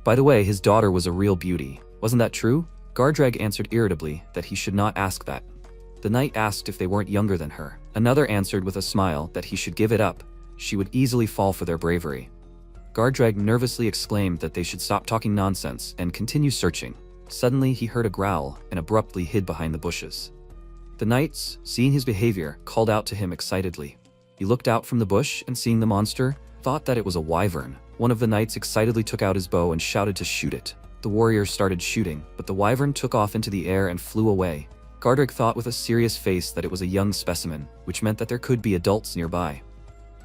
By the way, his daughter was a real beauty. Wasn't that true? Gardreg answered irritably that he should not ask that. The knight asked if they weren't younger than her. Another answered with a smile that he should give it up. She would easily fall for their bravery. Gardreg nervously exclaimed that they should stop talking nonsense and continue searching. Suddenly, he heard a growl and abruptly hid behind the bushes. The knights, seeing his behavior, called out to him excitedly. He looked out from the bush and seeing the monster, thought that it was a wyvern. One of the knights excitedly took out his bow and shouted to shoot it. The warriors started shooting, but the wyvern took off into the air and flew away. Gardreg thought with a serious face that it was a young specimen, which meant that there could be adults nearby.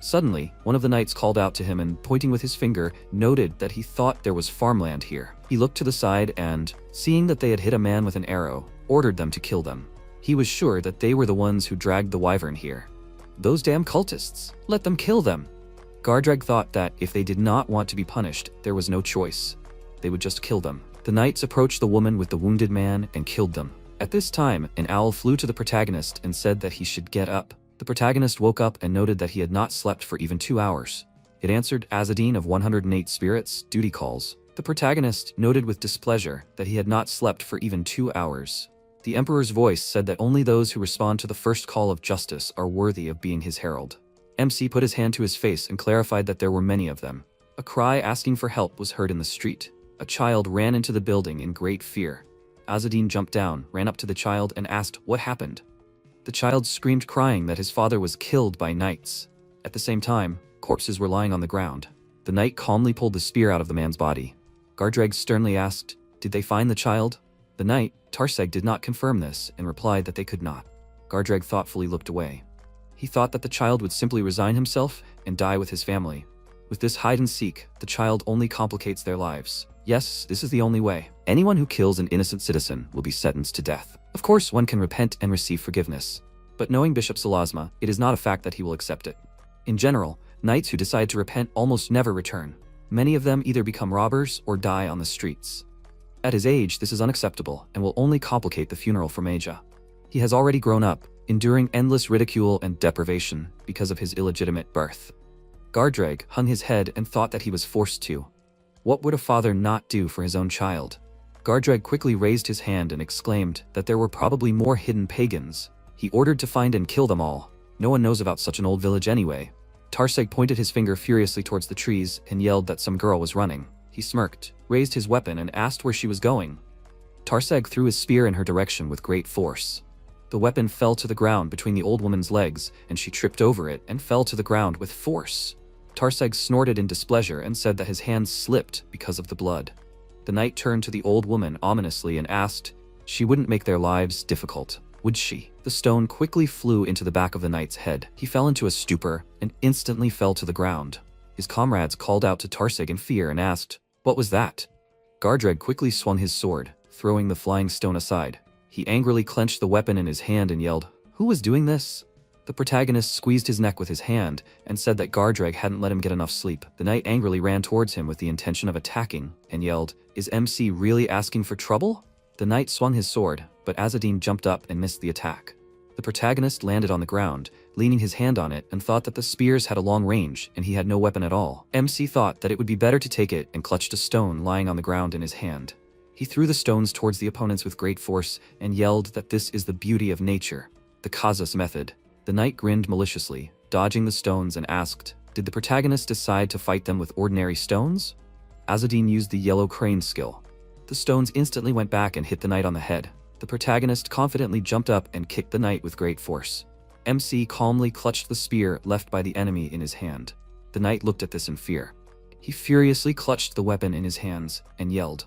Suddenly, one of the knights called out to him and, pointing with his finger, noted that he thought there was farmland here. He looked to the side and, seeing that they had hit a man with an arrow, ordered them to kill them. He was sure that they were the ones who dragged the wyvern here. Those damn cultists! Let them kill them! Gardreg thought that if they did not want to be punished, there was no choice. They would just kill them. The knights approached the woman with the wounded man and killed them. At this time, an owl flew to the protagonist and said that he should get up. The protagonist woke up and noted that he had not slept for even 2 hours. It answered Azzedine of 108 Spirits' duty calls. The protagonist noted with displeasure that he had not slept for even 2 hours. The Emperor's voice said that only those who respond to the first call of justice are worthy of being his herald. MC put his hand to his face and clarified that there were many of them. A cry asking for help was heard in the street. A child ran into the building in great fear. Azzedine jumped down, ran up to the child, and asked what happened. The child screamed, crying that his father was killed by knights. At the same time, corpses were lying on the ground. The knight calmly pulled the spear out of the man's body. Gardreg sternly asked, "Did they find the child?" The knight, Tarseg, did not confirm this and replied that they could not. Gardreg thoughtfully looked away. He thought that the child would simply resign himself and die with his family. With this hide-and-seek, the child only complicates their lives. Yes, this is the only way. Anyone who kills an innocent citizen will be sentenced to death. Of course, one can repent and receive forgiveness. But knowing Bishop Salasma, it is not a fact that he will accept it. In general, knights who decide to repent almost never return. Many of them either become robbers or die on the streets. At his age, this is unacceptable and will only complicate the funeral for Maja. He has already grown up, enduring endless ridicule and deprivation because of his illegitimate birth. Gardreg hung his head and thought that he was forced to. What would a father not do for his own child? Gardreg quickly raised his hand and exclaimed that there were probably more hidden pagans. He ordered to find and kill them all. No one knows about such an old village anyway. Tarseg pointed his finger furiously towards the trees and yelled that some girl was running. He smirked, raised his weapon, and asked where she was going. Tarseg threw his spear in her direction with great force. The weapon fell to the ground between the old woman's legs, and she tripped over it and fell to the ground with force. Tarseg snorted in displeasure and said that his hands slipped because of the blood. The knight turned to the old woman ominously and asked, "She wouldn't make their lives difficult." Would she? The stone quickly flew into the back of the knight's head. He fell into a stupor and instantly fell to the ground. His comrades called out to Tarsig in fear and asked, "What was that?" Gardreg quickly swung his sword, throwing the flying stone aside. He angrily clenched the weapon in his hand and yelled, "Who was doing this?" The protagonist squeezed his neck with his hand and said that Gardreg hadn't let him get enough sleep. The knight angrily ran towards him with the intention of attacking and yelled, "Is MC really asking for trouble?" The knight swung his sword, but Azadin jumped up and missed the attack. The protagonist landed on the ground, leaning his hand on it, and thought that the spears had a long range and he had no weapon at all. MC thought that it would be better to take it and clutched a stone lying on the ground in his hand. He threw the stones towards the opponents with great force and yelled that this is the beauty of nature, the Kazus method. The knight grinned maliciously, dodging the stones, and asked, "Did the protagonist decide to fight them with ordinary stones?" Azadin used the yellow crane skill. The stones instantly went back and hit the knight on the head. The protagonist confidently jumped up and kicked the knight with great force. MC calmly clutched the spear left by the enemy in his hand. The knight looked at this in fear. He furiously clutched the weapon in his hands and yelled.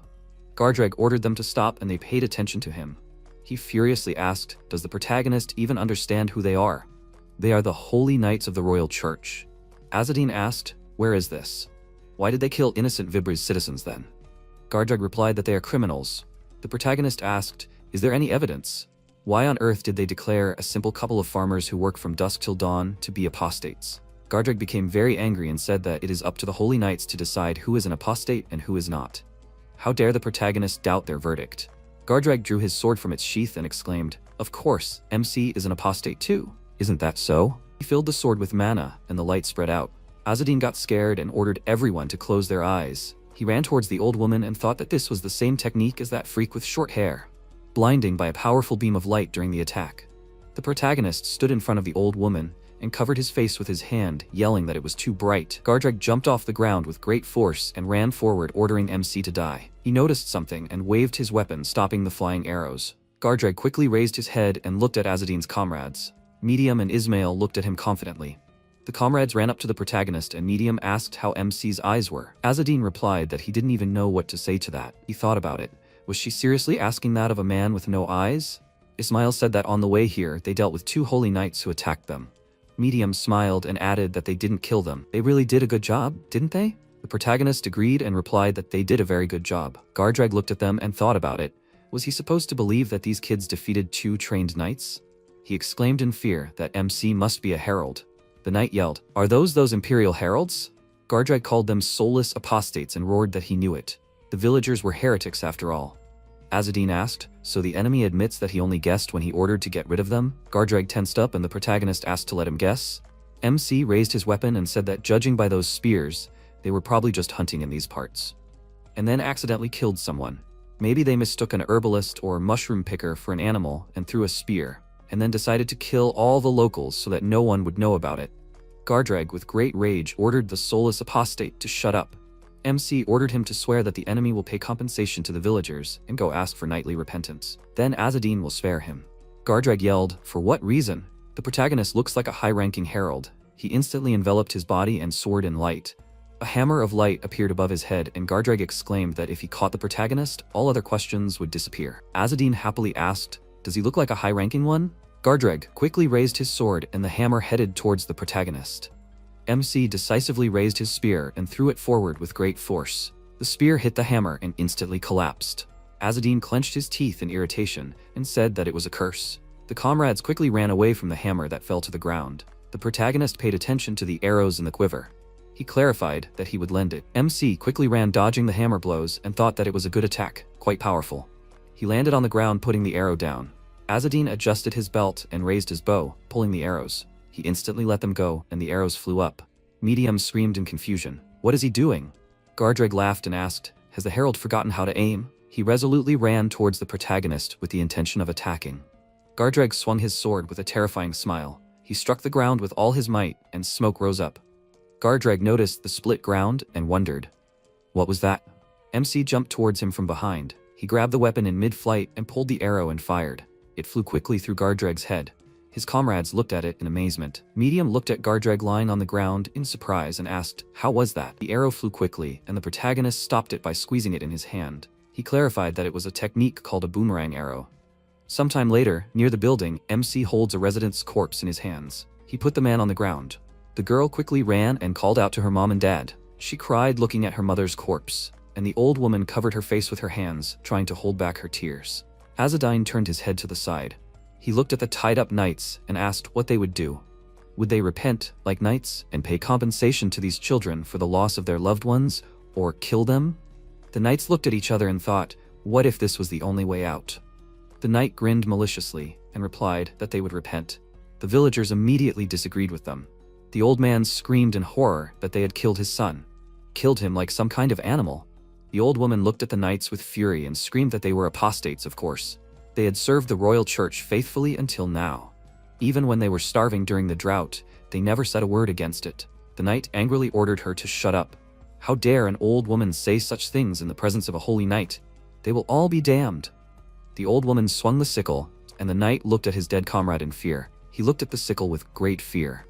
Gardreg ordered them to stop and they paid attention to him. He furiously asked, "Does the protagonist even understand who they are?" "They are the holy knights of the royal church." Azadin asked, "Where is this? Why did they kill innocent Vibri's citizens then?" Gardreg replied that they are criminals. The protagonist asked, "Is there any evidence? Why on earth did they declare a simple couple of farmers who work from dusk till dawn to be apostates?" Gardreg became very angry and said that it is up to the holy knights to decide who is an apostate and who is not. How dare the protagonist doubt their verdict? Gardreg drew his sword from its sheath and exclaimed, "Of course, MC is an apostate too. Isn't that so?" He filled the sword with mana and the light spread out. Azadin got scared and ordered everyone to close their eyes. He ran towards the old woman and thought that this was the same technique as that freak with short hair, blinding by a powerful beam of light during the attack. The protagonist stood in front of the old woman and covered his face with his hand, yelling that it was too bright. Gardreg jumped off the ground with great force and ran forward, ordering MC to die. He noticed something and waved his weapon, stopping the flying arrows. Gardreg quickly raised his head and looked at Azadin's comrades. Medium and Ismail looked at him confidently. The comrades ran up to the protagonist and Medium asked how MC's eyes were. Azadin replied that he didn't even know what to say to that. He thought about it. Was she seriously asking that of a man with no eyes? Ismail said that on the way here they dealt with 2 holy knights who attacked them. Medium smiled and added that they didn't kill them. They really did a good job, didn't they? The protagonist agreed and replied that they did a very good job. Gardreg looked at them and thought about it. Was he supposed to believe that these kids defeated 2 trained knights? He exclaimed in fear that MC must be a herald. The knight yelled, "Are those imperial heralds?" Gardreg called them soulless apostates and roared that he knew it. The villagers were heretics after all. Azadin asked, "So the enemy admits that he only guessed when he ordered to get rid of them?" Gardreg tensed up and the protagonist asked to let him guess. MC raised his weapon and said that judging by those spears, they were probably just hunting in these parts. And then accidentally killed someone. Maybe they mistook an herbalist or mushroom picker for an animal and threw a spear, and then decided to kill all the locals so that no one would know about it. Gardreg, with great rage, ordered the soulless apostate to shut up. MC ordered him to swear that the enemy will pay compensation to the villagers and go ask for knightly repentance. Then Azadin will spare him. Gardreg yelled, "For what reason? The protagonist looks like a high-ranking herald." He instantly enveloped his body and sword in light. A hammer of light appeared above his head and Gardreg exclaimed that if he caught the protagonist, all other questions would disappear. Azadin happily asked, "Does he look like a high-ranking one?" Gardreg quickly raised his sword and the hammer headed towards the protagonist. MC decisively raised his spear and threw it forward with great force. The spear hit the hammer and instantly collapsed. Azadin clenched his teeth in irritation and said that it was a curse. The comrades quickly ran away from the hammer that fell to the ground. The protagonist paid attention to the arrows in the quiver. He clarified that he would lend it. MC quickly ran dodging the hammer blows and thought that it was a good attack, quite powerful. He landed on the ground putting the arrow down. Azadin adjusted his belt and raised his bow, pulling the arrows. He instantly let them go, and the arrows flew up. Medium screamed in confusion. "What is he doing?" Gardreg laughed and asked, "Has the herald forgotten how to aim?" He resolutely ran towards the protagonist with the intention of attacking. Gardreg swung his sword with a terrifying smile. He struck the ground with all his might, and smoke rose up. Gardreg noticed the split ground and wondered. What was that? MC jumped towards him from behind. He grabbed the weapon in mid-flight and pulled the arrow and fired. It flew quickly through Gardreg's head. His comrades looked at it in amazement. Medium looked at Gardreg lying on the ground in surprise and asked, "How was that?" The arrow flew quickly, and the protagonist stopped it by squeezing it in his hand. He clarified that it was a technique called a boomerang arrow. Sometime later, near the building, MC holds a resident's corpse in his hands. He put the man on the ground. The girl quickly ran and called out to her mom and dad. She cried looking at her mother's corpse, and the old woman covered her face with her hands, trying to hold back her tears. Azzadine turned his head to the side. He looked at the tied-up knights and asked what they would do. Would they repent, like knights, and pay compensation to these children for the loss of their loved ones, or kill them? The knights looked at each other and thought, what if this was the only way out? The knight grinned maliciously and replied that they would repent. The villagers immediately disagreed with them. The old man screamed in horror that they had killed his son. Killed him like some kind of animal. The old woman looked at the knights with fury and screamed that they were apostates, of course. They had served the royal church faithfully until now. Even when they were starving during the drought, they never said a word against it. The knight angrily ordered her to shut up. How dare an old woman say such things in the presence of a holy knight? They will all be damned. The old woman swung the sickle, and the knight looked at his dead comrade in fear. He looked at the sickle with great fear.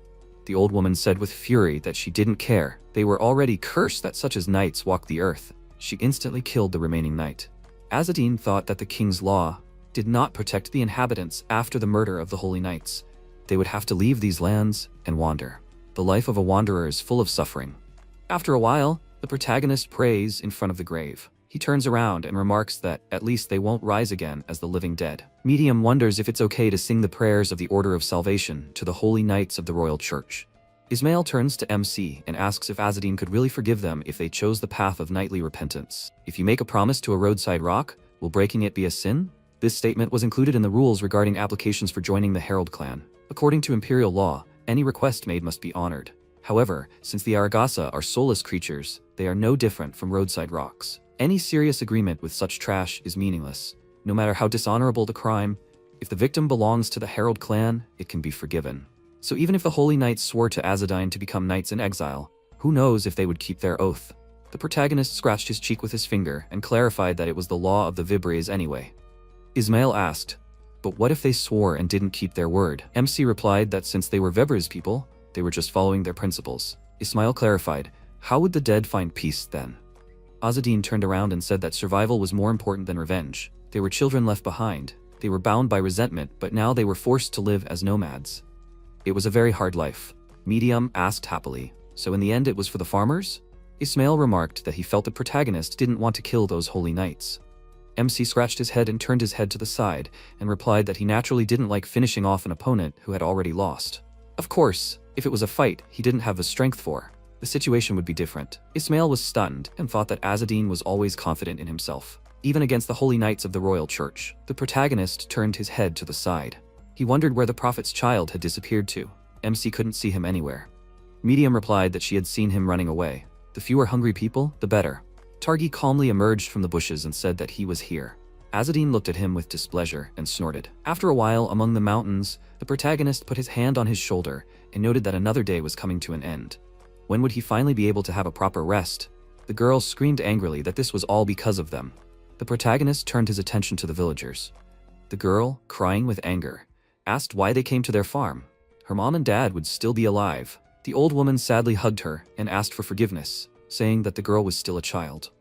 The old woman said with fury that she didn't care. They were already cursed that such as knights walk the earth. She instantly killed the remaining knight. Azzadine thought that the king's law did not protect the inhabitants after the murder of the holy knights. They would have to leave these lands and wander. The life of a wanderer is full of suffering. After a while, the protagonist prays in front of the grave. He turns around and remarks that at least they won't rise again as the living dead. Medium wonders if it's okay to sing the prayers of the Order of Salvation to the holy knights of the royal church. Ismail turns to MC and asks if Azzadine could really forgive them if they chose the path of knightly repentance. If you make a promise to a roadside rock, will breaking it be a sin? This statement was included in the rules regarding applications for joining the Herald clan. According to imperial law, any request made must be honored. However, since the Aragasa are soulless creatures, they are no different from roadside rocks. Any serious agreement with such trash is meaningless. No matter how dishonorable the crime, if the victim belongs to the Herald clan, it can be forgiven. So even if the holy knights swore to Azzadine to become knights in exile, who knows if they would keep their oath? The protagonist scratched his cheek with his finger and clarified that it was the law of the Vibres anyway. Ismail asked, but what if they swore and didn't keep their word? MC replied that since they were Vibres people, they were just following their principles. Ismail clarified, how would the dead find peace then? Azzadine turned around and said that survival was more important than revenge. They were children left behind. They were bound by resentment, but now they were forced to live as nomads. It was a very hard life. Medium asked happily, so in the end it was for the farmers? Ismail remarked that he felt the protagonist didn't want to kill those holy knights. MC scratched his head and turned his head to the side and replied that he naturally didn't like finishing off an opponent who had already lost. Of course, if it was a fight he didn't have the strength for, the situation would be different. Ismail was stunned and thought that Azzadine was always confident in himself. Even against the holy knights of the royal church, the protagonist turned his head to the side. He wondered where the prophet's child had disappeared to. MC couldn't see him anywhere. Medium replied that she had seen him running away. The fewer hungry people, the better. Targi calmly emerged from the bushes and said that he was here. Azzadine looked at him with displeasure and snorted. After a while, among the mountains, the protagonist put his hand on his shoulder and noted that another day was coming to an end. When would he finally be able to have a proper rest? The girl screamed angrily that this was all because of them. The protagonist turned his attention to the villagers. The girl, crying with anger, asked why they came to their farm. Her mom and dad would still be alive. The old woman sadly hugged her and asked for forgiveness, saying that the girl was still a child.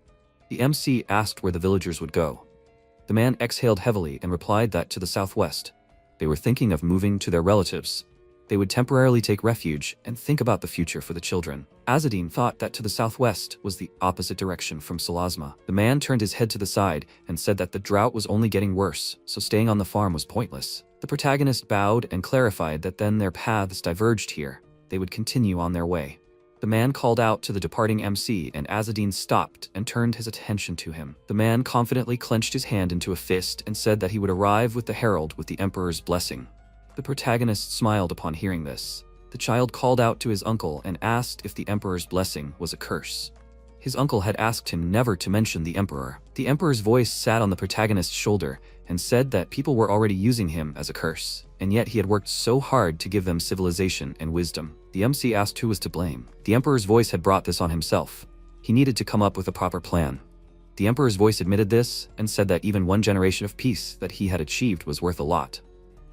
The MC asked where the villagers would go. The man exhaled heavily and replied that to the southwest. They were thinking of moving to their relatives. They would temporarily take refuge and think about the future for the children. Azzadine thought that to the southwest was the opposite direction from Salasma. The man turned his head to the side and said that the drought was only getting worse, so staying on the farm was pointless. The protagonist bowed and clarified that then their paths diverged here. They would continue on their way. The man called out to the departing MC and Azzadine stopped and turned his attention to him. The man confidently clenched his hand into a fist and said that he would arrive with the herald with the emperor's blessing. The protagonist smiled upon hearing this. The child called out to his uncle and asked if the emperor's blessing was a curse. His uncle had asked him never to mention the emperor. The emperor's voice sat on the protagonist's shoulder and said that people were already using him as a curse, and yet he had worked so hard to give them civilization and wisdom. The MC asked who was to blame. The emperor's voice had brought this on himself. He needed to come up with a proper plan. The emperor's voice admitted this and said that even one generation of peace that he had achieved was worth a lot.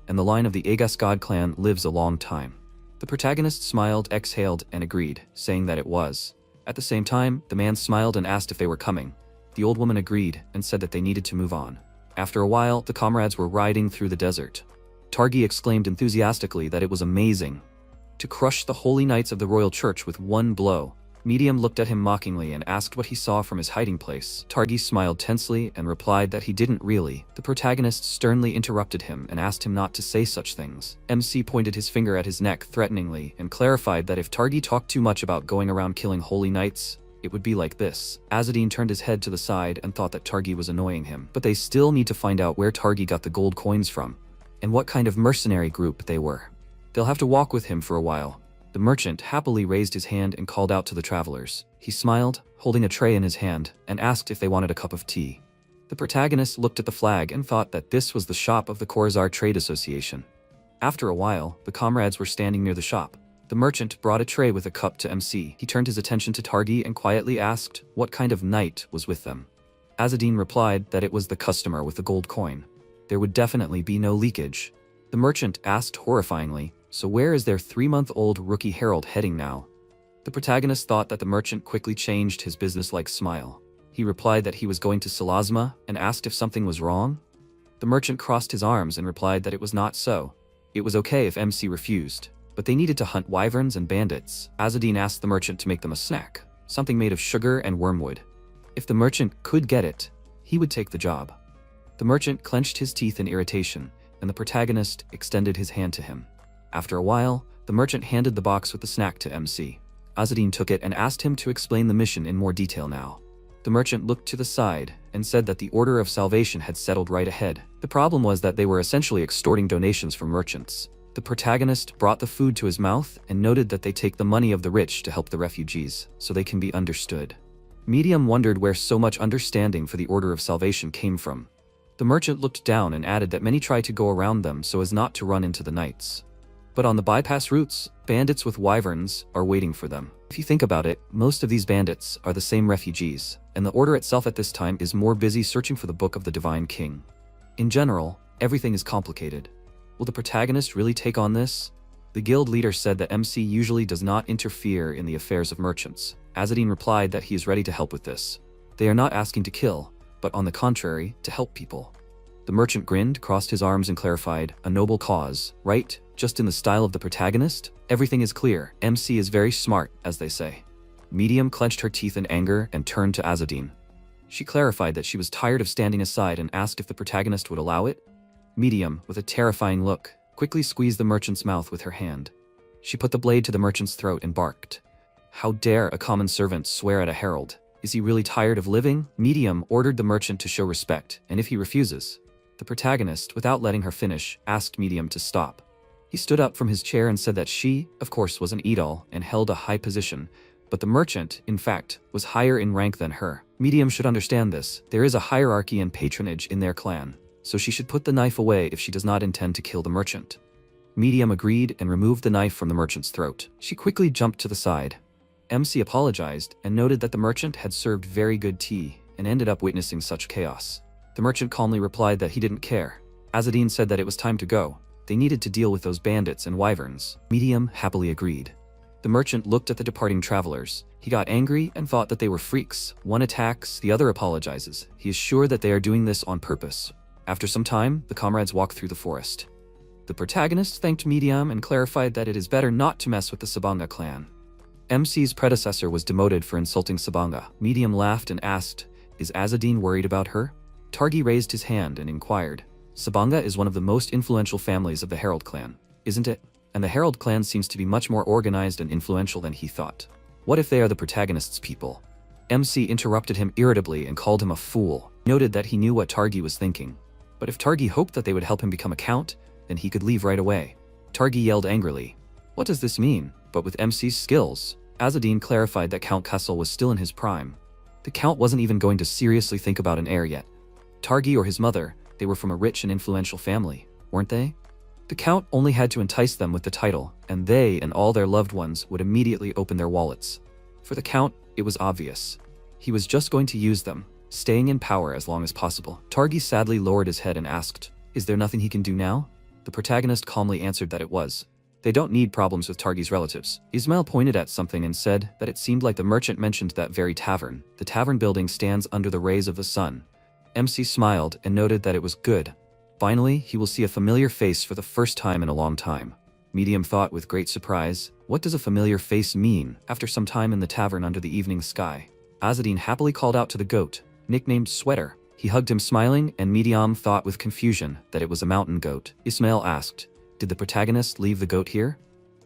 And the line of the Agasgod clan lives a long time. The protagonist smiled, exhaled, and agreed, saying that it was. At the same time, the man smiled and asked if they were coming. The old woman agreed and said that they needed to move on. After a while, the comrades were riding through the desert. Targi exclaimed enthusiastically that it was amazing to crush the holy knights of the royal church with one blow. Medium looked at him mockingly and asked what he saw from his hiding place. Targi smiled tensely and replied that he didn't really. The protagonist sternly interrupted him and asked him not to say such things. MC pointed his finger at his neck threateningly and clarified that if Targi talked too much about going around killing holy knights, it would be like this. Azadine turned his head to the side and thought that Targi was annoying him. But they still need to find out where Targi got the gold coins from, and what kind of mercenary group they were. They'll have to walk with him for a while. The merchant happily raised his hand and called out to the travelers. He smiled, holding a tray in his hand, and asked if they wanted a cup of tea. The protagonist looked at the flag and thought that this was the shop of the Khorazar Trade Association. After a while, the comrades were standing near the shop. The merchant brought a tray with a cup to MC. He turned his attention to Targi and quietly asked what kind of knight was with them. Azadine replied that it was the customer with the gold coin. There would definitely be no leakage. The merchant asked horrifyingly, "So where is their 3-month-old rookie herald heading now?" The protagonist thought that the merchant quickly changed his business-like smile. He replied that he was going to Salazma and asked if something was wrong. The merchant crossed his arms and replied that it was not so. It was okay if MC refused, but they needed to hunt wyverns and bandits. Azadine asked the merchant to make them a snack, something made of sugar and wormwood. If the merchant could get it, he would take the job. The merchant clenched his teeth in irritation, and the protagonist extended his hand to him. After a while, the merchant handed the box with the snack to MC. Azadine took it and asked him to explain the mission in more detail now. The merchant looked to the side and said that the Order of Salvation had settled right ahead. The problem was that they were essentially extorting donations from merchants. The protagonist brought the food to his mouth and noted that they take the money of the rich to help the refugees, so they can be understood. Medium wondered where so much understanding for the Order of Salvation came from. The merchant looked down and added that many try to go around them so as not to run into the knights. But on the bypass routes, bandits with wyverns are waiting for them. If you think about it, most of these bandits are the same refugees, and the order itself at this time is more busy searching for the Book of the Divine King. In general, everything is complicated. Will the protagonist really take on this? The guild leader said that MC usually does not interfere in the affairs of merchants. Azadine replied that he is ready to help with this. They are not asking to kill, but on the contrary, to help people. The merchant grinned, crossed his arms and clarified, "A noble cause, right? Just in the style of the protagonist? Everything is clear. MC is very smart, as they say." Medium clenched her teeth in anger and turned to Azadine. She clarified that she was tired of standing aside and asked if the protagonist would allow it. Medium, with a terrifying look, quickly squeezed the merchant's mouth with her hand. She put the blade to the merchant's throat and barked. How dare a common servant swear at a herald? Is he really tired of living? Medium ordered the merchant to show respect, and if he refuses, the protagonist, without letting her finish, asked Medium to stop. He stood up from his chair and said that she, of course, was an Edol and held a high position, but the merchant, in fact, was higher in rank than her. Medium should understand this. There is a hierarchy and patronage in their clan, so she should put the knife away if she does not intend to kill the merchant. Medium agreed and removed the knife from the merchant's throat. She quickly jumped to the side. MC apologized and noted that the merchant had served very good tea and ended up witnessing such chaos. The merchant calmly replied that he didn't care. Azadine said that it was time to go. They needed to deal with those bandits and wyverns. Medium happily agreed. The merchant looked at the departing travelers. He got angry and thought that they were freaks. One attacks, the other apologizes. He is sure that they are doing this on purpose. After some time, the comrades walked through the forest. The protagonist thanked Medium and clarified that it is better not to mess with the Sabanga clan. MC's predecessor was demoted for insulting Sabanga. Medium laughed and asked, "Is Azadine worried about her?" Targi raised his hand and inquired. Sabanga is one of the most influential families of the Herald clan, isn't it? And the Herald clan seems to be much more organized and influential than he thought. What if they are the protagonist's people? MC interrupted him irritably and called him a fool, noted that he knew what Targi was thinking. But if Targi hoped that they would help him become a count, then he could leave right away. Targi yelled angrily, "What does this mean?" But with MC's skills, Azadine clarified that Count Kessel was still in his prime. The Count wasn't even going to seriously think about an heir yet. Targi or his mother, they were from a rich and influential family, weren't they? The Count only had to entice them with the title, and they and all their loved ones would immediately open their wallets. For the Count, it was obvious. He was just going to use them, staying in power as long as possible. Targi sadly lowered his head and asked, "Is there nothing he can do now?" The protagonist calmly answered that it was. They don't need problems with Targi's relatives. Ismail pointed at something and said that it seemed like the merchant mentioned that very tavern. The tavern building stands under the rays of the sun. MC smiled and noted that it was good. Finally, he will see a familiar face for the first time in a long time. Medium thought with great surprise, what does a familiar face mean after some time in the tavern under the evening sky? Azzedine happily called out to the goat, nicknamed Sweater. He hugged him smiling, and Medium thought with confusion that it was a mountain goat. Ismail asked, did the protagonist leave the goat here?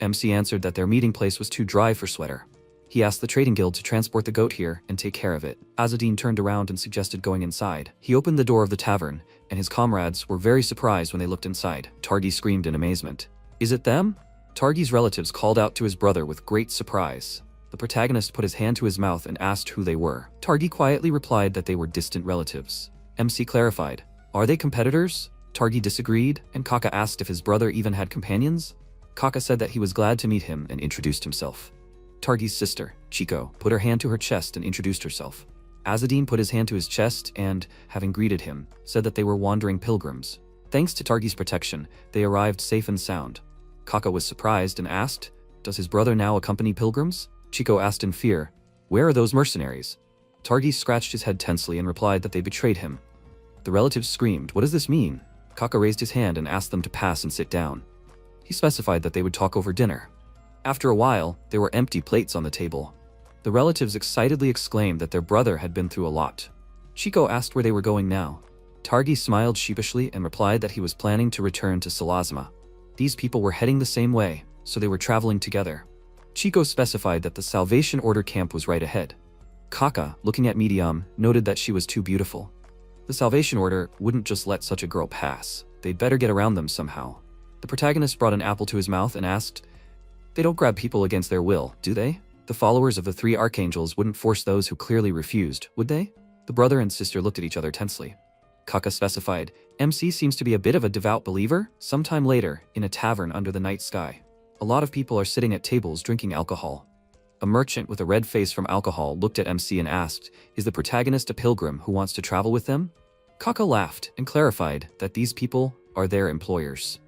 MC answered that their meeting place was too dry for Sweater. He asked the trading guild to transport the goat here and take care of it. Azzedine turned around and suggested going inside. He opened the door of the tavern, and his comrades were very surprised when they looked inside. Targi screamed in amazement. Is it them? Targi's relatives called out to his brother with great surprise. The protagonist put his hand to his mouth and asked who they were. Targi quietly replied that they were distant relatives. MC clarified, are they competitors? Targi disagreed, and Kaka asked if his brother even had companions. Kaka said that he was glad to meet him and introduced himself. Targi's sister, Chico, put her hand to her chest and introduced herself. Azzedine put his hand to his chest and, having greeted him, said that they were wandering pilgrims. Thanks to Targi's protection, they arrived safe and sound. Kaka was surprised and asked, does his brother now accompany pilgrims? Chico asked in fear, where are those mercenaries? Targi scratched his head tensely and replied that they betrayed him. The relatives screamed, what does this mean? Kaka raised his hand and asked them to pass and sit down. He specified that they would talk over dinner. After a while, there were empty plates on the table. The relatives excitedly exclaimed that their brother had been through a lot. Chico asked where they were going now. Targi smiled sheepishly and replied that he was planning to return to Salazma. These people were heading the same way, so they were traveling together. Chico specified that the Salvation Order camp was right ahead. Kaka, looking at Medium, noted that she was too beautiful. The Salvation Order wouldn't just let such a girl pass. They'd better get around them somehow. The protagonist brought an apple to his mouth and asked, they don't grab people against their will, do they? The followers of the three archangels wouldn't force those who clearly refused, would they? The brother and sister looked at each other tensely. Kaka specified, MC seems to be a bit of a devout believer. Sometime later, in a tavern under the night sky, a lot of people are sitting at tables drinking alcohol. A merchant with a red face from alcohol looked at MC and asked, is the protagonist a pilgrim who wants to travel with them? Kaka laughed and clarified that these people are their employers.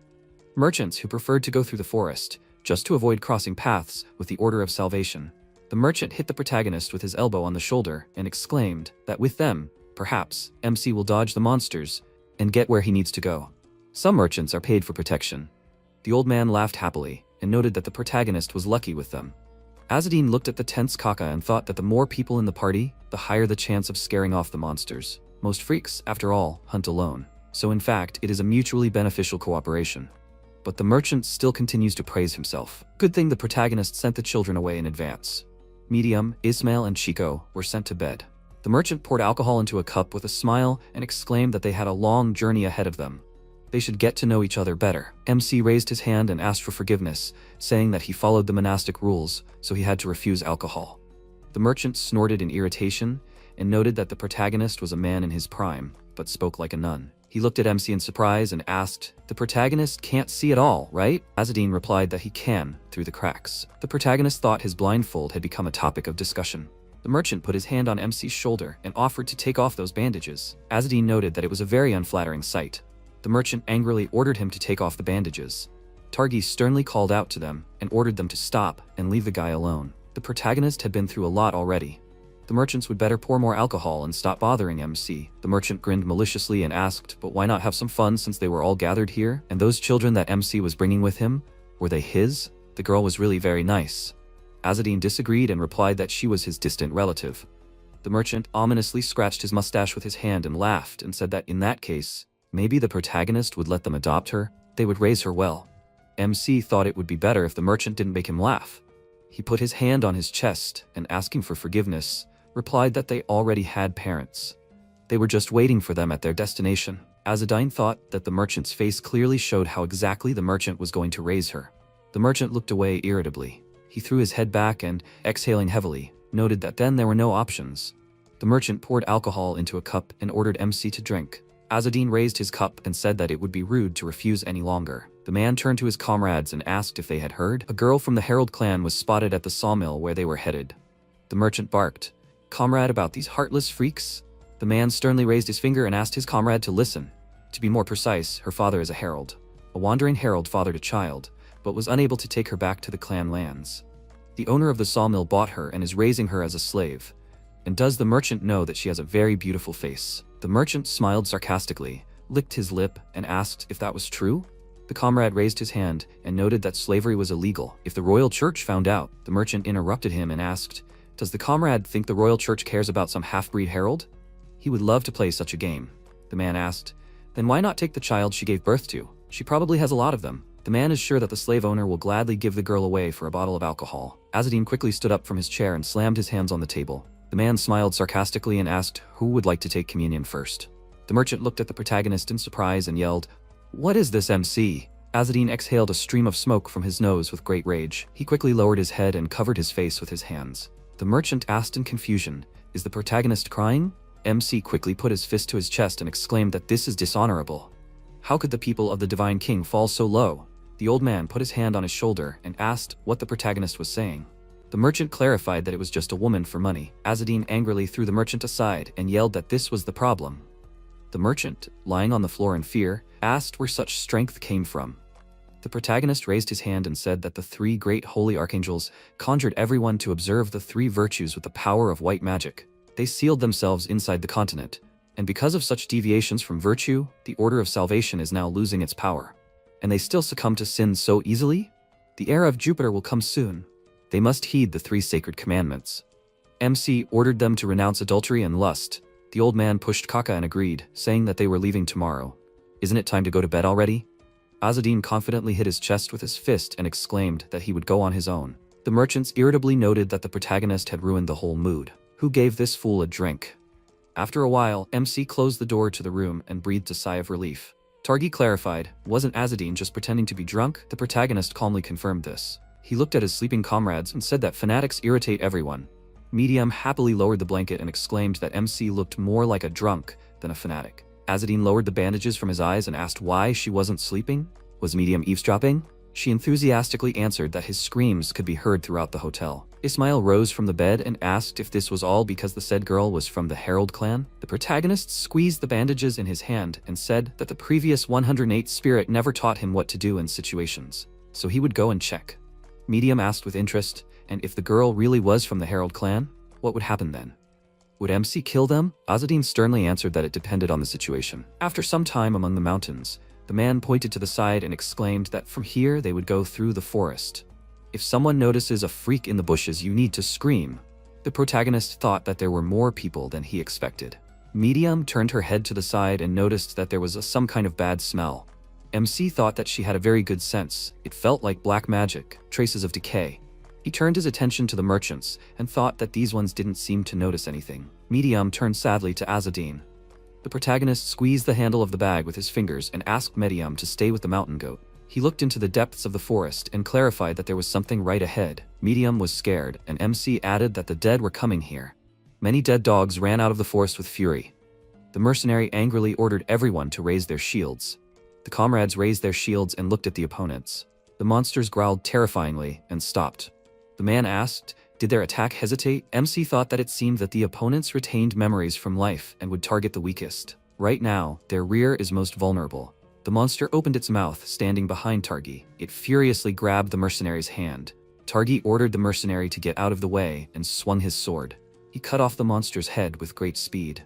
Merchants who preferred to go through the forest, just to avoid crossing paths with the Order of Salvation. The merchant hit the protagonist with his elbow on the shoulder and exclaimed that with them, perhaps, MC will dodge the monsters and get where he needs to go. Some merchants are paid for protection. The old man laughed happily and noted that the protagonist was lucky with them. Azzedine looked at the tense Kaka and thought that the more people in the party, the higher the chance of scaring off the monsters. Most freaks, after all, hunt alone. So in fact, it is a mutually beneficial cooperation. But the merchant still continues to praise himself. Good thing the protagonist sent the children away in advance. Medium, Ismail, and Chico were sent to bed. The merchant poured alcohol into a cup with a smile and exclaimed that they had a long journey ahead of them. They should get to know each other better. MC raised his hand and asked for forgiveness, saying that he followed the monastic rules, so he had to refuse alcohol. The merchant snorted in irritation and noted that the protagonist was a man in his prime, but spoke like a nun. He looked at MC in surprise and asked, the protagonist can't see at all, right? Azzedine replied that he can, through the cracks. The protagonist thought his blindfold had become a topic of discussion. The merchant put his hand on MC's shoulder and offered to take off those bandages. Azzedine noted that it was a very unflattering sight. The merchant angrily ordered him to take off the bandages. Targi sternly called out to them and ordered them to stop and leave the guy alone. The protagonist had been through a lot already. The merchants would better pour more alcohol and stop bothering MC. The merchant grinned maliciously and asked, but why not have some fun since they were all gathered here? And those children that MC was bringing with him, were they his? The girl was really very nice. Azzedine disagreed and replied that she was his distant relative. The merchant ominously scratched his mustache with his hand and laughed and said that in that case, maybe the protagonist would let them adopt her. They would raise her well. MC thought it would be better if the merchant didn't make him laugh. He put his hand on his chest and, asking for forgiveness, replied that they already had parents. They were just waiting for them at their destination. Azzedine thought that the merchant's face clearly showed how exactly the merchant was going to raise her. The merchant looked away irritably. He threw his head back and, exhaling heavily, noted that then there were no options. The merchant poured alcohol into a cup and ordered MC to drink. Azzedine raised his cup and said that it would be rude to refuse any longer. The man turned to his comrades and asked if they had heard. A girl from the Herald clan was spotted at the sawmill where they were headed. The merchant barked, "Comrade, about these heartless freaks?" The man sternly raised his finger and asked his comrade to listen. To be more precise, her father is a herald. A wandering herald fathered a child, but was unable to take her back to the clan lands. The owner of the sawmill bought her and is raising her as a slave. And does the merchant know that she has a very beautiful face? The merchant smiled sarcastically, licked his lip, and asked if that was true. The comrade raised his hand and noted that slavery was illegal. If the royal church found out, the merchant interrupted him and asked, does the comrade think the royal church cares about some half-breed herald? He would love to play such a game. The man asked, then why not take the child she gave birth to? She probably has a lot of them. The man is sure that the slave owner will gladly give the girl away for a bottle of alcohol. Azzedine quickly stood up from his chair and slammed his hands on the table. The man smiled sarcastically and asked who would like to take communion first. The merchant looked at the protagonist in surprise and yelled, what is this, MC? Azzedine exhaled a stream of smoke from his nose with great rage. He quickly lowered his head and covered his face with his hands. The merchant asked in confusion, is the protagonist crying? MC quickly put his fist to his chest and exclaimed that this is dishonorable. How could the people of the Divine King fall so low? The old man put his hand on his shoulder and asked what the protagonist was saying. The merchant clarified that it was just a woman for money. Azzedine angrily threw the merchant aside and yelled that this was the problem. The merchant, lying on the floor in fear, asked where such strength came from. The protagonist raised his hand and said that the three great holy archangels conjured everyone to observe the three virtues with the power of white magic. They sealed themselves inside the continent, and because of such deviations from virtue, the order of salvation is now losing its power. And they still succumb to sin so easily? The era of Jupiter will come soon. They must heed the three sacred commandments. MC ordered them to renounce adultery and lust. The old man pushed Kaka and agreed, saying that they were leaving tomorrow. Isn't it time to go to bed already? Azzedine confidently hit his chest with his fist and exclaimed that he would go on his own. The merchants irritably noted that the protagonist had ruined the whole mood. Who gave this fool a drink? After a while, MC closed the door to the room and breathed a sigh of relief. Targi clarified, wasn't Azzedine just pretending to be drunk? The protagonist calmly confirmed this. He looked at his sleeping comrades and said that fanatics irritate everyone. Medium happily lowered the blanket and exclaimed that MC looked more like a drunk than a fanatic. Azzedine lowered the bandages from his eyes and asked why she wasn't sleeping. Was Medium eavesdropping? She enthusiastically answered that his screams could be heard throughout the hotel. Ismail rose from the bed and asked if this was all because the said girl was from the Herald clan. The protagonist squeezed the bandages in his hand and said that the previous 108 spirit never taught him what to do in situations, so he would go and check. Medium asked with interest, and if the girl really was from the Herald clan, what would happen then? Would MC kill them? Azzedine sternly answered that it depended on the situation. After some time among the mountains, the man pointed to the side and exclaimed that from here they would go through the forest. If someone notices a freak in the bushes, you need to scream. The protagonist thought that there were more people than he expected. Medium turned her head to the side and noticed that there was some kind of bad smell. MC thought that she had a very good sense. It felt like black magic, traces of decay. He turned his attention to the merchants and thought that these ones didn't seem to notice anything. Medium turned sadly to Azzedine. The protagonist squeezed the handle of the bag with his fingers and asked Medium to stay with the mountain goat. He looked into the depths of the forest and clarified that there was something right ahead. Medium was scared, and MC added that the dead were coming here. Many dead dogs ran out of the forest with fury. The mercenary angrily ordered everyone to raise their shields. The comrades raised their shields and looked at the opponents. The monsters growled terrifyingly and stopped. The man asked, did their attack hesitate? MC thought that it seemed that the opponents retained memories from life and would target the weakest. Right now, their rear is most vulnerable. The monster opened its mouth, standing behind Targi. It furiously grabbed the mercenary's hand. Targi ordered the mercenary to get out of the way and swung his sword. He cut off the monster's head with great speed.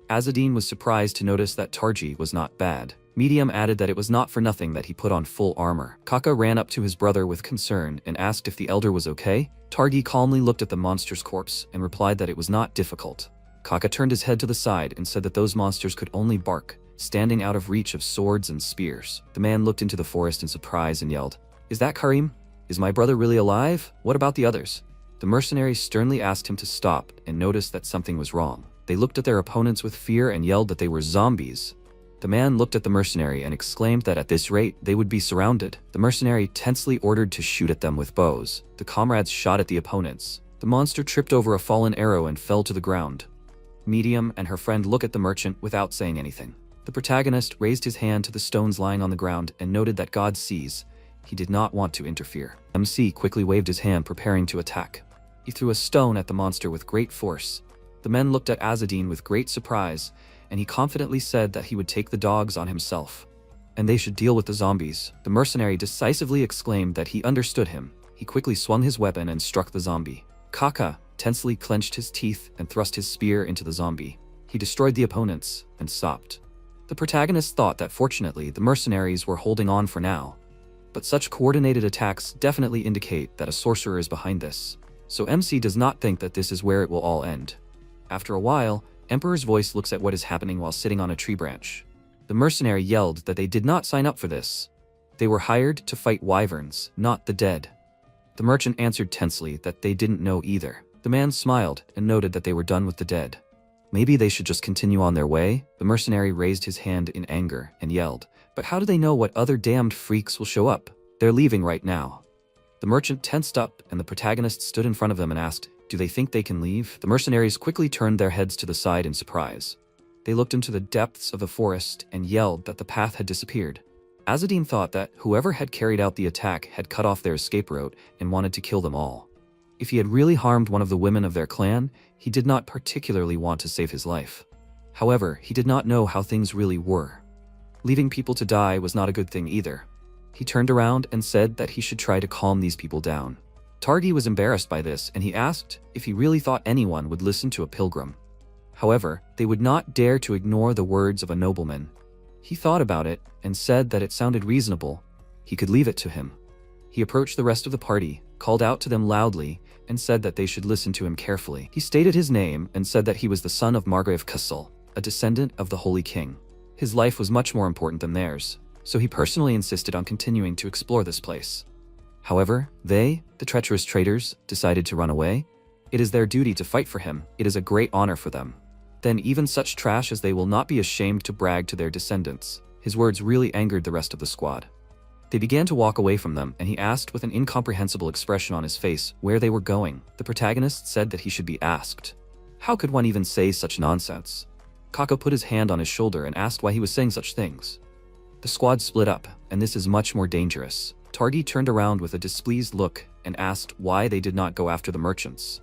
Azzedine was surprised to notice that Targi was not bad. Medium added that it was not for nothing that he put on full armor. Kaka ran up to his brother with concern and asked if the elder was okay. Targi calmly looked at the monster's corpse and replied that it was not difficult. Kaka turned his head to the side and said that those monsters could only bark, standing out of reach of swords and spears. The man looked into the forest in surprise and yelled, "Is that Karim? Is my brother really alive? What about the others?" The mercenary sternly asked him to stop and noticed that something was wrong. They looked at their opponents with fear and yelled that they were zombies. The man looked at the mercenary and exclaimed that at this rate, they would be surrounded. The mercenary tensely ordered to shoot at them with bows. The comrades shot at the opponents. The monster tripped over a fallen arrow and fell to the ground. Medium and her friend look at the merchant without saying anything. The protagonist raised his hand to the stones lying on the ground and noted that God sees. He did not want to interfere. MC quickly waved his hand, preparing to attack. He threw a stone at the monster with great force. The men looked at Azzedine with great surprise, and he confidently said that he would take the dogs on himself, and they should deal with the zombies. The mercenary decisively exclaimed that he understood him. He quickly swung his weapon and struck the zombie. Kaka, tensely clenched his teeth and thrust his spear into the zombie. He destroyed the opponents and stopped. The protagonist thought that fortunately the mercenaries were holding on for now, but such coordinated attacks definitely indicate that a sorcerer is behind this. So MC does not think that this is where it will all end. After a while, Emperor's voice looks at what is happening while sitting on a tree branch. The mercenary yelled that they did not sign up for this. They were hired to fight wyverns, not the dead. The merchant answered tensely that they didn't know either. The man smiled and noted that they were done with the dead. Maybe they should just continue on their way? The mercenary raised his hand in anger and yelled, "But how do they know what other damned freaks will show up? They're leaving right now." The merchant tensed up and the protagonist stood in front of them and asked, "Do they think they can leave?" The mercenaries quickly turned their heads to the side in surprise. They looked into the depths of the forest and yelled that the path had disappeared. Azadine thought that whoever had carried out the attack had cut off their escape route and wanted to kill them all. If he had really harmed one of the women of their clan, he did not particularly want to save his life. However, he did not know how things really were. Leaving people to die was not a good thing either. He turned around and said that he should try to calm these people down. Targi was embarrassed by this and he asked if he really thought anyone would listen to a pilgrim. However, they would not dare to ignore the words of a nobleman. He thought about it and said that it sounded reasonable. He could leave it to him. He approached the rest of the party, called out to them loudly, and said that they should listen to him carefully. He stated his name and said that he was the son of Margrave Kassel, a descendant of the Holy King. His life was much more important than theirs, so he personally insisted on continuing to explore this place. However, they, the treacherous traitors, decided to run away. It is their duty to fight for him. It is a great honor for them. Then even such trash as they will not be ashamed to brag to their descendants. His words really angered the rest of the squad. They began to walk away from them and he asked with an incomprehensible expression on his face where they were going. The protagonist said that he should be asked. How could one even say such nonsense? Kako put his hand on his shoulder and asked why he was saying such things. The squad split up, and this is much more dangerous. Targi turned around with a displeased look and asked why they did not go after the merchants.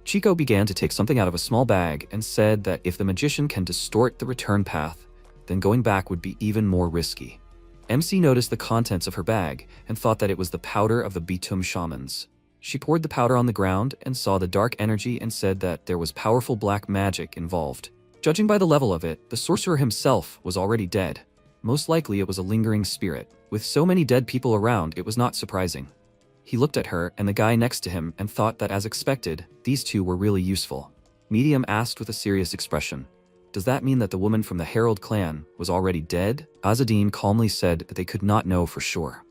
Chico began to take something out of a small bag and said that if the magician can distort the return path, then going back would be even more risky. MC noticed the contents of her bag and thought that it was the powder of the Bitum shamans. She poured the powder on the ground and saw the dark energy and said that there was powerful black magic involved. Judging by the level of it, the sorcerer himself was already dead. Most likely it was a lingering spirit. With so many dead people around, it was not surprising. He looked at her and the guy next to him and thought that as expected, these two were really useful. Medium asked with a serious expression, "Does that mean that the woman from the Herald clan was already dead?" Azadine calmly said that they could not know for sure.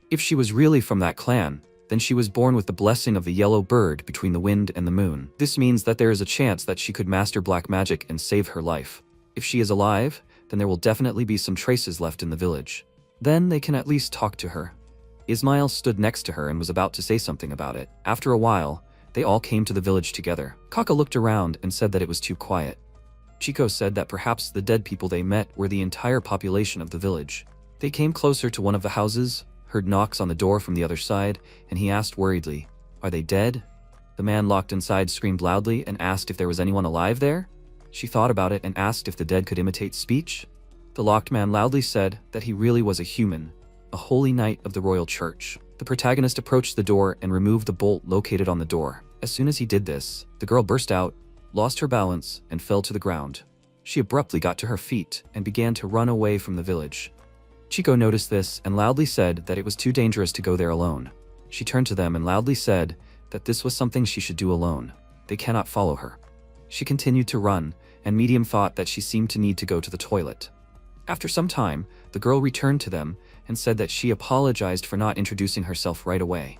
If she was really from that clan, then she was born with the blessing of the yellow bird between the wind and the moon. This means that there is a chance that she could master black magic and save her life. If she is alive, then there will definitely be some traces left in the village. Then they can at least talk to her. Ismail stood next to her and was about to say something about it. After a while, they all came to the village together. Kaka looked around and said that it was too quiet. Chico said that perhaps the dead people they met were the entire population of the village. They came closer to one of the houses, heard knocks on the door from the other side, and he asked worriedly, "Are they dead?" The man locked inside screamed loudly and asked if there was anyone alive there. She thought about it and asked if the dead could imitate speech. The locked man loudly said that he really was a human, a holy knight of the royal church. The protagonist approached the door and removed the bolt located on the door. As soon as he did this, the girl burst out, lost her balance, and fell to the ground. She abruptly got to her feet and began to run away from the village. Chico noticed this and loudly said that it was too dangerous to go there alone. She turned to them and loudly said that this was something she should do alone. They cannot follow her. She continued to run, and Medium thought that she seemed to need to go to the toilet. After some time, the girl returned to them and said that she apologized for not introducing herself right away.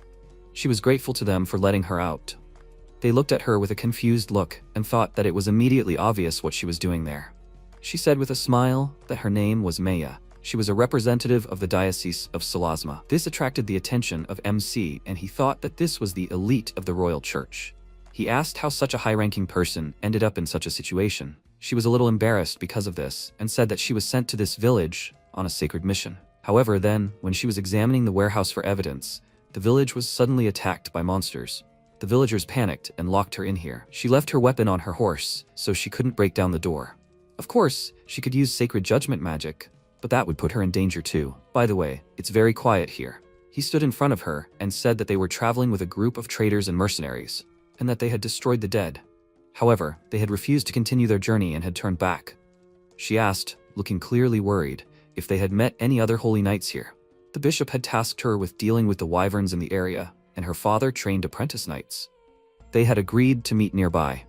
She was grateful to them for letting her out. They looked at her with a confused look and thought that it was immediately obvious what she was doing there. She said with a smile that her name was Maya. She was a representative of the Diocese of Salasma. This attracted the attention of MC, and he thought that this was the elite of the royal church. He asked how such a high-ranking person ended up in such a situation. She was a little embarrassed because of this and said that she was sent to this village on a sacred mission. However, then, when she was examining the warehouse for evidence, the village was suddenly attacked by monsters. The villagers panicked and locked her in here. She left her weapon on her horse, so she couldn't break down the door. Of course, she could use sacred judgment magic, but that would put her in danger too. By the way, it's very quiet here. He stood in front of her and said that they were traveling with a group of traders and mercenaries. and that they had destroyed the dead. However, they had refused to continue their journey and had turned back. She asked, looking clearly worried, if they had met any other holy knights here. The bishop had tasked her with dealing with the wyverns in the area, and her father trained apprentice knights. They had agreed to meet nearby.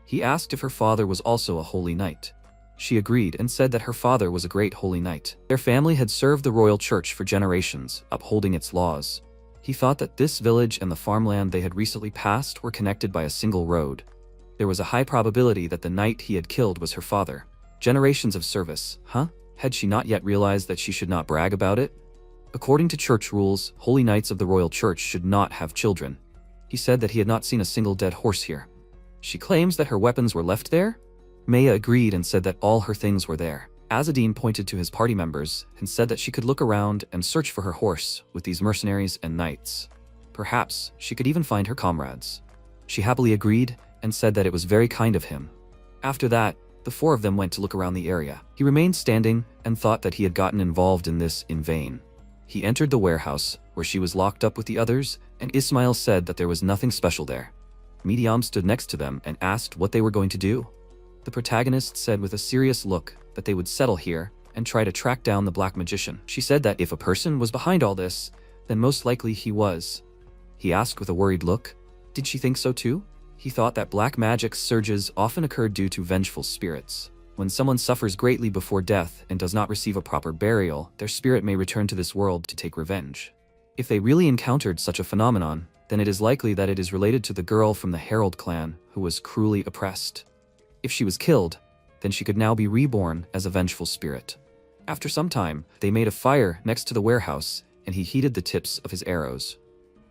He asked if her father was also a holy knight. She agreed and said that her father was a great holy knight. Their family had served the royal church for generations, upholding its laws. He thought that this village and the farmland they had recently passed were connected by a single road. There was a high probability that the knight he had killed was her father. Generations of service, huh? Had she not yet realized that she should not brag about it? According to church rules, holy knights of the royal church should not have children. He said that he had not seen a single dead horse here. She claims that her weapons were left there? Maya agreed and said that all her things were there. Azadine pointed to his party members and said that she could look around and search for her horse with these mercenaries and knights. Perhaps she could even find her comrades. She happily agreed and said that it was very kind of him. After that, the four of them went to look around the area. He remained standing and thought that he had gotten involved in this in vain. He entered the warehouse, where she was locked up with the others, and Ismail said that there was nothing special there. Mediam stood next to them and asked what they were going to do. The protagonist said with a serious look that they would settle here and try to track down the black magician. She said that if a person was behind all this, then most likely he was. He asked with a worried look, did she think so too? He thought that black magic's surges often occurred due to vengeful spirits. When someone suffers greatly before death and does not receive a proper burial, their spirit may return to this world to take revenge. If they really encountered such a phenomenon, then it is likely that it is related to the girl from the Herald clan who was cruelly oppressed. If she was killed, then she could now be reborn as a vengeful spirit. After some time, they made a fire next to the warehouse, and he heated the tips of his arrows.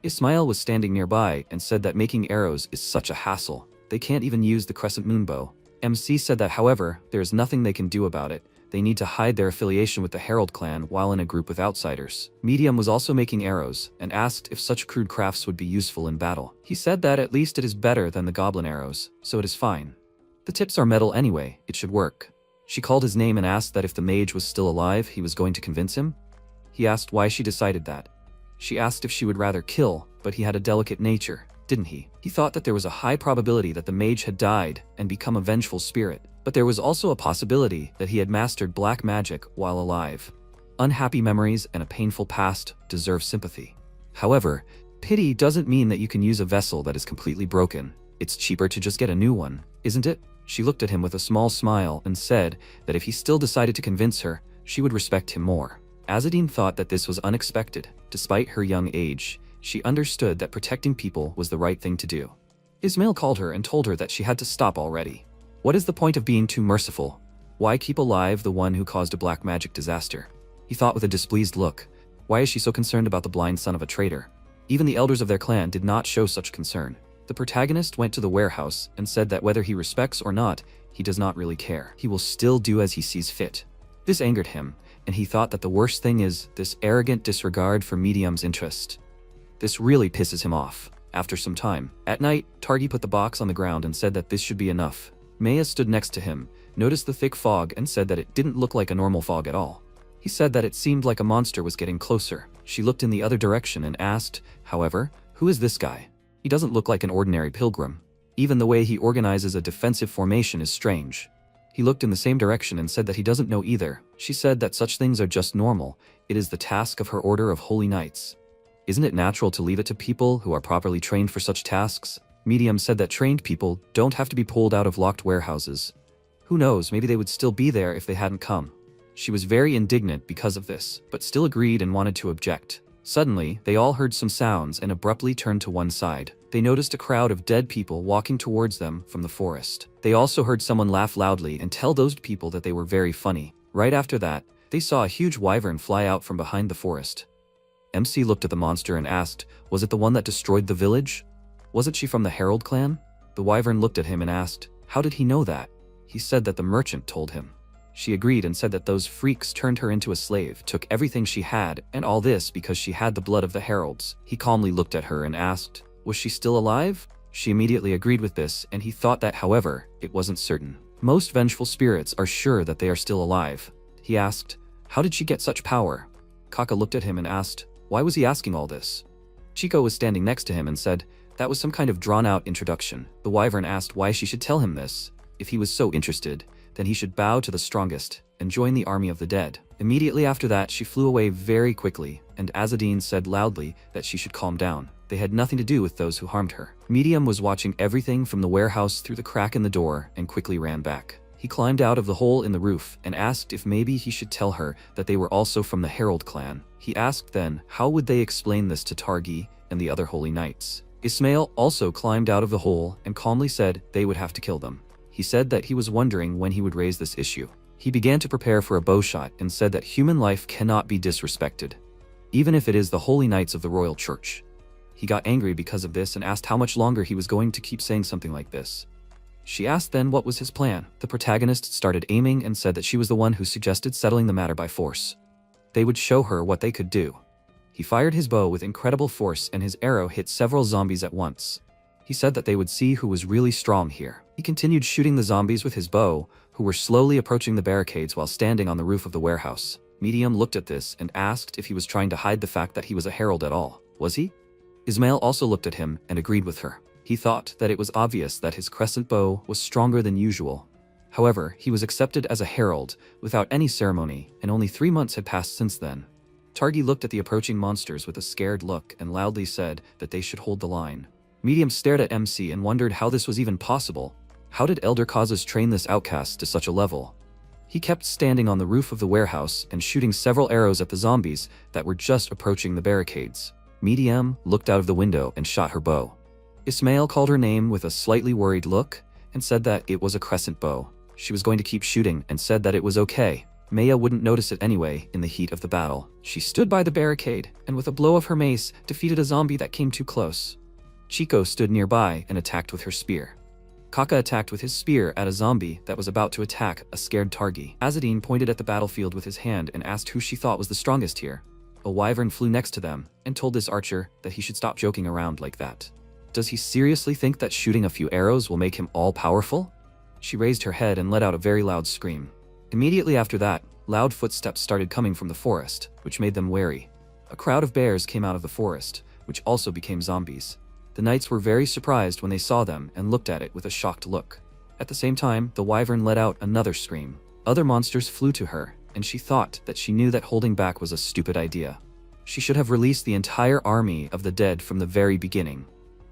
Ismail was standing nearby and said that making arrows is such a hassle. They can't even use the crescent moon bow. MC said that, however, there is nothing they can do about it. They need to hide their affiliation with the Herald clan while in a group with outsiders. Medium was also making arrows and asked if such crude crafts would be useful in battle. He said that at least it is better than the goblin arrows, so it is fine. The tips are metal anyway, it should work. She called his name and asked that if the mage was still alive, he was going to convince him. He asked why she decided that. She asked if she would rather kill, but he had a delicate nature, didn't he? He thought that there was a high probability that the mage had died and become a vengeful spirit, but there was also a possibility that he had mastered black magic while alive. Unhappy memories and a painful past deserve sympathy. However, pity doesn't mean that you can use a vessel that is completely broken. It's cheaper to just get a new one, isn't it? She looked at him with a small smile and said that if he still decided to convince her, she would respect him more. Azadine thought that this was unexpected. Despite her young age, she understood that protecting people was the right thing to do. Ismail called her and told her that she had to stop already. What is the point of being too merciful? Why keep alive the one who caused a black magic disaster? He thought with a displeased look. Why is she so concerned about the blind son of a traitor? Even the elders of their clan did not show such concern. The protagonist went to the warehouse and said that whether he respects or not, he does not really care. He will still do as he sees fit. This angered him, and he thought that the worst thing is this arrogant disregard for Medium's interest. This really pisses him off. After some time, at night, Targi put the box on the ground and said that this should be enough. Maya stood next to him, noticed the thick fog and said that it didn't look like a normal fog at all. He said that it seemed like a monster was getting closer. She looked in the other direction and asked, however, who is this guy? He doesn't look like an ordinary pilgrim. Even the way he organizes a defensive formation is strange. He looked in the same direction and said that he doesn't know either. She said that such things are just normal. It is the task of her order of holy knights. Isn't it natural to leave it to people who are properly trained for such tasks? Medium said that trained people don't have to be pulled out of locked warehouses. Who knows, maybe they would still be there if they hadn't come. She was very indignant because of this, but still agreed and wanted to object. Suddenly, they all heard some sounds and abruptly turned to one side. They noticed a crowd of dead people walking towards them from the forest. They also heard someone laugh loudly and tell those people that they were very funny. Right after that, they saw a huge wyvern fly out from behind the forest. MC looked at the monster and asked, was it the one that destroyed the village? Wasn't she from the Herald clan? The wyvern looked at him and asked, how did he know that? He said that the merchant told him. She agreed and said that those freaks turned her into a slave, took everything she had, and all this because she had the blood of the heralds. He calmly looked at her and asked, was she still alive? She immediately agreed with this, and he thought that, however, it wasn't certain. Most vengeful spirits are sure that they are still alive. He asked, how did she get such power? Kaka looked at him and asked, why was he asking all this? Chico was standing next to him and said, That was some kind of drawn-out introduction. The wyvern asked why she should tell him this. If he was so interested, then he should bow to the strongest and join the army of the dead. Immediately after that, she flew away very quickly, and Azadine said loudly that she should calm down. They had nothing to do with those who harmed her. Medium was watching everything from the warehouse through the crack in the door and quickly ran back. He climbed out of the hole in the roof and asked if maybe he should tell her that they were also from the Herald clan. He asked then how would they explain this to Targi and the other holy knights. Ismail also climbed out of the hole and calmly said they would have to kill them. He said that he was wondering when he would raise this issue. He began to prepare for a bow shot and said that human life cannot be disrespected, even if it is the holy knights of the royal church. He got angry because of this and asked how much longer he was going to keep saying something like this. She asked then what was his plan. The protagonist started aiming and said that she was the one who suggested settling the matter by force. They would show her what they could do. He fired his bow with incredible force and his arrow hit several zombies at once. He said that they would see who was really strong here. He continued shooting the zombies with his bow, who were slowly approaching the barricades while standing on the roof of the warehouse. Medium looked at this and asked if he was trying to hide the fact that he was a herald at all. Was he? Ismail also looked at him and agreed with her. He thought that it was obvious that his crescent bow was stronger than usual. However, he was accepted as a herald without any ceremony, and only 3 months had passed since then. Targi looked at the approaching monsters with a scared look and loudly said that they should hold the line. Medium stared at MC and wondered how this was even possible. How did Elder Causes train this outcast to such a level? He kept standing on the roof of the warehouse and shooting several arrows at the zombies that were just approaching the barricades. Medium looked out of the window and shot her bow. Ismail called her name with a slightly worried look and said that it was a crescent bow. She was going to keep shooting and said that it was okay. Maya wouldn't notice it anyway in the heat of the battle. She stood by the barricade and with a blow of her mace defeated a zombie that came too close. Chico stood nearby and attacked with her spear. Kaka attacked with his spear at a zombie that was about to attack a scared Targi. Azadine pointed at the battlefield with his hand and asked who she thought was the strongest here. A wyvern flew next to them and told this archer that he should stop joking around like that. Does he seriously think that shooting a few arrows will make him all-powerful? She raised her head and let out a very loud scream. Immediately after that, loud footsteps started coming from the forest, which made them wary. A crowd of bears came out of the forest, which also became zombies. The knights were very surprised when they saw them and looked at it with a shocked look. At the same time, the wyvern let out another scream. Other monsters flew to her, and she thought that she knew that holding back was a stupid idea. She should have released the entire army of the dead from the very beginning.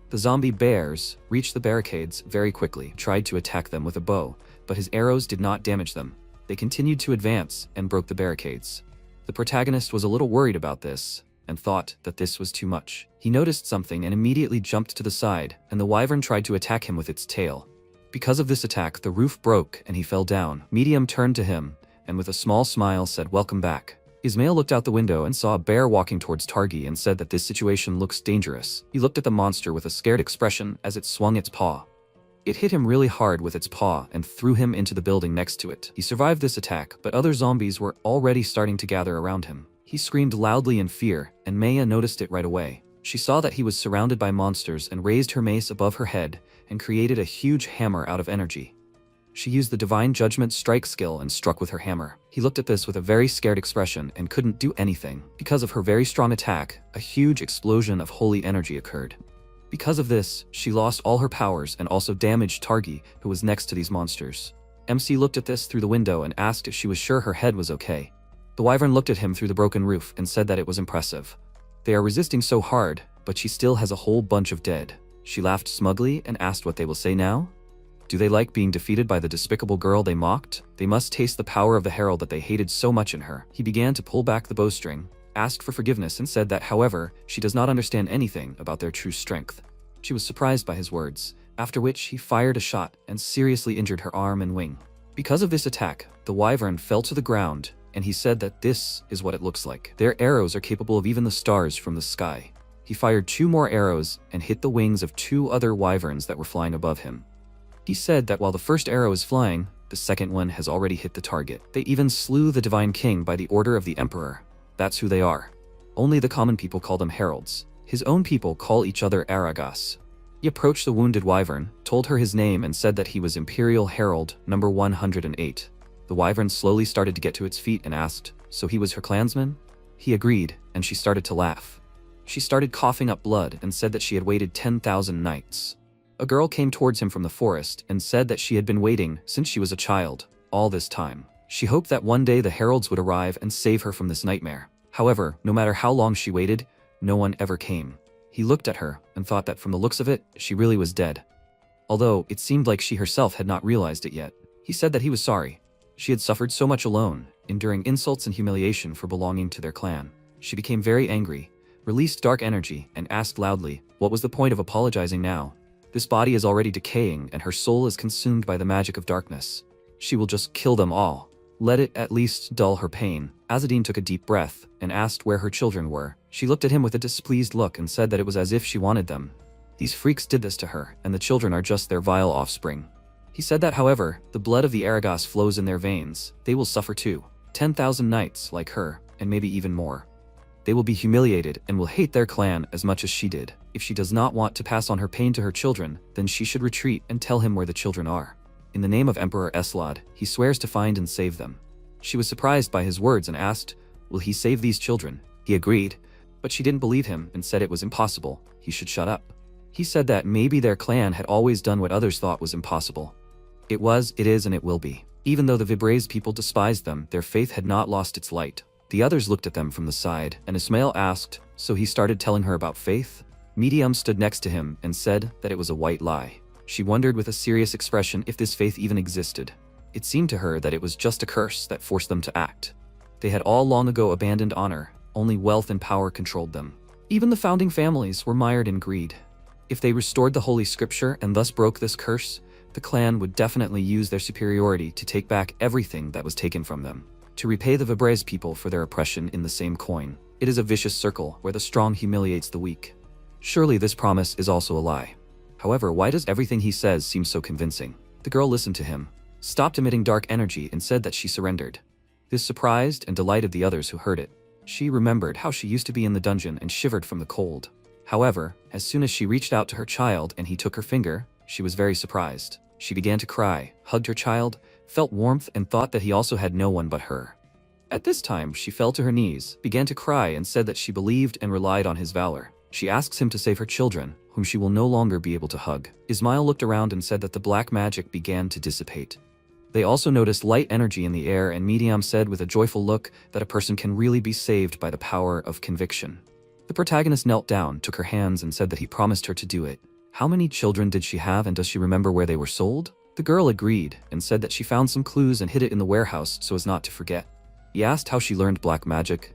The zombie bears reached the barricades very quickly, tried to attack them with a bow, but his arrows did not damage them. They continued to advance and broke the barricades. The protagonist was a little worried about this and thought that this was too much. He noticed something and immediately jumped to the side, and the wyvern tried to attack him with its tail. Because of this attack, the roof broke and he fell down. Medium turned to him and with a small smile said, "Welcome back." Ismail looked out the window and saw a bear walking towards Targi and said that this situation looks dangerous. He looked at the monster with a scared expression as it swung its paw. It hit him really hard with its paw and threw him into the building next to it. He survived this attack, but other zombies were already starting to gather around him. He screamed loudly in fear, and Maya noticed it right away. She saw that he was surrounded by monsters and raised her mace above her head and created a huge hammer out of energy. She used the Divine Judgment strike skill and struck with her hammer. He looked at this with a very scared expression and couldn't do anything. Because of her very strong attack, a huge explosion of holy energy occurred. Because of this, she lost all her powers and also damaged Targi, who was next to these monsters. MC looked at this through the window and asked if she was sure her head was okay. The wyvern looked at him through the broken roof and said that it was impressive. They are resisting so hard, but she still has a whole bunch of dead. She laughed smugly and asked what they will say now. Do they like being defeated by the despicable girl they mocked? They must taste the power of the herald that they hated so much in her. He began to pull back the bowstring, asked for forgiveness and said that, however, she does not understand anything about their true strength. She was surprised by his words, after which he fired a shot and seriously injured her arm and wing. Because of this attack, the wyvern fell to the ground, and he said that this is what it looks like. Their arrows are capable of even the stars from the sky. He fired 2 more arrows and hit the wings of 2 other wyverns that were flying above him. He said that while the first arrow is flying, the second one has already hit the target. They even slew the Divine King by the order of the Emperor. That's who they are. Only the common people call them heralds. His own people call each other Aragas. He approached the wounded wyvern, told her his name and said that he was Imperial Herald number 108. The wyvern slowly started to get to its feet and asked, so he was her clansman? He agreed, and she started to laugh. She started coughing up blood and said that she had waited 10,000 nights. A girl came towards him from the forest and said that she had been waiting since she was a child, all this time. She hoped that one day the heralds would arrive and save her from this nightmare. However, no matter how long she waited, no one ever came. He looked at her and thought that from the looks of it, she really was dead. Although it seemed like she herself had not realized it yet. He said that he was sorry. She had suffered so much alone, enduring insults and humiliation for belonging to their clan. She became very angry, released dark energy, and asked loudly, what was the point of apologizing now? This body is already decaying and her soul is consumed by the magic of darkness. She will just kill them all. Let it at least dull her pain. Azadine took a deep breath and asked where her children were. She looked at him with a displeased look and said that it was as if she wanted them. These freaks did this to her, and the children are just their vile offspring. He said that, however, the blood of the Aragas flows in their veins. They will suffer too. 10,000 knights like her, and maybe even more. They will be humiliated and will hate their clan as much as she did. If she does not want to pass on her pain to her children, then she should retreat and tell him where the children are. In the name of Emperor Eslad, he swears to find and save them. She was surprised by his words and asked, will he save these children? He agreed, but she didn't believe him and said it was impossible. He should shut up. He said that maybe their clan had always done what others thought was impossible. It was, it is, and it will be. Even though the Vibrays people despised them, their faith had not lost its light. The others looked at them from the side, and Ismail asked, so he started telling her about faith? Medium stood next to him and said that it was a white lie. She wondered with a serious expression if this faith even existed. It seemed to her that it was just a curse that forced them to act. They had all long ago abandoned honor, only wealth and power controlled them. Even the founding families were mired in greed. If they restored the Holy Scripture and thus broke this curse, the clan would definitely use their superiority to take back everything that was taken from them, to repay the Vibrays people for their oppression in the same coin. It is a vicious circle where the strong humiliates the weak. Surely this promise is also a lie. However, why does everything he says seem so convincing? The girl listened to him, stopped emitting dark energy, and said that she surrendered. This surprised and delighted the others who heard it. She remembered how she used to be in the dungeon and shivered from the cold. However, as soon as she reached out to her child and he took her finger, she was very surprised. She began to cry, hugged her child, felt warmth, and thought that he also had no one but her. At this time, she fell to her knees, began to cry, and said that she believed and relied on his valor. She asks him to save her children, whom she will no longer be able to hug. Ismail looked around and said that the black magic began to dissipate. They also noticed light energy in the air, and Medium said with a joyful look that a person can really be saved by the power of conviction. The protagonist knelt down, took her hands, and said that he promised her to do it. How many children did she have, and does she remember where they were sold? The girl agreed and said that she found some clues and hid it in the warehouse so as not to forget. He asked how she learned black magic.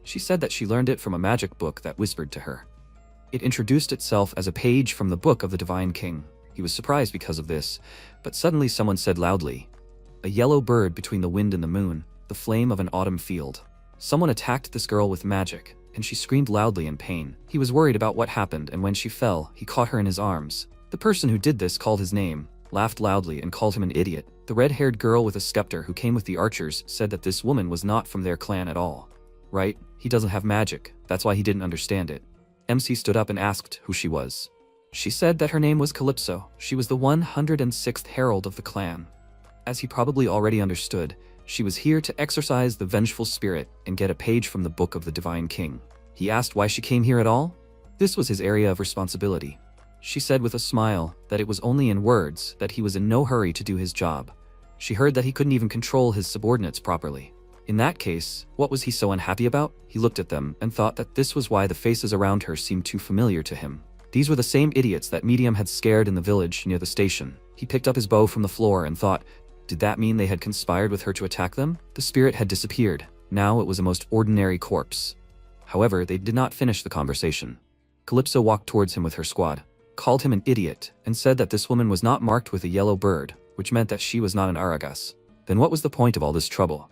She said that she learned it from a magic book that whispered to her. It introduced itself as a page from the book of the Divine King. He was surprised because of this, but suddenly someone said loudly, "A yellow bird between the wind and the moon, the flame of an autumn field." Someone attacked this girl with magic, and she screamed loudly in pain. He was worried about what happened, and when she fell, he caught her in his arms. The person who did this called his name, laughed loudly, and called him an idiot. The red-haired girl with a scepter who came with the archers said that this woman was not from their clan at all. Right? He doesn't have magic, that's why he didn't understand it. MC stood up and asked who she was. She said that her name was Calypso. She was the 106th herald of the clan. As he probably already understood, she was here to exorcise the vengeful spirit and get a page from the book of the Divine King. He asked why she came here at all. This was his area of responsibility. She said with a smile that it was only in words, that he was in no hurry to do his job. She heard that he couldn't even control his subordinates properly. In that case, what was he so unhappy about? He looked at them and thought that this was why the faces around her seemed too familiar to him. These were the same idiots that Medium had scared in the village near the station. He picked up his bow from the floor and thought, did that mean they had conspired with her to attack them? The spirit had disappeared. Now it was a most ordinary corpse. However, they did not finish the conversation. Calypso walked towards him with her squad, called him an idiot, and said that this woman was not marked with a yellow bird, which meant that she was not an Aragas. Then what was the point of all this trouble?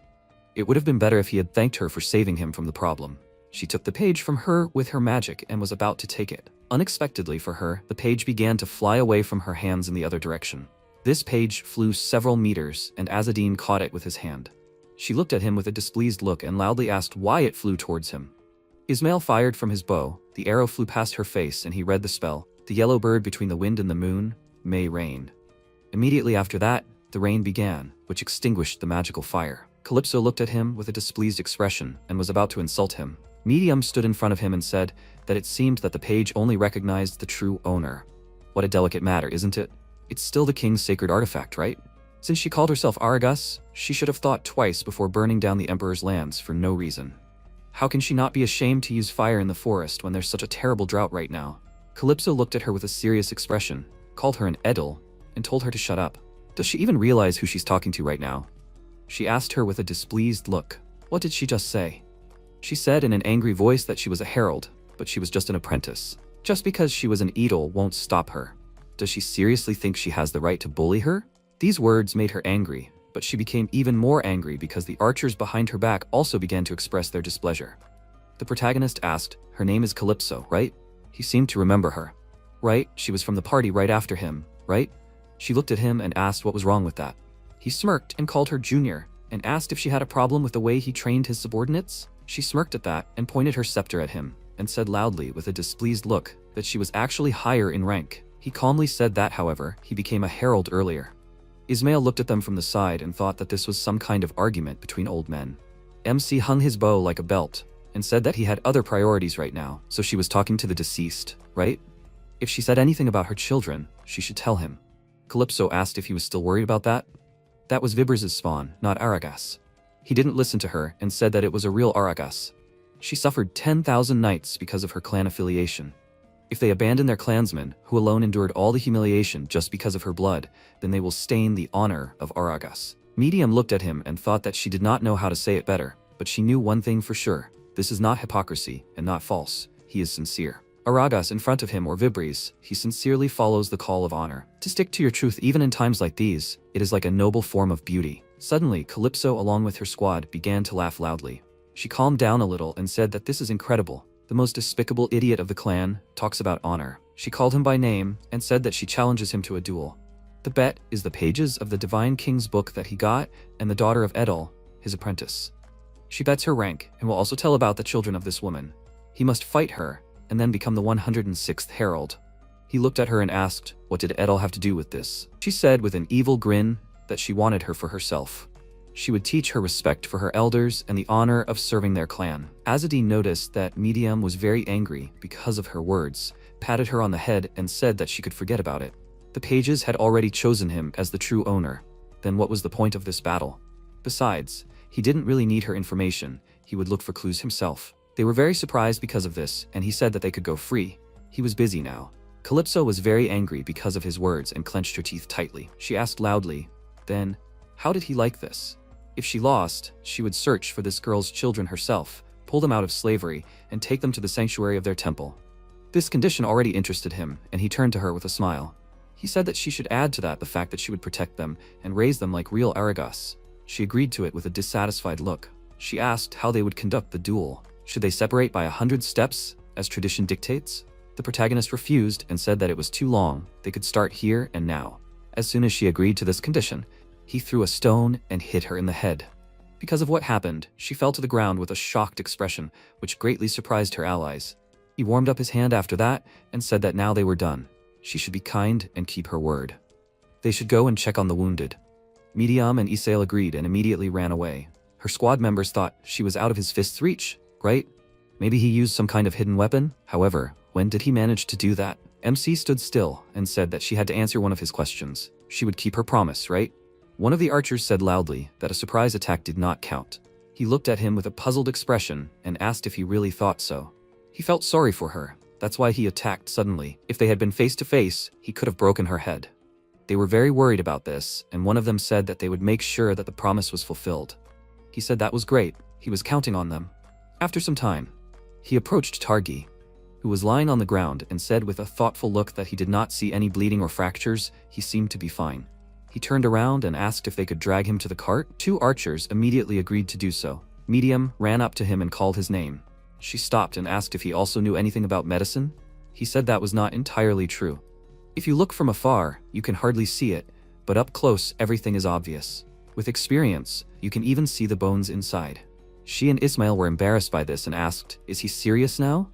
It would have been better if he had thanked her for saving him from the problem. She took the page from her with her magic and was about to take it. Unexpectedly for her, the page began to fly away from her hands in the other direction. This page flew several meters, and Azadine caught it with his hand. She looked at him with a displeased look and loudly asked why it flew towards him. Ismail fired from his bow. The arrow flew past her face, and he read the spell, "The yellow bird between the wind and the moon may rain." Immediately after that, the rain began, which extinguished the magical fire. Calypso looked at him with a displeased expression and was about to insult him. Medium stood in front of him and said that it seemed that the page only recognized the true owner. What a delicate matter, isn't it? It's still the king's sacred artifact, right? Since she called herself Argus, she should have thought twice before burning down the emperor's lands for no reason. How can she not be ashamed to use fire in the forest when there's such a terrible drought right now? Calypso looked at her with a serious expression, called her an Edel, and told her to shut up. Does she even realize who she's talking to right now? She asked her with a displeased look. What did she just say? She said in an angry voice that she was a herald, but she was just an apprentice. Just because she was an Edel won't stop her. Does she seriously think she has the right to bully her? These words made her angry, but she became even more angry because the archers behind her back also began to express their displeasure. The protagonist asked, "Her name is Calypso, right?" He seemed to remember her. Right, she was from the party right after him, right? She looked at him and asked what was wrong with that. He smirked and called her Junior, and asked if she had a problem with the way he trained his subordinates. She smirked at that and pointed her scepter at him, and said loudly with a displeased look that she was actually higher in rank. He calmly said that, however, he became a herald earlier. Ismail looked at them from the side and thought that this was some kind of argument between old men. MC hung his bow like a belt, and said that he had other priorities right now, so she was talking to the deceased, right? If she said anything about her children, she should tell him. Calypso asked if he was still worried about that. That was Vibers' spawn, not Argus. He didn't listen to her and said that it was a real Argus. She suffered 10,000 nights because of her clan affiliation. If they abandon their clansmen, who alone endured all the humiliation just because of her blood, then they will stain the honor of Argus. Medium looked at him and thought that she did not know how to say it better, but she knew one thing for sure. This is not hypocrisy and not false. He is sincere. Argus in front of him or Vibres, he sincerely follows the call of honor. To stick to your truth even in times like these, it is like a noble form of beauty. Suddenly, Calypso along with her squad began to laugh loudly. She calmed down a little and said that this is incredible. The most despicable idiot of the clan talks about honor. She called him by name and said that she challenges him to a duel. The bet is the pages of the Divine King's book that he got and the daughter of Edel, his apprentice. She bets her rank and will also tell about the children of this woman. He must fight her and then become the 106th herald. He looked at her and asked, what did Edel have to do with this? She said with an evil grin that she wanted her for herself. She would teach her respect for her elders and the honor of serving their clan. Azadine noticed that Medium was very angry because of her words, patted her on the head and said that she could forget about it. The pages had already chosen him as the true owner. Then what was the point of this battle? Besides, he didn't really need her information. He would look for clues himself. They were very surprised because of this, and he said that they could go free. He was busy now. Calypso was very angry because of his words and clenched her teeth tightly. She asked loudly, then, how did he like this? If she lost, she would search for this girl's children herself, pull them out of slavery, and take them to the sanctuary of their temple. This condition already interested him, and he turned to her with a smile. He said that she should add to that the fact that she would protect them and raise them like real Argus. She agreed to it with a dissatisfied look. She asked how they would conduct the duel. Should they separate by 100 steps, as tradition dictates? The protagonist refused and said that it was too long. They could start here and now. As soon as she agreed to this condition, he threw a stone and hit her in the head. Because of what happened, she fell to the ground with a shocked expression, which greatly surprised her allies. He warmed up his hand after that and said that now they were done. She should be kind and keep her word. They should go and check on the wounded. Medium and Isail agreed and immediately ran away. Her squad members thought she was out of his fist's reach, right? Maybe he used some kind of hidden weapon? However, when did he manage to do that? MC stood still and said that she had to answer one of his questions. She would keep her promise, right? One of the archers said loudly that a surprise attack did not count. He looked at him with a puzzled expression and asked if he really thought so. He felt sorry for her. That's why he attacked suddenly. If they had been face to face, he could have broken her head. They were very worried about this, and one of them said that they would make sure that the promise was fulfilled. He said that was great. He was counting on them. After some time, he approached Targi, who was lying on the ground, and said with a thoughtful look that he did not see any bleeding or fractures. He seemed to be fine. He turned around and asked if they could drag him to the cart. 2 archers immediately agreed to do so. Medium ran up to him and called his name. She stopped and asked if he also knew anything about medicine. He said that was not entirely true. If you look from afar, you can hardly see it, but up close everything is obvious. With experience, you can even see the bones inside. She and Ismail were embarrassed by this and asked, is he serious now?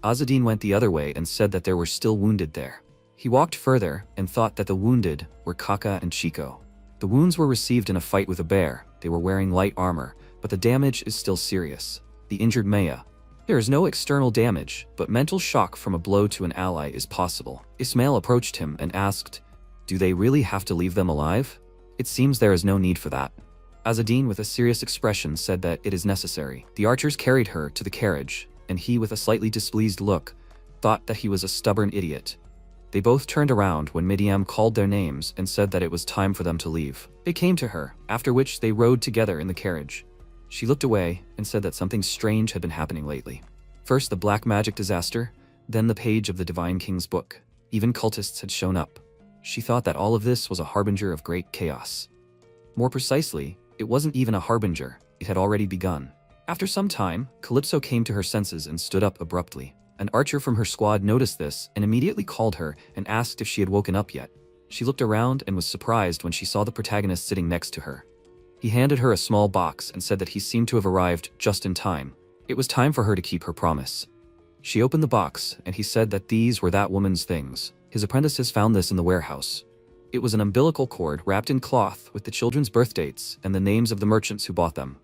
Azadine went the other way and said that there were still wounded there. He walked further and thought that the wounded were Kaka and Chico. The wounds were received in a fight with a bear. They were wearing light armor, but the damage is still serious. The injured Maya. There is no external damage, but mental shock from a blow to an ally is possible. Ismail approached him and asked, "Do they really have to leave them alive? It seems there is no need for that." Azadine with a serious expression said that it is necessary. The archers carried her to the carriage, and he with a slightly displeased look, thought that he was a stubborn idiot. They both turned around when Midiam called their names and said that it was time for them to leave. They came to her, after which they rode together in the carriage. She looked away and said that something strange had been happening lately. First the black magic disaster, then the page of the Divine King's book. Even cultists had shown up. She thought that all of this was a harbinger of great chaos. More precisely, it wasn't even a harbinger, it had already begun. After some time, Calypso came to her senses and stood up abruptly. An archer from her squad noticed this and immediately called her and asked if she had woken up yet. She looked around and was surprised when she saw the protagonist sitting next to her. He handed her a small box and said that he seemed to have arrived just in time. It was time for her to keep her promise. She opened the box and he said that these were that woman's things. His apprentices found this in the warehouse. It was an umbilical cord wrapped in cloth with the children's birth dates and the names of the merchants who bought them.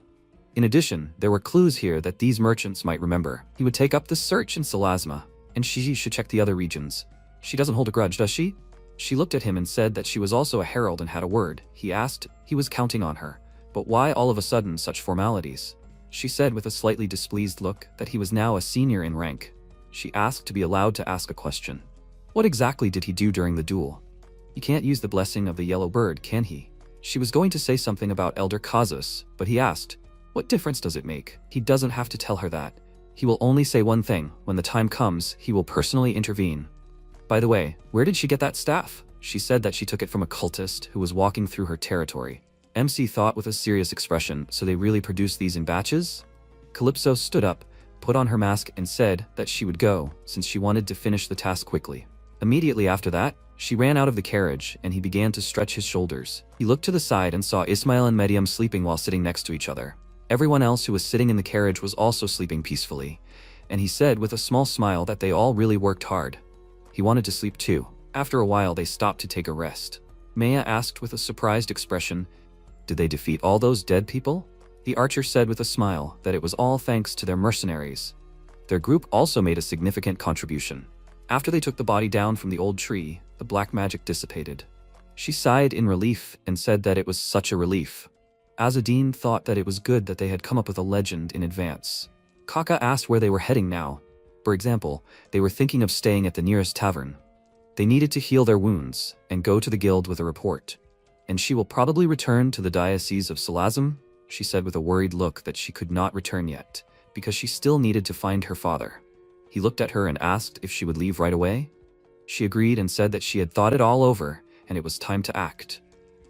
In addition, there were clues here that these merchants might remember. He would take up the search in Salasma, and she should check the other regions. She doesn't hold a grudge, does she? She looked at him and said that she was also a herald and had a word. He asked. He was counting on her. But why all of a sudden such formalities? She said with a slightly displeased look that he was now a senior in rank. She asked to be allowed to ask a question. What exactly did he do during the duel? He can't use the blessing of the yellow bird, can he? She was going to say something about Elder Kazus, but he asked, what difference does it make? He doesn't have to tell her that. He will only say one thing. When the time comes, he will personally intervene. By the way, where did she get that staff? She said that she took it from a cultist who was walking through her territory. MC thought with a serious expression, so they really produced these in batches? Calypso stood up, put on her mask and said that she would go, since she wanted to finish the task quickly. Immediately after that, she ran out of the carriage and he began to stretch his shoulders. He looked to the side and saw Ismail and Medium sleeping while sitting next to each other. Everyone else who was sitting in the carriage was also sleeping peacefully, and he said with a small smile that they all really worked hard. He wanted to sleep too. After a while they stopped to take a rest. Maya asked with a surprised expression, did they defeat all those dead people? The archer said with a smile that it was all thanks to their mercenaries. Their group also made a significant contribution. After they took the body down from the old tree, the black magic dissipated. She sighed in relief and said that it was such a relief. Azadine thought that it was good that they had come up with a legend in advance. Kaka asked where they were heading now. For example, they were thinking of staying at the nearest tavern. They needed to heal their wounds and go to the guild with a report. And she will probably return to the diocese of Salazam, she said with a worried look that she could not return yet, because she still needed to find her father. He looked at her and asked if she would leave right away. She agreed and said that she had thought it all over and it was time to act.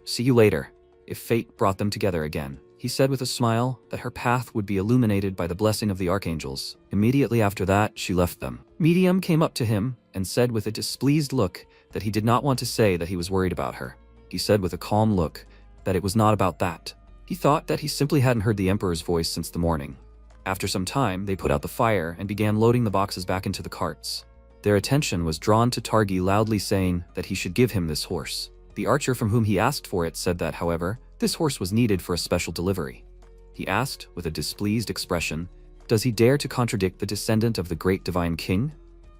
See you later. If fate brought them together again. He said with a smile that her path would be illuminated by the blessing of the archangels. Immediately after that, she left them. Medium came up to him and said with a displeased look that he did not want to say that he was worried about her. He said with a calm look that it was not about that. He thought that he simply hadn't heard the Emperor's voice since the morning. After some time, they put out the fire and began loading the boxes back into the carts. Their attention was drawn to Targi loudly saying that he should give him this horse. The archer from whom he asked for it said that, however, this horse was needed for a special delivery. He asked, with a displeased expression, does he dare to contradict the descendant of the great divine king?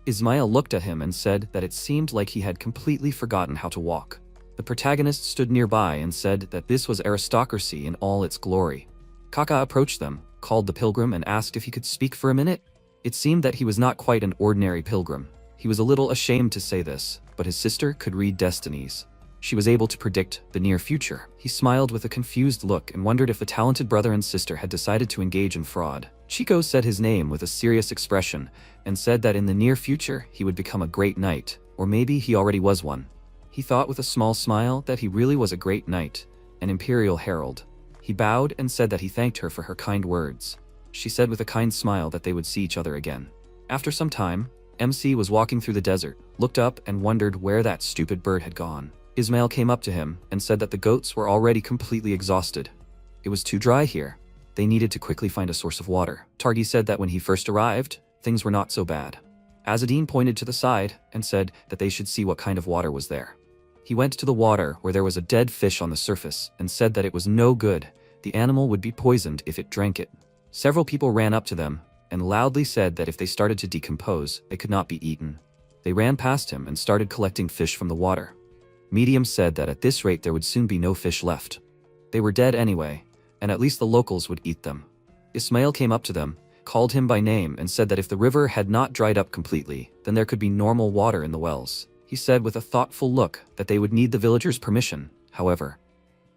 Ismail looked at him and said that it seemed like he had completely forgotten how to walk. The protagonist stood nearby and said that this was aristocracy in all its glory. Kaka approached them, called the pilgrim and asked if he could speak for a minute. It seemed that he was not quite an ordinary pilgrim. He was a little ashamed to say this, but his sister could read destinies. She was able to predict the near future. He smiled with a confused look and wondered if the talented brother and sister had decided to engage in fraud. Chico said his name with a serious expression and said that in the near future he would become a great knight, or maybe he already was one. He thought with a small smile that he really was a great knight, an imperial herald. He bowed and said that he thanked her for her kind words. She said with a kind smile that they would see each other again. After some time, MC was walking through the desert, looked up and wondered where that stupid bird had gone. Ismail came up to him and said that the goats were already completely exhausted. It was too dry here. They needed to quickly find a source of water. Targi said that when he first arrived, things were not so bad. Azadine pointed to the side and said that they should see what kind of water was there. He went to the water where there was a dead fish on the surface and said that it was no good. The animal would be poisoned if it drank it. Several people ran up to them and loudly said that if they started to decompose, they could not be eaten. They ran past him and started collecting fish from the water. Medium said that at this rate there would soon be no fish left. They were dead anyway, and at least the locals would eat them. Ismail came up to them, called him by name, and said that if the river had not dried up completely, then there could be normal water in the wells. He said with a thoughtful look that they would need the villagers' permission, however.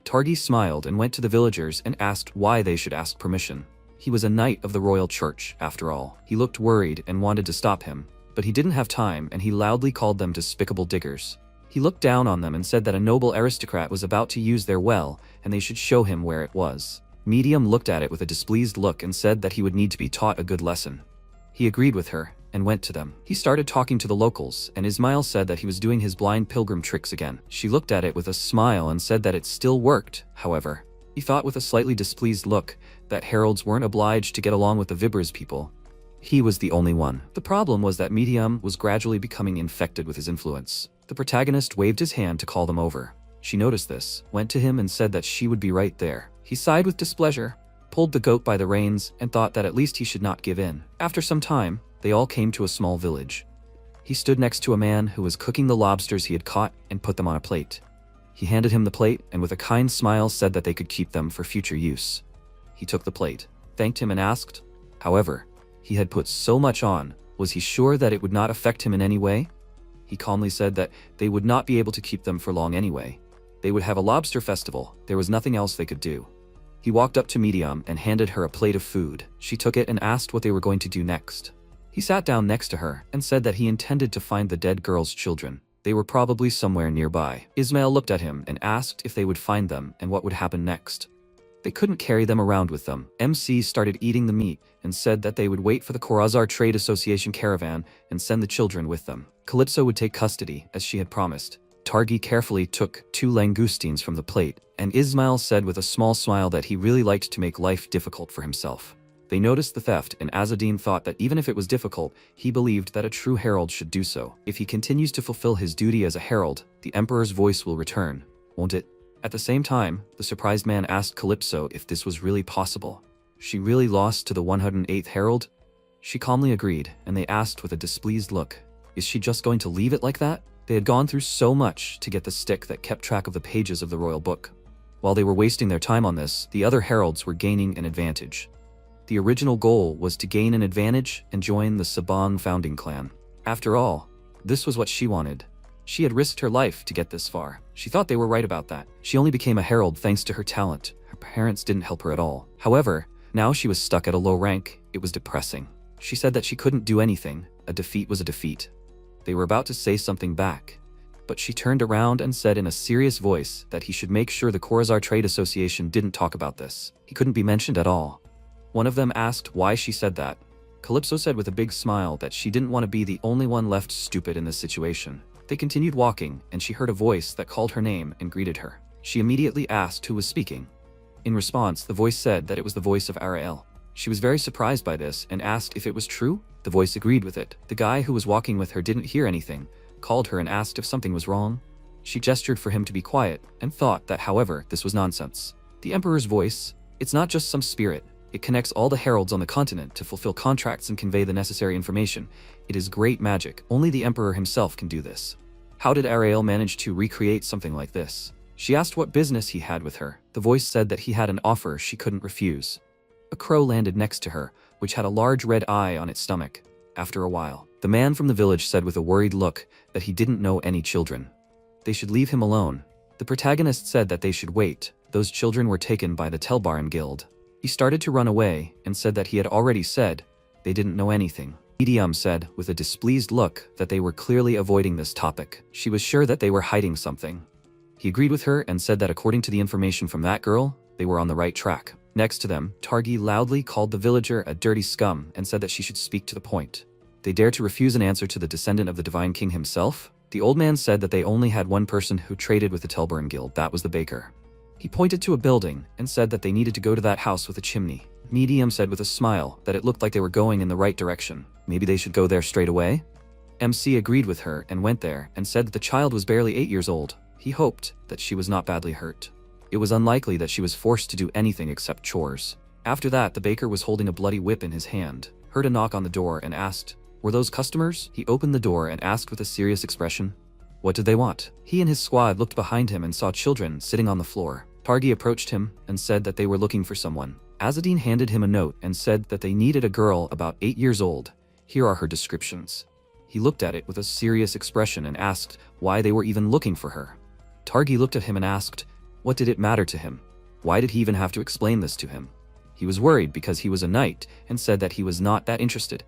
Targi smiled and went to the villagers and asked why they should ask permission. He was a knight of the royal church, after all. He looked worried and wanted to stop him, but he didn't have time and he loudly called them despicable diggers. He looked down on them and said that a noble aristocrat was about to use their well and they should show him where it was. Medium looked at it with a displeased look and said that he would need to be taught a good lesson. He agreed with her and went to them. He started talking to the locals, and Ismail said that he was doing his blind pilgrim tricks again. She looked at it with a smile and said that it still worked, however. He thought with a slightly displeased look that heralds weren't obliged to get along with the Vibers people. He was the only one. The problem was that Medium was gradually becoming infected with his influence. The protagonist waved his hand to call them over. She noticed this, went to him and said that she would be right there. He sighed with displeasure, pulled the goat by the reins, and thought that at least he should not give in. After some time, they all came to a small village. He stood next to a man who was cooking the lobsters he had caught and put them on a plate. He handed him the plate and with a kind smile said that they could keep them for future use. He took the plate, thanked him and asked, however, he had put so much on, was he sure that it would not affect him in any way? He calmly said that they would not be able to keep them for long anyway. They would have a lobster festival, there was nothing else they could do. He walked up to Medium and handed her a plate of food. She took it and asked what they were going to do next. He sat down next to her and said that he intended to find the dead girl's children. They were probably somewhere nearby. Ismail looked at him and asked if they would find them and what would happen next. They couldn't carry them around with them. MC started eating the meat and said that they would wait for the Khorazar Trade Association caravan and send the children with them. Calypso would take custody, as she had promised. Targi carefully took 2 langoustines from the plate, and Ismail said with a small smile that he really liked to make life difficult for himself. They noticed the theft, and Azzedine thought that even if it was difficult, he believed that a true herald should do so. If he continues to fulfill his duty as a herald, the Emperor's voice will return, won't it? At the same time, the surprised man asked Calypso if this was really possible. She really lost to the 108th herald? She calmly agreed, and they asked with a displeased look, is she just going to leave it like that? They had gone through so much to get the stick that kept track of the pages of the royal book. While they were wasting their time on this, the other heralds were gaining an advantage. The original goal was to gain an advantage and join the Sabang founding clan. After all, this was what she wanted. She had risked her life to get this far. She thought they were right about that. She only became a herald thanks to her talent. Her parents didn't help her at all. However, now she was stuck at a low rank. It was depressing. She said that she couldn't do anything. A defeat was a defeat. They were about to say something back, but she turned around and said in a serious voice that he should make sure the Khorazar Trade Association didn't talk about this. He couldn't be mentioned at all. One of them asked why she said that. Calypso said with a big smile that she didn't want to be the only one left stupid in this situation. They continued walking, and she heard a voice that called her name and greeted her. She immediately asked who was speaking. In response, the voice said that it was the voice of Arael. She was very surprised by this and asked if it was true. The voice agreed with it. The guy who was walking with her didn't hear anything, called her and asked if something was wrong. She gestured for him to be quiet and thought that, however, this was nonsense. The Emperor's voice, it's not just some spirit. It connects all the heralds on the continent to fulfill contracts and convey the necessary information. It is great magic. Only the Emperor himself can do this. How did Arael manage to recreate something like this? She asked what business he had with her. The voice said that he had an offer she couldn't refuse. A crow landed next to her, which had a large red eye on its stomach. After a while, the man from the village said with a worried look that he didn't know any children. They should leave him alone. The protagonist said that they should wait. Those children were taken by the Telbaran Guild. He started to run away and said that he had already said they didn't know anything. Medium said with a displeased look that they were clearly avoiding this topic. She was sure that they were hiding something. He agreed with her and said that according to the information from that girl, they were on the right track. Next to them, Targi loudly called the villager a dirty scum and said that she should speak to the point. They dared to refuse an answer to the descendant of the Divine King himself? The old man said that they only had one person who traded with the Telbaran Guild, that was the baker. He pointed to a building and said that they needed to go to that house with a chimney. Medium said with a smile that it looked like they were going in the right direction. Maybe they should go there straight away? MC agreed with her and went there and said that the child was barely 8 years old. He hoped that she was not badly hurt. It was unlikely that she was forced to do anything except chores. After that, the baker was holding a bloody whip in his hand. heard a knock on the door and asked, "Were those customers?" He opened the door and asked with a serious expression, "What did they want?" He and his squad looked behind him and saw children sitting on the floor. Targi approached him and said that they were looking for someone. Azzedine handed him a note and said that they needed a girl about 8 years old. Here are her descriptions. He looked at it with a serious expression and asked why they were even looking for her. Targi looked at him and asked, what did it matter to him? Why did he even have to explain this to him? He was worried because he was a knight and said that he was not that interested.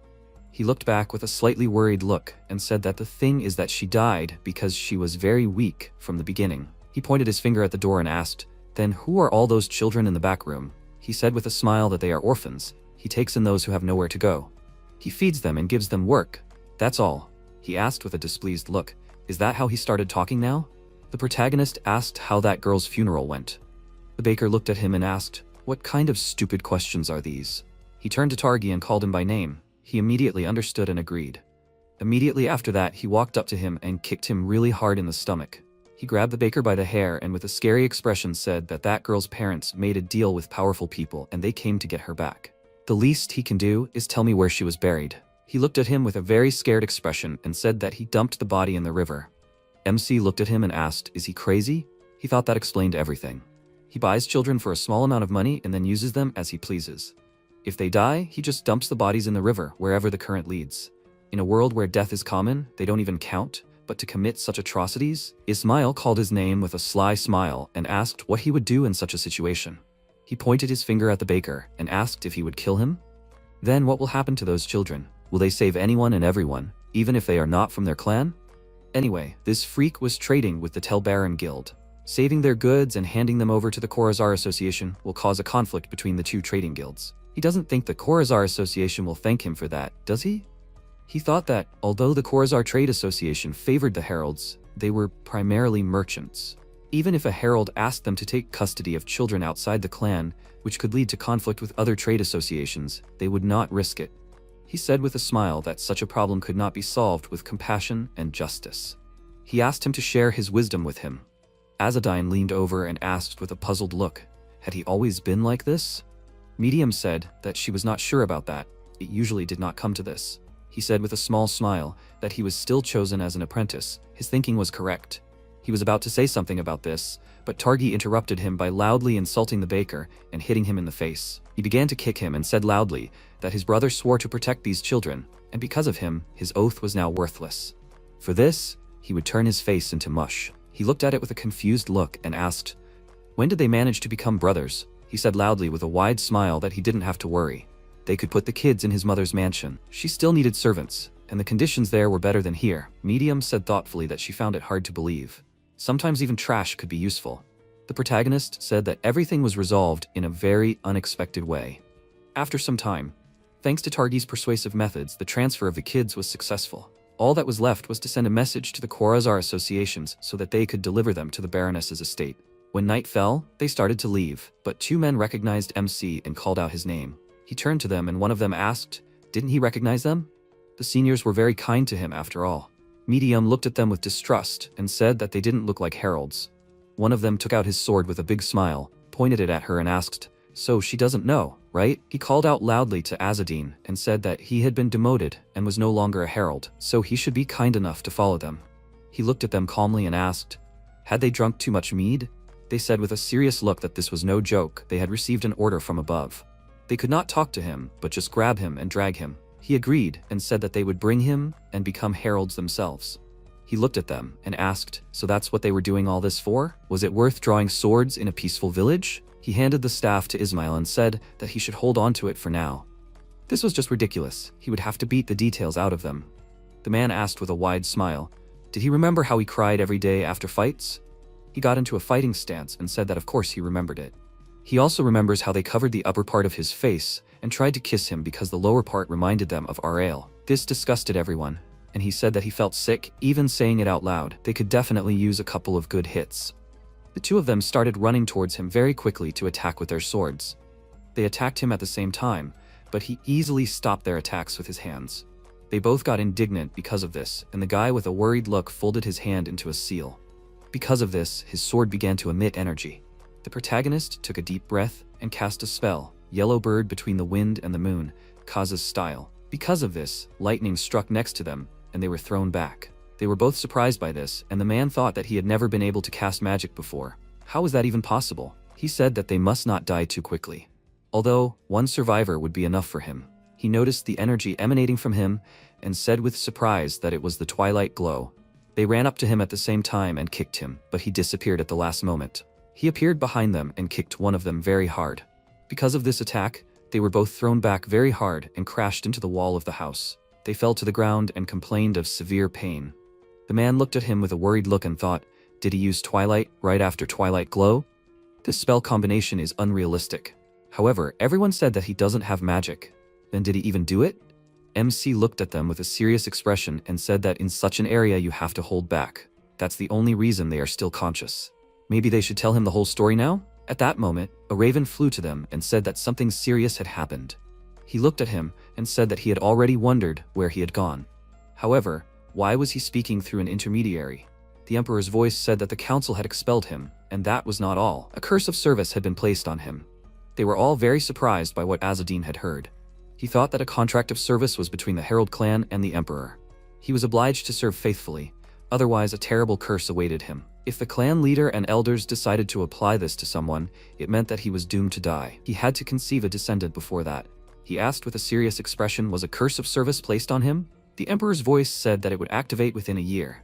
He looked back with a slightly worried look and said that the thing is that she died because she was very weak from the beginning. He pointed his finger at the door and asked, "Then who are all those children in the back room?" He said with a smile that they are orphans. He takes in those who have nowhere to go. He feeds them and gives them work. That's all. He asked with a displeased look. Is that how he started talking now? The protagonist asked how that girl's funeral went. The baker looked at him and asked, "What kind of stupid questions are these?" He turned to Targi and called him by name. He immediately understood and agreed. Immediately after that, he walked up to him and kicked him really hard in the stomach. He grabbed the baker by the hair and with a scary expression said that that girl's parents made a deal with powerful people and they came to get her back. The least he can do is tell me where she was buried. He looked at him with a very scared expression and said that he dumped the body in the river. MC looked at him and asked, is he crazy? He thought that explained everything. He buys children for a small amount of money and then uses them as he pleases. If they die, he just dumps the bodies in the river wherever the current leads. In a world where death is common, they don't even count, but to commit such atrocities? Ismail called his name with a sly smile and asked what he would do in such a situation. He pointed his finger at the baker and asked if he would kill him. Then what will happen to those children? Will they save anyone and everyone, even if they are not from their clan? Anyway, this freak was trading with the Telbaran Guild. Saving their goods and handing them over to the Khorazar Association will cause a conflict between the two trading guilds. He doesn't think the Khorazar Association will thank him for that, does he? He thought that, although the Khorazar Trade Association favored the heralds, they were primarily merchants. Even if a herald asked them to take custody of children outside the clan, which could lead to conflict with other trade associations, they would not risk it. He said with a smile that such a problem could not be solved with compassion and justice. He asked him to share his wisdom with him. Azzedine leaned over and asked with a puzzled look, had he always been like this? Medium said that she was not sure about that. It usually did not come to this. He said with a small smile that he was still chosen as an apprentice. His thinking was correct. He was about to say something about this, but Targi interrupted him by loudly insulting the baker and hitting him in the face. He began to kick him and said loudly that his brother swore to protect these children, and because of him, his oath was now worthless. For this, he would turn his face into mush. He looked at it with a confused look and asked, "When did they manage to become brothers?" He said loudly with a wide smile that he didn't have to worry. They could put the kids in his mother's mansion. She still needed servants, and the conditions there were better than here. Medium said thoughtfully that she found it hard to believe. Sometimes even trash could be useful. The protagonist said that everything was resolved in a very unexpected way. After some time, thanks to Targi's persuasive methods, the transfer of the kids was successful. All that was left was to send a message to the Khorazar associations so that they could deliver them to the Baroness's estate. When night fell, they started to leave, but two men recognized MC and called out his name. He turned to them and one of them asked, didn't he recognize them? The seniors were very kind to him after all. Medium looked at them with distrust and said that they didn't look like heralds. One of them took out his sword with a big smile, pointed it at her and asked, so she doesn't know, right? He called out loudly to Azzedine and said that he had been demoted and was no longer a herald, so he should be kind enough to follow them. He looked at them calmly and asked, had they drunk too much mead? They said with a serious look that this was no joke, they had received an order from above. They could not talk to him, but just grab him and drag him. He agreed and said that they would bring him and become heralds themselves. He looked at them and asked, so that's what they were doing all this for? Was it worth drawing swords in a peaceful village? He handed the staff to Ismail and said that he should hold on to it for now. This was just ridiculous. He would have to beat the details out of them. The man asked with a wide smile, did he remember how he cried every day after fights? He got into a fighting stance and said that of course he remembered it. He also remembers how they covered the upper part of his face and tried to kiss him because the lower part reminded them of Arael. This disgusted everyone, and he said that he felt sick, even saying it out loud. They could definitely use a couple of good hits. The two of them started running towards him very quickly to attack with their swords. They attacked him at the same time, but he easily stopped their attacks with his hands. They both got indignant because of this, and the guy with a worried look folded his hand into a seal. Because of this, his sword began to emit energy. The protagonist took a deep breath and cast a spell, Yellow Bird between the wind and the moon, Kaza's style. Because of this, lightning struck next to them, and they were thrown back. They were both surprised by this, and the man thought that he had never been able to cast magic before. How was that even possible? He said that they must not die too quickly. Although, one survivor would be enough for him. He noticed the energy emanating from him, and said with surprise that it was the twilight glow. They ran up to him at the same time and kicked him, but he disappeared at the last moment. He appeared behind them and kicked one of them very hard. Because of this attack, they were both thrown back very hard and crashed into the wall of the house. They fell to the ground and complained of severe pain. The man looked at him with a worried look and thought, did he use twilight right after twilight glow? This spell combination is unrealistic. However, everyone said that he doesn't have magic. Then did he even do it? MC looked at them with a serious expression and said that in such an area you have to hold back. That's the only reason they are still conscious. Maybe they should tell him the whole story now? At that moment, a raven flew to them and said that something serious had happened. He looked at him and said that he had already wondered where he had gone. However, why was he speaking through an intermediary? The Emperor's voice said that the council had expelled him, and that was not all. A curse of service had been placed on him. They were all very surprised by what Azzedine had heard. He thought that a contract of service was between the Herald clan and the Emperor. He was obliged to serve faithfully, otherwise a terrible curse awaited him. If the clan leader and elders decided to apply this to someone, it meant that he was doomed to die. He had to conceive a descendant before that. He asked with a serious expression, was a curse of service placed on him? The Emperor's voice said that it would activate within a year.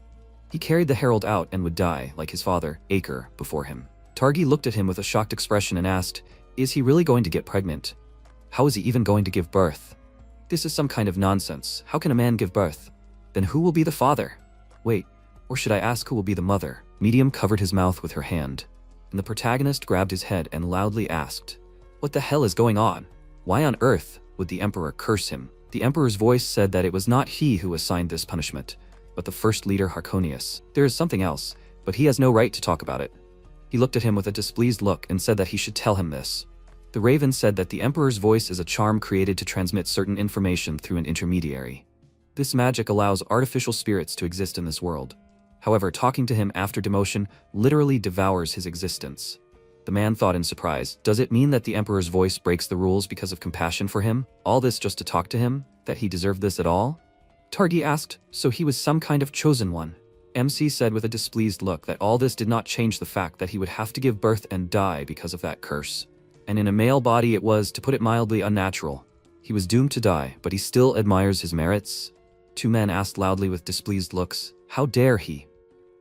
He carried the herald out and would die, like his father, Aker, before him. Targi looked at him with a shocked expression and asked, is he really going to get pregnant? How is he even going to give birth? This is some kind of nonsense. How can a man give birth? Then who will be the father? Wait, or should I ask who will be the mother? Medium covered his mouth with her hand, and the protagonist grabbed his head and loudly asked, what the hell is going on? Why on earth would the Emperor curse him? The Emperor's voice said that it was not he who assigned this punishment, but the first leader Harkonius. There is something else, but he has no right to talk about it. He looked at him with a displeased look and said that he should tell him this. The Raven said that the Emperor's voice is a charm created to transmit certain information through an intermediary. This magic allows artificial spirits to exist in this world. However, talking to him after demotion literally devours his existence. The man thought in surprise, does it mean that the Emperor's voice breaks the rules because of compassion for him? All this just to talk to him? That he deserved this at all? Targi asked, so he was some kind of chosen one. MC said with a displeased look that all this did not change the fact that he would have to give birth and die because of that curse. And in a male body it was, to put it mildly, unnatural. He was doomed to die, but he still admires his merits. Two men asked loudly with displeased looks, how dare he?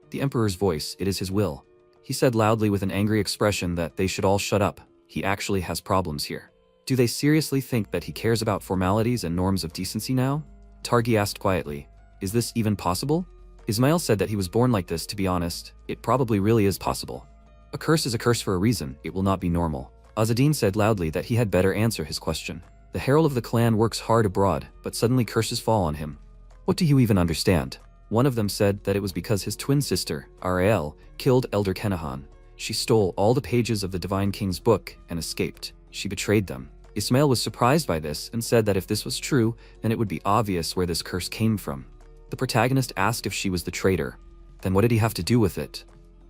The Emperor's voice, it is his will. He said loudly with an angry expression that they should all shut up. He actually has problems here. Do they seriously think that he cares about formalities and norms of decency now? Targi asked quietly, is this even possible? Ismail said that he was born like this. To be honest, it probably really is possible. A curse is a curse for a reason, it will not be normal. Azzedine said loudly that he had better answer his question. The herald of the clan works hard abroad, but suddenly curses fall on him. What do you even understand? One of them said that it was because his twin sister, Arael, killed Elder Kenahan. She stole all the pages of the Divine King's book and escaped. She betrayed them. Ismail was surprised by this and said that if this was true, then it would be obvious where this curse came from. The protagonist asked if she was the traitor. Then what did he have to do with it?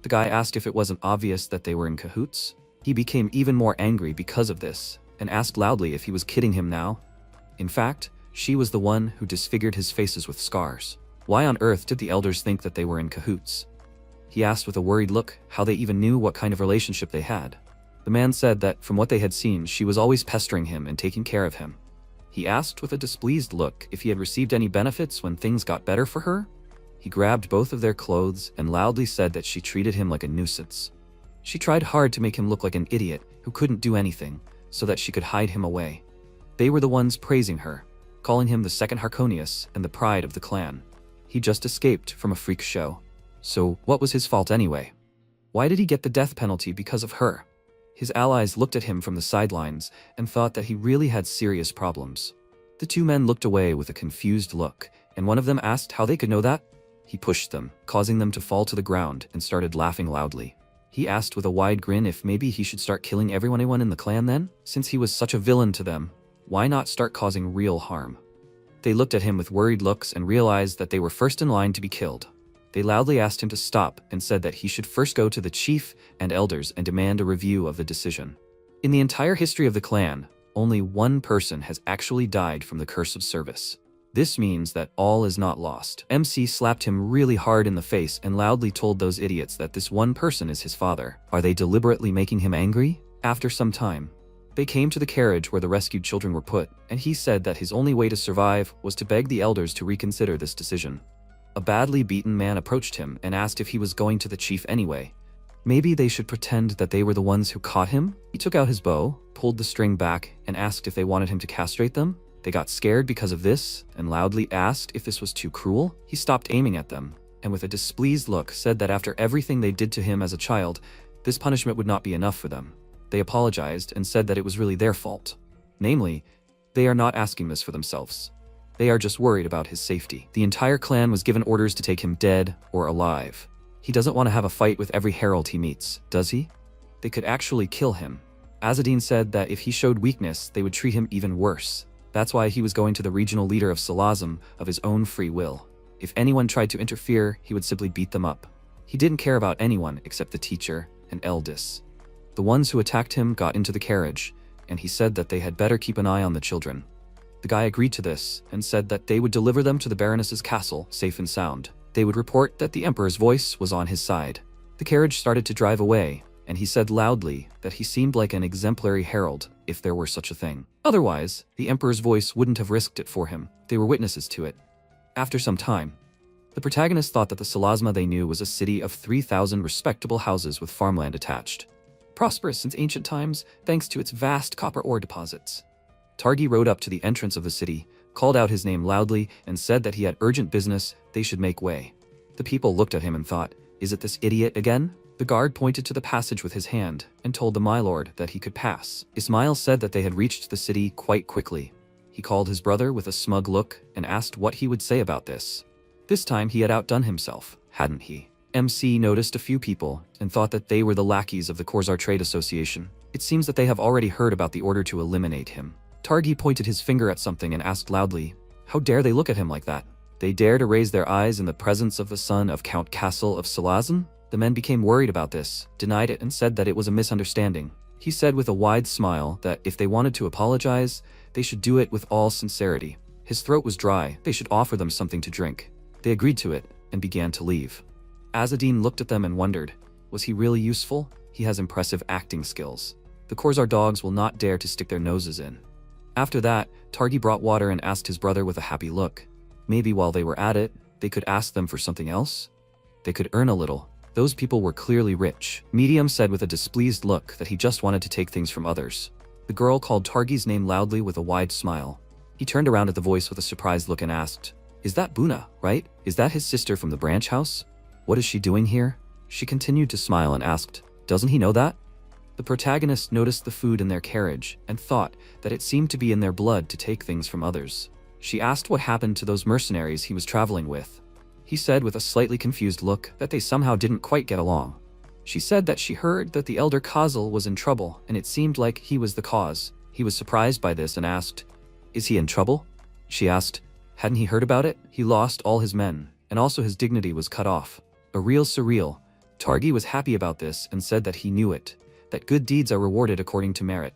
The guy asked if it wasn't obvious that they were in cahoots. He became even more angry because of this, and asked loudly if he was kidding him now. In fact, she was the one who disfigured his faces with scars. Why on earth did the elders think that they were in cahoots? He asked with a worried look how they even knew what kind of relationship they had. The man said that from what they had seen, she was always pestering him and taking care of him. He asked with a displeased look if he had received any benefits when things got better for her. He grabbed both of their clothes and loudly said that she treated him like a nuisance. She tried hard to make him look like an idiot who couldn't do anything, so that she could hide him away. They were the ones praising her, calling him the second Harkonius and the pride of the clan. He just escaped from a freak show. So what was his fault anyway? Why did he get the death penalty because of her? His allies looked at him from the sidelines and thought that he really had serious problems. The two men looked away with a confused look, and one of them asked how they could know that. He pushed them, causing them to fall to the ground, and started laughing loudly. He asked with a wide grin if maybe he should start killing everyone in the clan then? Since he was such a villain to them, why not start causing real harm? They looked at him with worried looks and realized that they were first in line to be killed. They loudly asked him to stop and said that he should first go to the chief and elders and demand a review of the decision. In the entire history of the clan, only one person has actually died from the curse of service. This means that all is not lost. MC slapped him really hard in the face and loudly told those idiots that this one person is his father. Are they deliberately making him angry? After some time, they came to the carriage where the rescued children were put, and he said that his only way to survive was to beg the elders to reconsider this decision. A badly beaten man approached him and asked if he was going to the chief anyway. Maybe they should pretend that they were the ones who caught him? He took out his bow, pulled the string back, and asked if they wanted him to castrate them. They got scared because of this, and loudly asked if this was too cruel. He stopped aiming at them, and with a displeased look said that after everything they did to him as a child, this punishment would not be enough for them. They apologized and said that it was really their fault. Namely, they are not asking this for themselves. They are just worried about his safety. The entire clan was given orders to take him dead or alive. He doesn't want to have a fight with every herald he meets, does he? They could actually kill him. Azzedine said that if he showed weakness, they would treat him even worse. That's why he was going to the regional leader of Salazam of his own free will. If anyone tried to interfere, he would simply beat them up. He didn't care about anyone except the teacher and Eldis. The ones who attacked him got into the carriage, and he said that they had better keep an eye on the children. The guy agreed to this and said that they would deliver them to the Baroness's castle, safe and sound. They would report that the Emperor's voice was on his side. The carriage started to drive away, and he said loudly that he seemed like an exemplary herald, if there were such a thing. Otherwise, the Emperor's voice wouldn't have risked it for him. They were witnesses to it. After some time, the protagonist thought that the Salazma they knew was a city of 3,000 respectable houses with farmland attached. Prosperous since ancient times, thanks to its vast copper ore deposits. Targi rode up to the entrance of the city, called out his name loudly, and said that he had urgent business, they should make way. The people looked at him and thought, is it this idiot again? The guard pointed to the passage with his hand and told the Mylord that he could pass. Ismail said that they had reached the city quite quickly. He called his brother with a smug look and asked what he would say about this. This time he had outdone himself, hadn't he? MC noticed a few people and thought that they were the lackeys of the Corsar Trade Association. It seems that they have already heard about the order to eliminate him. Targi pointed his finger at something and asked loudly, how dare they look at him like that? They dare to raise their eyes in the presence of the son of Count Castle of Salazan? The men became worried about this, denied it, and said that it was a misunderstanding. He said with a wide smile that if they wanted to apologize, they should do it with all sincerity. His throat was dry, they should offer them something to drink. They agreed to it, and began to leave. Azzedine looked at them and wondered, was he really useful? He has impressive acting skills. The Corsar dogs will not dare to stick their noses in. After that, Targi brought water and asked his brother with a happy look. Maybe while they were at it, they could ask them for something else? They could earn a little. Those people were clearly rich. Medium said with a displeased look that he just wanted to take things from others. The girl called Targi's name loudly with a wide smile. He turned around at the voice with a surprised look and asked, is that Buna, right? Is that his sister from the branch house? What is she doing here? She continued to smile and asked, doesn't he know that? The protagonist noticed the food in their carriage and thought that it seemed to be in their blood to take things from others. She asked what happened to those mercenaries he was traveling with. He said with a slightly confused look that they somehow didn't quite get along. She said that she heard that the elder Kazal was in trouble and it seemed like he was the cause. He was surprised by this and asked, is he in trouble? She asked, hadn't he heard about it? He lost all his men, and also his dignity was cut off. A real surreal. Targi was happy about this and said that he knew it, that good deeds are rewarded according to merit.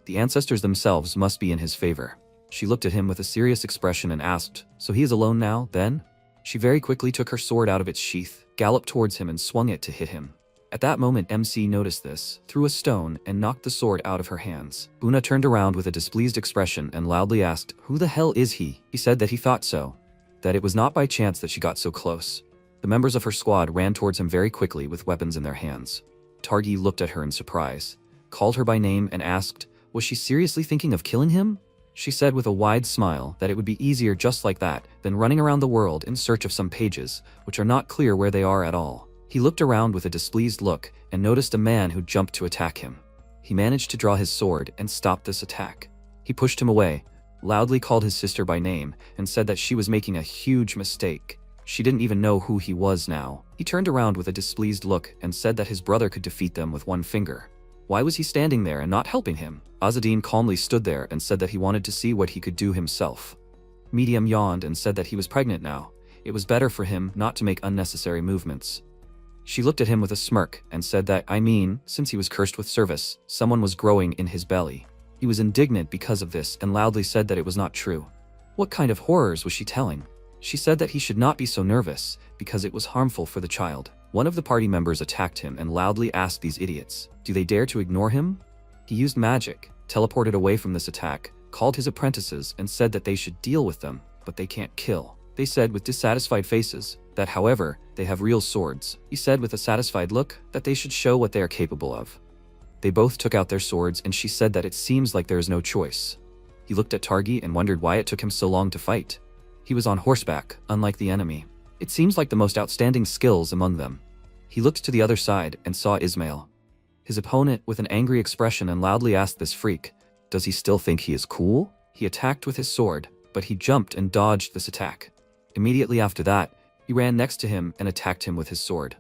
The ancestors themselves must be in his favor. She looked at him with a serious expression and asked, so he is alone now, then? She very quickly took her sword out of its sheath, galloped towards him and swung it to hit him. At that moment MC noticed this, threw a stone and knocked the sword out of her hands. Buna turned around with a displeased expression and loudly asked, who the hell is he? He said that he thought so, that it was not by chance that she got so close. The members of her squad ran towards him very quickly with weapons in their hands. Targi looked at her in surprise, called her by name and asked, was she seriously thinking of killing him? She said with a wide smile that it would be easier just like that than running around the world in search of some pages, which are not clear where they are at all. He looked around with a displeased look and noticed a man who jumped to attack him. He managed to draw his sword and stop this attack. He pushed him away, loudly called his sister by name, and said that she was making a huge mistake. She didn't even know who he was now. He turned around with a displeased look and said that his brother could defeat them with one finger. Why was he standing there and not helping him? Azzedine calmly stood there and said that he wanted to see what he could do himself. Medium yawned and said that he was pregnant now. It was better for him not to make unnecessary movements. She looked at him with a smirk and said that, I mean, since he was cursed with service, someone was growing in his belly. He was indignant because of this and loudly said that it was not true. What kind of horrors was she telling? She said that he should not be so nervous because it was harmful for the child. One of the party members attacked him and loudly asked these idiots, do they dare to ignore him? He used magic, teleported away from this attack, called his apprentices and said that they should deal with them, but they can't kill. They said with dissatisfied faces that, however, they have real swords. He said with a satisfied look that they should show what they are capable of. They both took out their swords and she said that it seems like there is no choice. He looked at Targi and wondered why it took him so long to fight. He was on horseback, unlike the enemy. It seems like the most outstanding skills among them. He looked to the other side and saw Ismail. His opponent with an angry expression and loudly asked this freak, does he still think he is cool? He attacked with his sword, but he jumped and dodged this attack. Immediately after that, he ran next to him and attacked him with his sword.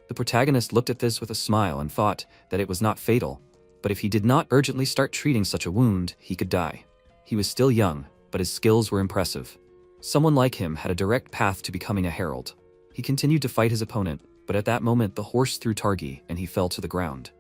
The protagonist looked at this with a smile and thought that it was not fatal, but if he did not urgently start treating such a wound, he could die. He was still young, but his skills were impressive. Someone like him had a direct path to becoming a herald. He continued to fight his opponent, but at that moment the horse threw Targi and he fell to the ground.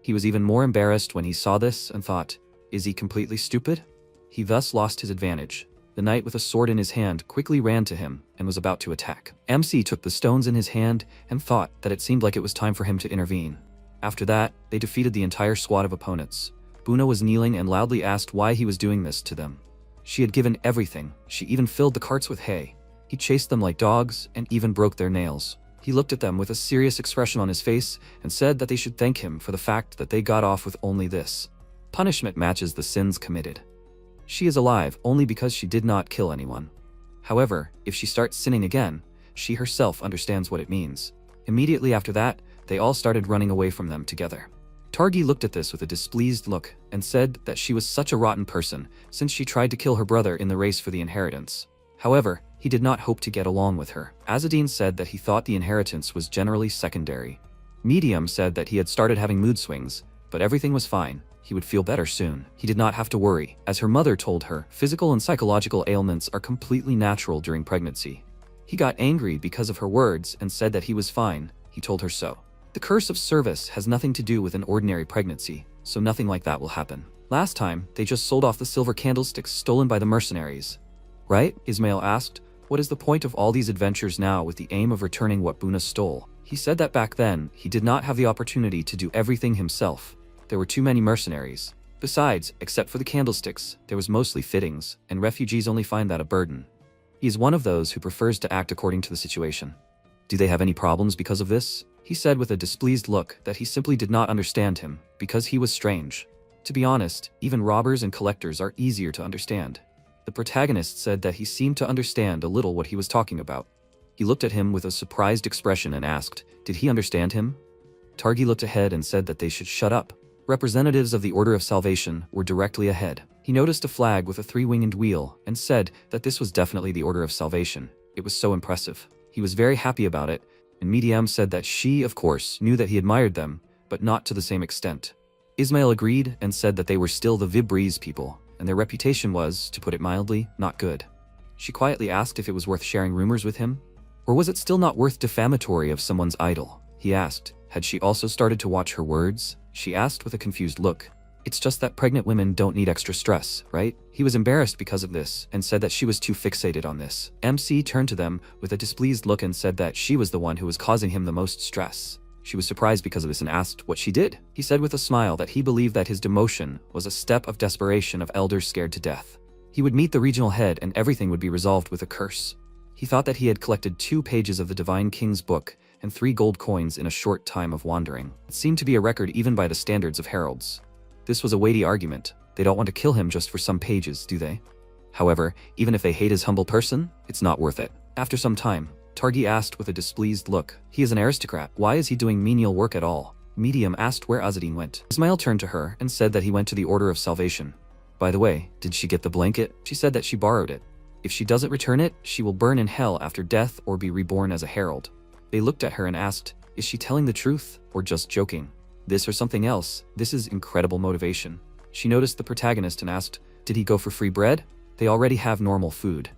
He was even more embarrassed when he saw this and thought, is he completely stupid? He thus lost his advantage. The knight with a sword in his hand quickly ran to him and was about to attack. MC took the stones in his hand and thought that it seemed like it was time for him to intervene. After that, they defeated the entire squad of opponents. Buna was kneeling and loudly asked why he was doing this to them. She had given everything. She even filled the carts with hay. He chased them like dogs and even broke their nails. He looked at them with a serious expression on his face and said that they should thank him for the fact that they got off with only this. Punishment matches the sins committed. She is alive only because she did not kill anyone. However, if she starts sinning again, she herself understands what it means. Immediately after that, they all started running away from them together. Targi looked at this with a displeased look and said that she was such a rotten person since she tried to kill her brother in the race for the inheritance. However, he did not hope to get along with her. Azzedine said that he thought the inheritance was generally secondary. Medium said that he had started having mood swings, but everything was fine. He would feel better soon. He did not have to worry. As her mother told her, physical and psychological ailments are completely natural during pregnancy. He got angry because of her words and said that he was fine. He told her so. The curse of service has nothing to do with an ordinary pregnancy, so nothing like that will happen. Last time, they just sold off the silver candlesticks stolen by the mercenaries. Right? Ismail asked. What is the point of all these adventures now with the aim of returning what Buna stole? He said that back then, he did not have the opportunity to do everything himself. There were too many mercenaries. Besides, except for the candlesticks, there was mostly fittings, and refugees only find that a burden. He is one of those who prefers to act according to the situation. Do they have any problems because of this? He said with a displeased look that he simply did not understand him, because he was strange. To be honest, even robbers and collectors are easier to understand. The protagonist said that he seemed to understand a little what he was talking about. He looked at him with a surprised expression and asked, did he understand him? Targi looked ahead and said that they should shut up. Representatives of the Order of Salvation were directly ahead. He noticed a flag with a three-winged wheel and said that this was definitely the Order of Salvation. It was so impressive. He was very happy about it, and Medium said that she, of course, knew that he admired them, but not to the same extent. Ismail agreed and said that they were still the Vibrise people, and their reputation was, to put it mildly, not good. She quietly asked if it was worth sharing rumors with him, or was it still not worth defamatory of someone's idol? He asked. Had she also started to watch her words? She asked with a confused look. It's just that pregnant women don't need extra stress, right? He was embarrassed because of this and said that she was too fixated on this. MC turned to them with a displeased look and said that she was the one who was causing him the most stress. She was surprised because of this and asked what she did. He said with a smile that he believed that his demotion was a step of desperation of elders scared to death. He would meet the regional head and everything would be resolved with a curse. He thought that he had collected 2 pages of the Divine King's book and 3 gold coins in a short time of wandering. It seemed to be a record even by the standards of heralds. This was a weighty argument. They don't want to kill him just for some pages, do they? However, even if they hate his humble person, it's not worth it. After some time, Targi asked with a displeased look, he is an aristocrat, why is he doing menial work at all? Medium asked where Azzedine went. Ismail turned to her and said that he went to the Order of Salvation. By the way, did she get the blanket? She said that she borrowed it. If she doesn't return it, she will burn in hell after death or be reborn as a herald. They looked at her and asked, is she telling the truth or just joking? This or something else, this is incredible motivation. She noticed the protagonist and asked, did he go for free bread? They already have normal food.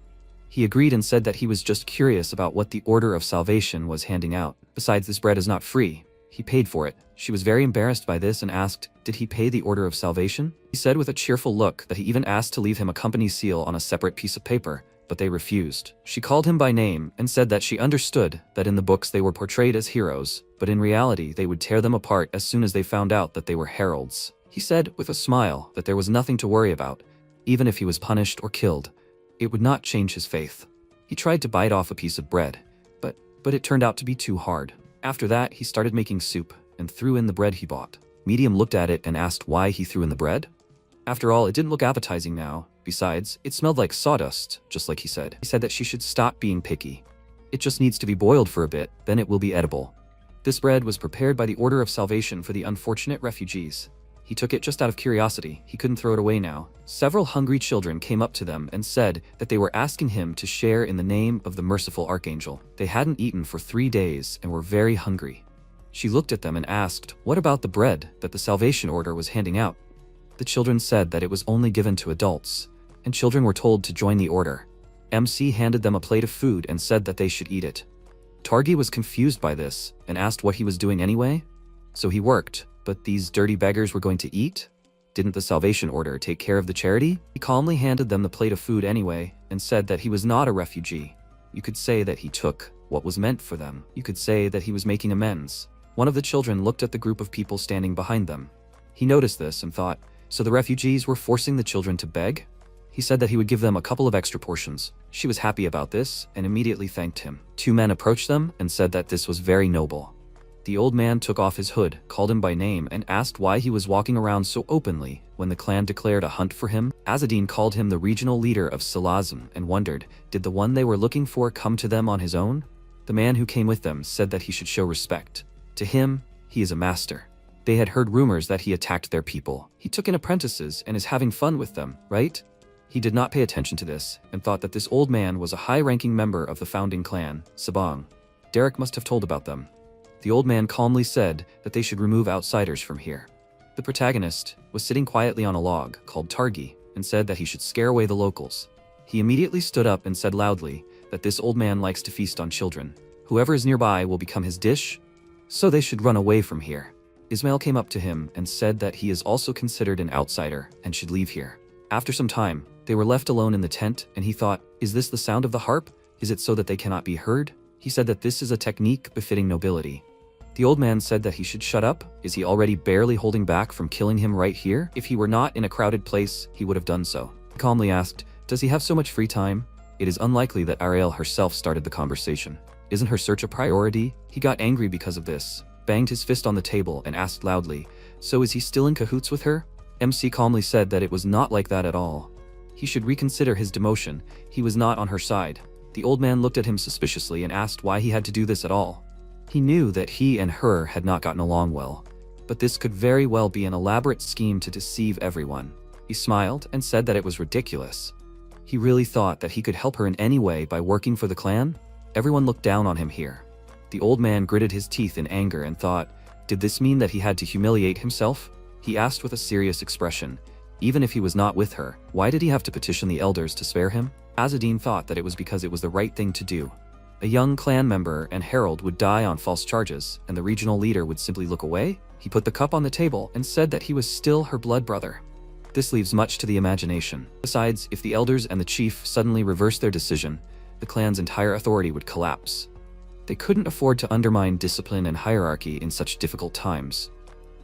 He agreed and said that he was just curious about what the Order of Salvation was handing out. Besides, this bread is not free. He paid for it. She was very embarrassed by this and asked, did he pay the order of salvation? He said with a cheerful look that he even asked to leave him a company seal on a separate piece of paper, but they refused. She called him by name and said that she understood that in the books they were portrayed as heroes, but in reality they would tear them apart as soon as they found out that they were heralds. He said with a smile that there was nothing to worry about. Even if he was punished or killed, it would not change his faith. He tried to bite off a piece of bread, but it turned out to be too hard. After that, he started making soup and threw in the bread he bought. Medium looked at it and asked why he threw in the bread. After all, it didn't look appetizing now. Besides, it smelled like sawdust, just like he said. He said that she should stop being picky. It just needs to be boiled for a bit, then it will be edible. This bread was prepared by the Order of Salvation for the unfortunate refugees. He took it just out of curiosity. He couldn't throw it away now. Several hungry children came up to them and said that they were asking him to share in the name of the merciful archangel. They hadn't eaten for 3 days and were very hungry. She looked at them and asked, what about the bread that the Salvation Order was handing out? The children said that it was only given to adults, and children were told to join the order. MC handed them a plate of food and said that they should eat it. Targi was confused by this and asked what he was doing anyway. So he worked, but these dirty beggars were going to eat? Didn't the Salvation Order take care of the charity? He calmly handed them the plate of food anyway and said that he was not a refugee. You could say that he took what was meant for them. You could say that he was making amends. One of the children looked at the group of people standing behind them. He noticed this and thought, so the refugees were forcing the children to beg? He said that he would give them a couple of extra portions. She was happy about this and immediately thanked him. 2 men approached them and said that this was very noble. The old man took off his hood, called him by name, and asked why he was walking around so openly when the clan declared a hunt for him. Azzedine called him the regional leader of Salazm and wondered, did the one they were looking for come to them on his own? The man who came with them said that he should show respect. To him, he is a master. They had heard rumors that he attacked their people. He took in apprentices and is having fun with them, right? He did not pay attention to this and thought that this old man was a high-ranking member of the founding clan, Sabang. Derek must have told about them. The old man calmly said that they should remove outsiders from here. The protagonist was sitting quietly on a log called Targi and said that he should scare away the locals. He immediately stood up and said loudly that this old man likes to feast on children. Whoever is nearby will become his dish, so they should run away from here. Ismail came up to him and said that he is also considered an outsider and should leave here. After some time, they were left alone in the tent and he thought, is this the sound of the harp? Is it so that they cannot be heard? He said that this is a technique befitting nobility. The old man said that he should shut up. Is he already barely holding back from killing him right here? If he were not in a crowded place, he would have done so. He calmly asked, does he have so much free time? It is unlikely that Ariel herself started the conversation. Isn't her search a priority? He got angry because of this, banged his fist on the table and asked loudly, so is he still in cahoots with her? MC calmly said that it was not like that at all. He should reconsider his demotion. He was not on her side. The old man looked at him suspiciously and asked why he had to do this at all. He knew that he and her had not gotten along well, but this could very well be an elaborate scheme to deceive everyone. He smiled and said that it was ridiculous. He really thought that he could help her in any way by working for the clan? Everyone looked down on him here. The old man gritted his teeth in anger and thought, did this mean that he had to humiliate himself? He asked with a serious expression, even if he was not with her, why did he have to petition the elders to spare him? Azzedine thought that it was because it was the right thing to do. A young clan member and herald would die on false charges, and the regional leader would simply look away? He put the cup on the table and said that he was still her blood brother. This leaves much to the imagination. Besides, if the elders and the chief suddenly reversed their decision, the clan's entire authority would collapse. They couldn't afford to undermine discipline and hierarchy in such difficult times.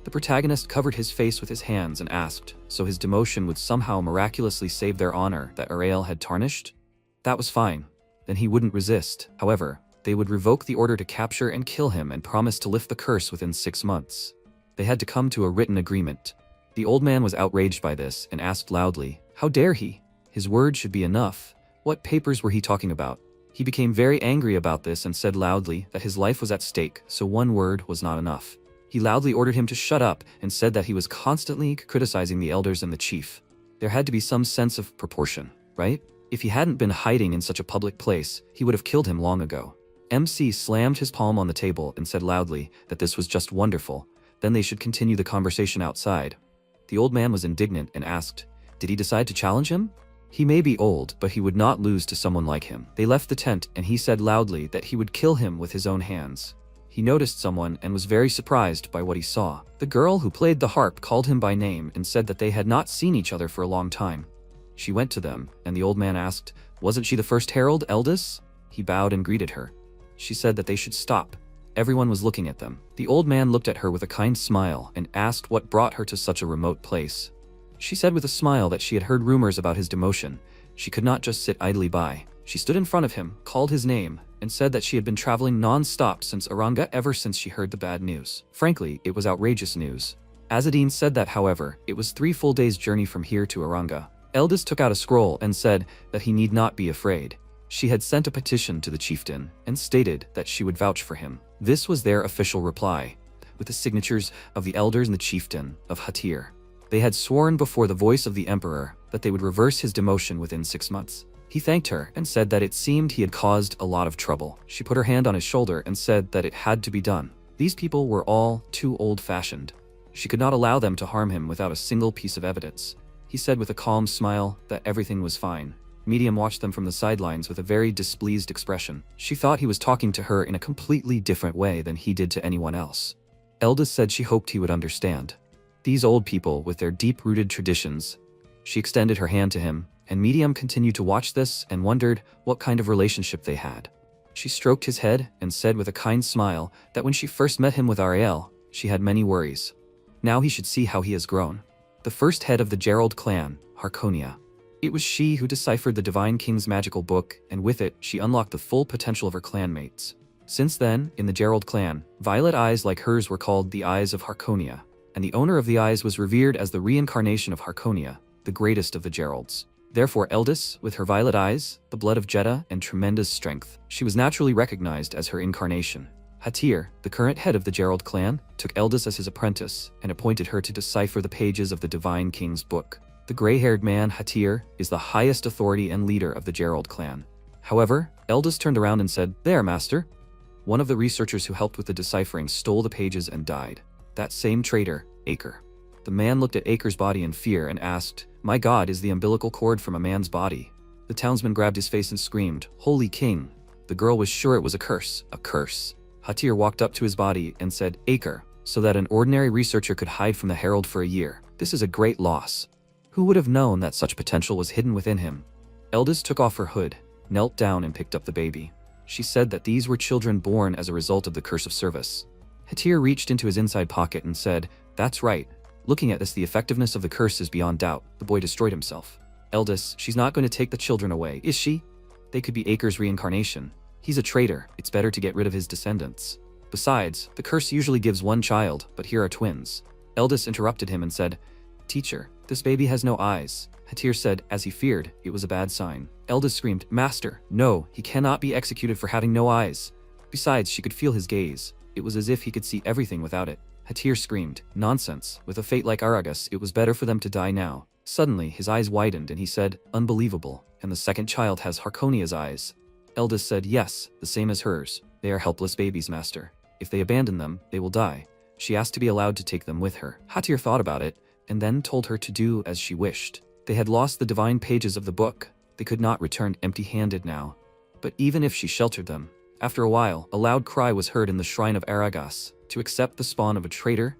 The protagonist covered his face with his hands and asked, so his demotion would somehow miraculously save their honor that Ariel had tarnished? That was fine. Then he wouldn't resist. However, they would revoke the order to capture and kill him and promise to lift the curse within 6 months. They had to come to a written agreement. The old man was outraged by this and asked loudly, how dare he? His word should be enough. What papers were he talking about? He became very angry about this and said loudly that his life was at stake, so one word was not enough. He loudly ordered him to shut up and said that he was constantly criticizing the elders and the chief. There had to be some sense of proportion, right? If he hadn't been hiding in such a public place, he would have killed him long ago. MC slammed his palm on the table and said loudly that this was just wonderful, then they should continue the conversation outside. The old man was indignant and asked, did he decide to challenge him? He may be old, but he would not lose to someone like him. They left the tent and he said loudly that he would kill him with his own hands. He noticed someone and was very surprised by what he saw. The girl who played the harp called him by name and said that they had not seen each other for a long time. She went to them, and the old man asked, "Wasn't she the first herald, Eldis?" He bowed and greeted her. She said that they should stop. Everyone was looking at them. The old man looked at her with a kind smile and asked what brought her to such a remote place. She said with a smile that she had heard rumors about his demotion. She could not just sit idly by. She stood in front of him, called his name, and said that she had been traveling non-stop since Aranga ever since she heard the bad news. Frankly, it was outrageous news. Azadine said that, however, it was 3 full days' journey from here to Aranga. Eldis took out a scroll and said that he need not be afraid. She had sent a petition to the chieftain and stated that she would vouch for him. This was their official reply, with the signatures of the elders and the chieftain of Hatir. They had sworn before the voice of the emperor that they would reverse his demotion within 6 months. He thanked her and said that it seemed he had caused a lot of trouble. She put her hand on his shoulder and said that it had to be done. These people were all too old-fashioned. She could not allow them to harm him without a single piece of evidence. He said with a calm smile that everything was fine. Medium watched them from the sidelines with a very displeased expression. She thought he was talking to her in a completely different way than he did to anyone else. Eldis said she hoped he would understand. These old people with their deep-rooted traditions. She extended her hand to him, and Medium continued to watch this and wondered what kind of relationship they had. She stroked his head and said with a kind smile that when she first met him with Ariel, she had many worries. Now he should see how he has grown. The first head of the Gerald clan, Harkonia. It was she who deciphered the Divine King's magical book, and with it, she unlocked the full potential of her clanmates. Since then, in the Gerald clan, violet eyes like hers were called the Eyes of Harkonia, and the owner of the eyes was revered as the reincarnation of Harkonia, the greatest of the Geralds. Therefore, Eldis, with her violet eyes, the blood of Jeddah, and tremendous strength, she was naturally recognized as her incarnation. Hatir, the current head of the Gerald clan, took Eldis as his apprentice and appointed her to decipher the pages of the Divine King's book. The gray-haired man, Hatir, is the highest authority and leader of the Gerald clan. However, Eldis turned around and said, "There, master." One of the researchers who helped with the deciphering stole the pages and died. That same traitor, Acre. The man looked at Acre's body in fear and asked, "My God, is the umbilical cord from a man's body?" The townsman grabbed his face and screamed, "Holy King!" The girl was sure it was a curse, a curse. Hatir walked up to his body and said, "Acre," so that an ordinary researcher could hide from the herald for a year. This is a great loss. Who would have known that such potential was hidden within him? Eldis took off her hood, knelt down and picked up the baby. She said that these were children born as a result of the curse of service. Hatir reached into his inside pocket and said, "That's right. Looking at this, the effectiveness of the curse is beyond doubt." The boy destroyed himself. "Eldis, she's not going to take the children away, is she? They could be Acre's reincarnation. He's a traitor. It's better to get rid of his descendants. Besides, the curse usually gives one child, but here are twins." Eldis interrupted him and said, "Teacher, this baby has no eyes." Hatir said, as he feared, it was a bad sign. Eldis screamed, "Master, no, he cannot be executed for having no eyes." Besides, she could feel his gaze. It was as if he could see everything without it. Hatir screamed, "Nonsense. With a fate like Aragus, it was better for them to die now." Suddenly, his eyes widened and he said, "Unbelievable. And the second child has Harkonia's eyes." Eldis said, "Yes, the same as hers. They are helpless babies, master. If they abandon them, they will die." She asked to be allowed to take them with her. Hatir thought about it, and then told her to do as she wished. They had lost the divine pages of the book. They could not return empty-handed now. But even if she sheltered them, after a while, a loud cry was heard in the shrine of Aragas, to accept the spawn of a traitor?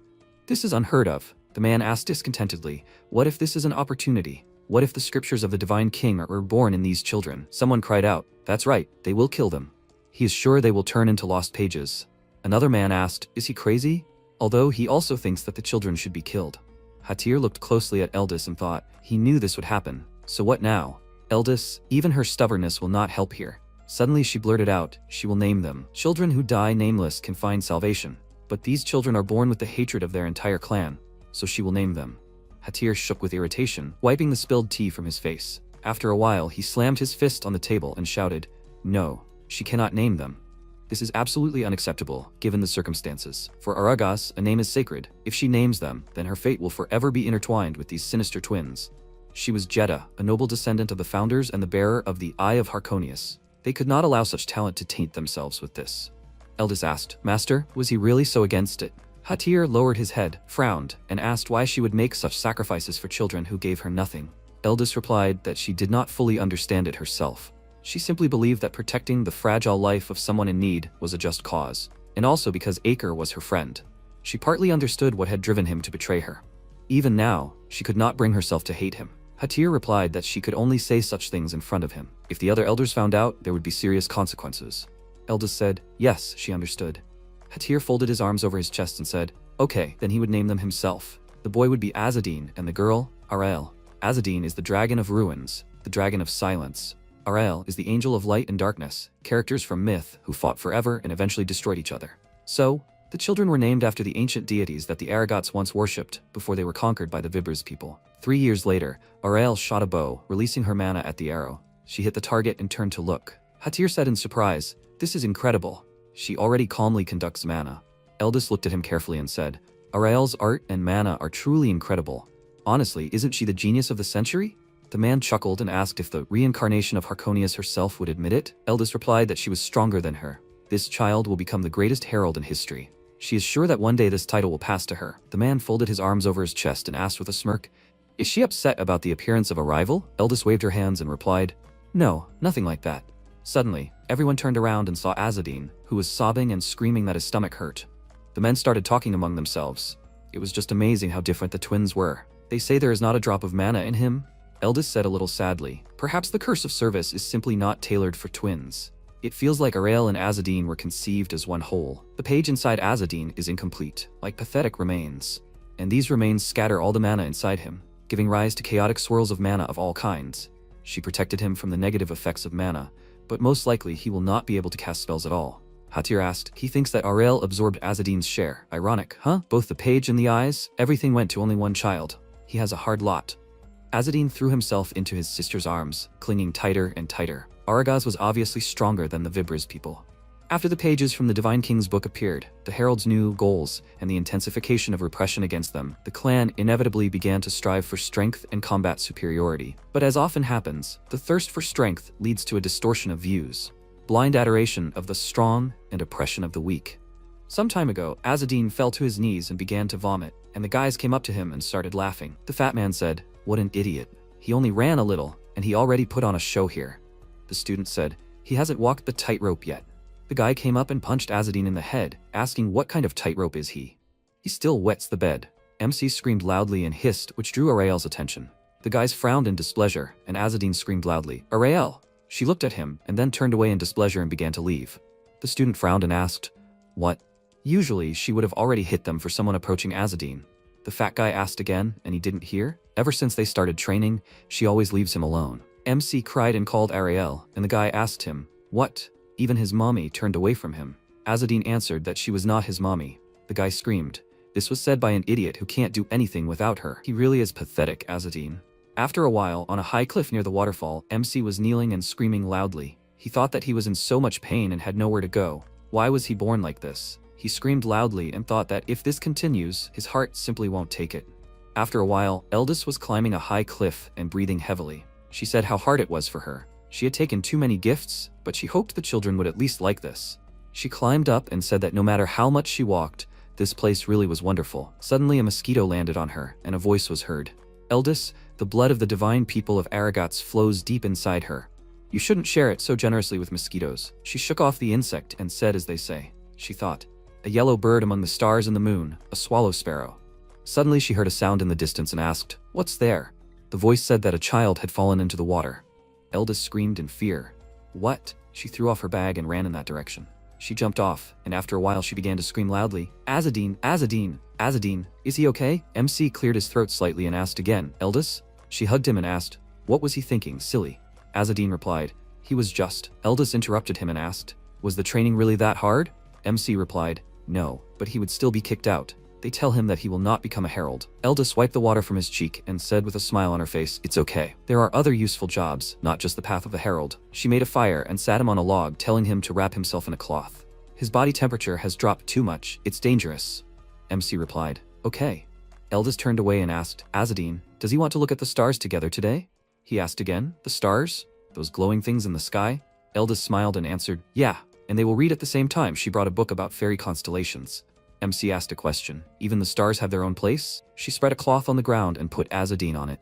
This is unheard of. The man asked discontentedly, "What if this is an opportunity? What if the scriptures of the Divine King are reborn in these children?" Someone cried out, "That's right, they will kill them. He is sure they will turn into lost pages." Another man asked, "Is he crazy?" Although he also thinks that the children should be killed. Hatir looked closely at Eldis and thought, he knew this would happen. So what now? Eldis, even her stubbornness will not help here. Suddenly she blurted out, "She will name them. Children who die nameless can find salvation. But these children are born with the hatred of their entire clan, so she will name them." Hatir shook with irritation, wiping the spilled tea from his face. After a while, he slammed his fist on the table and shouted, "No, she cannot name them. This is absolutely unacceptable, given the circumstances. For Aragas, a name is sacred. If she names them, then her fate will forever be intertwined with these sinister twins." She was Jeddah, a noble descendant of the founders and the bearer of the Eye of Harkonius. They could not allow such talent to taint themselves with this. Eldis asked, "Master, was he really so against it?" Hatir lowered his head, frowned, and asked why she would make such sacrifices for children who gave her nothing. Eldis replied that she did not fully understand it herself. She simply believed that protecting the fragile life of someone in need was a just cause. and also because Acre was her friend. She partly understood what had driven him to betray her. Even now, she could not bring herself to hate him. Hatir replied that she could only say such things in front of him. If the other elders found out, there would be serious consequences. Eldest said, yes, she understood. Hatir folded his arms over his chest and said, okay, then he would name them himself. The boy would be Azadine, and the girl, Arael. Azadine is the dragon of ruins, the dragon of silence. Arael is the angel of light and darkness, characters from myth who fought forever and eventually destroyed each other. So, the children were named after the ancient deities that the Aragats once worshipped before they were conquered by the Vibers people. 3 years later, Arael shot a bow, releasing her mana at the arrow. She hit the target and turned to look. Hatir said in surprise, this is incredible. She already calmly conducts mana. Eldest looked at him carefully and said, Arael's art and mana are truly incredible. Honestly, isn't she the genius of the century? The man chuckled and asked if the reincarnation of Harkonius herself would admit it. Eldest replied that she was stronger than her. This child will become the greatest herald in history. She is sure that one day this title will pass to her. The man folded his arms over his chest and asked with a smirk, is she upset about the appearance of a rival? Eldest waved her hands and replied, no, nothing like that. Suddenly, everyone turned around and saw Azadine, who was sobbing and screaming that his stomach hurt. The men started talking among themselves. It was just amazing how different the twins were. They say there is not a drop of mana in him. Eldest said a little sadly, perhaps the curse of service is simply not tailored for twins. It feels like Arael and Azadine were conceived as one whole. The page inside Azadine is incomplete, like pathetic remains. And these remains scatter all the mana inside him, giving rise to chaotic swirls of mana of all kinds. She protected him from the negative effects of mana, but most likely he will not be able to cast spells at all. Hatir asked, he thinks that Arael absorbed Azadine's share. Ironic, huh? Both the page and the eyes, everything went to only one child. He has a hard lot. Azadine threw himself into his sister's arms, clinging tighter and tighter. Aragaz was obviously stronger than the Vibers people. After the pages from the Divine King's book appeared, the herald's new goals, and the intensification of repression against them, the clan inevitably began to strive for strength and combat superiority. But as often happens, the thirst for strength leads to a distortion of views. Blind adoration of the strong and oppression of the weak. Some time ago, Azadine fell to his knees and began to vomit, and the guys came up to him and started laughing. The fat man said, what an idiot. He only ran a little, and he already put on a show here. The student said, he hasn't walked the tightrope yet. The guy came up and punched Azadine in the head, asking what kind of tightrope is he. He still wets the bed. MC screamed loudly and hissed, which drew Arael's attention. The guys frowned in displeasure, and Azadine screamed loudly, Arael! She looked at him, and then turned away in displeasure and began to leave. The student frowned and asked, what? Usually, she would have already hit them for someone approaching Azadine. The fat guy asked again, and he didn't hear. Ever since they started training, she always leaves him alone. MC cried and called Arael, and the guy asked him, what? Even his mommy turned away from him. Azadine answered that she was not his mommy. The guy screamed. This was said by an idiot who can't do anything without her. He really is pathetic, Azadine. After a while, on a high cliff near the waterfall, MC was kneeling and screaming loudly. He thought that he was in so much pain and had nowhere to go. Why was he born like this? He screamed loudly and thought that if this continues, his heart simply won't take it. After a while, Eldest was climbing a high cliff and breathing heavily. She said how hard it was for her. She had taken too many gifts, but she hoped the children would at least like this. She climbed up and said that no matter how much she walked, this place really was wonderful. Suddenly a mosquito landed on her, and a voice was heard. Eldest, the blood of the divine people of Aragats flows deep inside her. You shouldn't share it so generously with mosquitoes. She shook off the insect and said as they say. She thought, a yellow bird among the stars and the moon, a swallow sparrow. Suddenly she heard a sound in the distance and asked, what's there? The voice said that a child had fallen into the water. Eldest screamed in fear. What? She threw off her bag and ran in that direction. She jumped off, and after a while she began to scream loudly, Azadine, Azadine, Azadine, is he okay? MC cleared his throat slightly and asked again, Eldest? She hugged him and asked, what was he thinking, silly? Azadine replied, he was just. Eldest interrupted him and asked, was the training really that hard? MC replied, no, but he would still be kicked out. They tell him that he will not become a herald. Eldest wiped the water from his cheek and said with a smile on her face, it's okay. There are other useful jobs, not just the path of the herald. She made a fire and sat him on a log, telling him to wrap himself in a cloth. His body temperature has dropped too much. It's dangerous. MC replied, okay. Eldest turned away and asked, Azadine, does he want to look at the stars together today? He asked again, the stars? Those glowing things in the sky? Eldest smiled and answered, yeah, and they will read at the same time. She brought a book about fairy constellations. MC asked a question. Even the stars have their own place? She spread a cloth on the ground and put Azadine on it.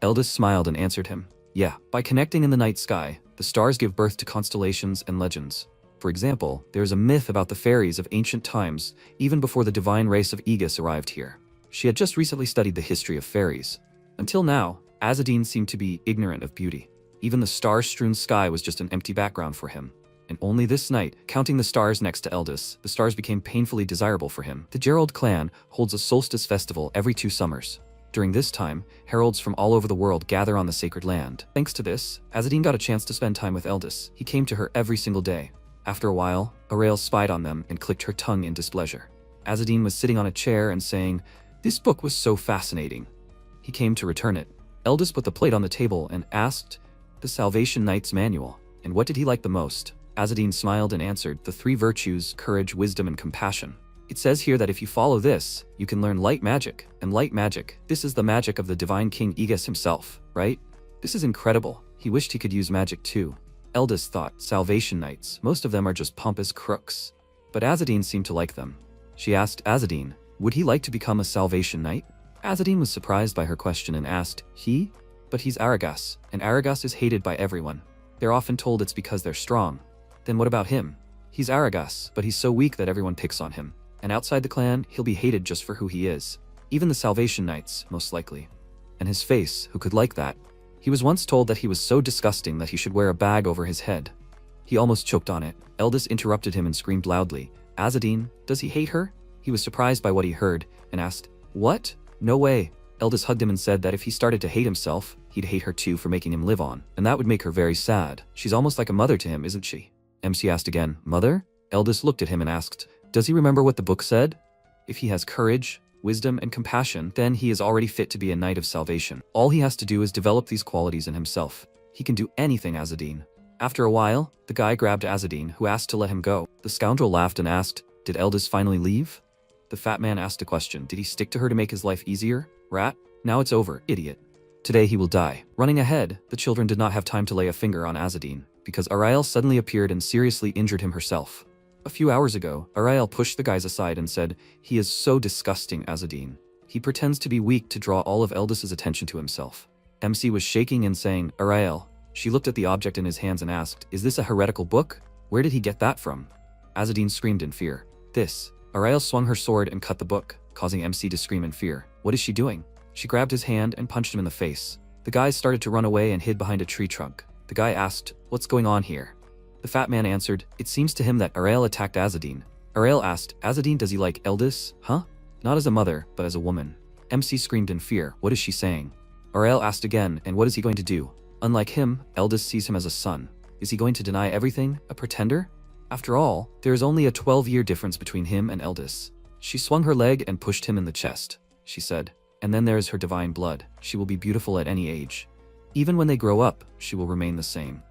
Eldest smiled and answered him, yeah, by connecting in the night sky, the stars give birth to constellations and legends. For example, there is a myth about the fairies of ancient times, even before the divine race of Aegis arrived here. She had just recently studied the history of fairies. Until now, Azzedine seemed to be ignorant of beauty. Even the star-strewn sky was just an empty background for him. And only this night, counting the stars next to Eldis, the stars became painfully desirable for him. The Gerald clan holds a solstice festival every 2 summers. During this time, heralds from all over the world gather on the sacred land. Thanks to this, Azzedine got a chance to spend time with Eldis. He came to her every single day. After a while, Arael spied on them and clicked her tongue in displeasure. Azzedine was sitting on a chair and saying, "This book was so fascinating." He came to return it. Eldis put the plate on the table and asked, "The Salvation Knight's Manual. And what did he like the most?" Azzedine smiled and answered, "The 3 virtues, courage, wisdom, and compassion. It says here that if you follow this, you can learn light magic. And light magic, this is the magic of the divine king Aegis himself, right? This is incredible." He wished he could use magic too. Eldis thought, Salvation Knights, most of them are just pompous crooks. But Azzedine seemed to like them. She asked Azzedine, would he like to become a Salvation Knight? Azzedine was surprised by her question and asked, "He? But he's Aragas, and Aragas is hated by everyone. They're often told it's because they're strong. Then what about him? He's Aragas, but he's so weak that everyone picks on him. And outside the clan, he'll be hated just for who he is. Even the Salvation Knights, most likely. And his face, who could like that? He was once told that he was so disgusting that he should wear a bag over his head." He almost choked on it. Eldis interrupted him and screamed loudly, "Azzedine, does he hate her?" He was surprised by what he heard and asked, "What? No way." Eldis hugged him and said that if he started to hate himself, he'd hate her too for making him live on, and that would make her very sad. She's almost like a mother to him, isn't she? MC asked again, "Mother?" Eldis looked at him and asked, "Does he remember what the book said? If he has courage, wisdom, and compassion, then he is already fit to be a knight of salvation. All he has to do is develop these qualities in himself. He can do anything, Azzedine." After a while, the guy grabbed Azzedine, who asked to let him go. The scoundrel laughed and asked, "Did Eldis finally leave?" The fat man asked a question. Did he stick to her to make his life easier? Rat? Now it's over, idiot. Today he will die. Running ahead, the children did not have time to lay a finger on Azzedine, because Arael suddenly appeared and seriously injured him herself. A few hours ago, Arael pushed the guys aside and said, "He is so disgusting, Azzedine. He pretends to be weak to draw all of Eldis's attention to himself." MC was shaking and saying, "Arael." She looked at the object in his hands and asked, "Is this a heretical book? Where did he get that from?" Azzedine screamed in fear. "This." Arael swung her sword and cut the book, causing MC to scream in fear. What is she doing? She grabbed his hand and punched him in the face. The guys started to run away and hid behind a tree trunk. The guy asked, "What's going on here?" The fat man answered, "It seems to him that Arael attacked Azzedine." Arael asked, "Azzedine, does he like Eldis? Huh? Not as a mother, but as a woman." MC screamed in fear. What is she saying? Arael asked again, "And what is he going to do?" Unlike him, Eldis sees him as a son. Is he going to deny everything? A pretender? After all, there is only a 12-year difference between him and Eldis. She swung her leg and pushed him in the chest. She said, "And then there is her divine blood. She will be beautiful at any age. Even when they grow up, she will remain the same."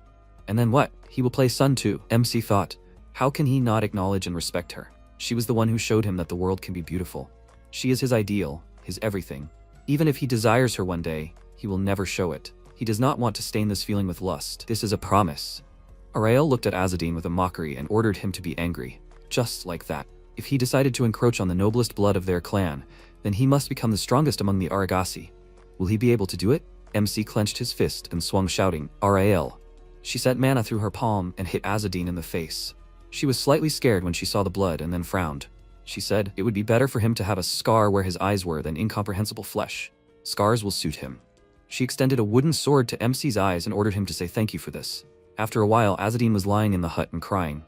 And then what? He will play son too. MC thought, how can he not acknowledge and respect her? She was the one who showed him that the world can be beautiful. She is his ideal, his everything. Even if he desires her one day, he will never show it. He does not want to stain this feeling with lust. This is a promise. Arael looked at Azzedine with a mockery and ordered him to be angry. Just like that. If he decided to encroach on the noblest blood of their clan, then he must become the strongest among the Aragasi. Will he be able to do it? MC clenched his fist and swung shouting, "Arael." She sent mana through her palm and hit Azzedine in the face. She was slightly scared when she saw the blood and then frowned. She said, "It would be better for him to have a scar where his eyes were than incomprehensible flesh. Scars will suit him." She extended a wooden sword to MC's eyes and ordered him to say thank you for this. After a while, Azzedine was lying in the hut and crying.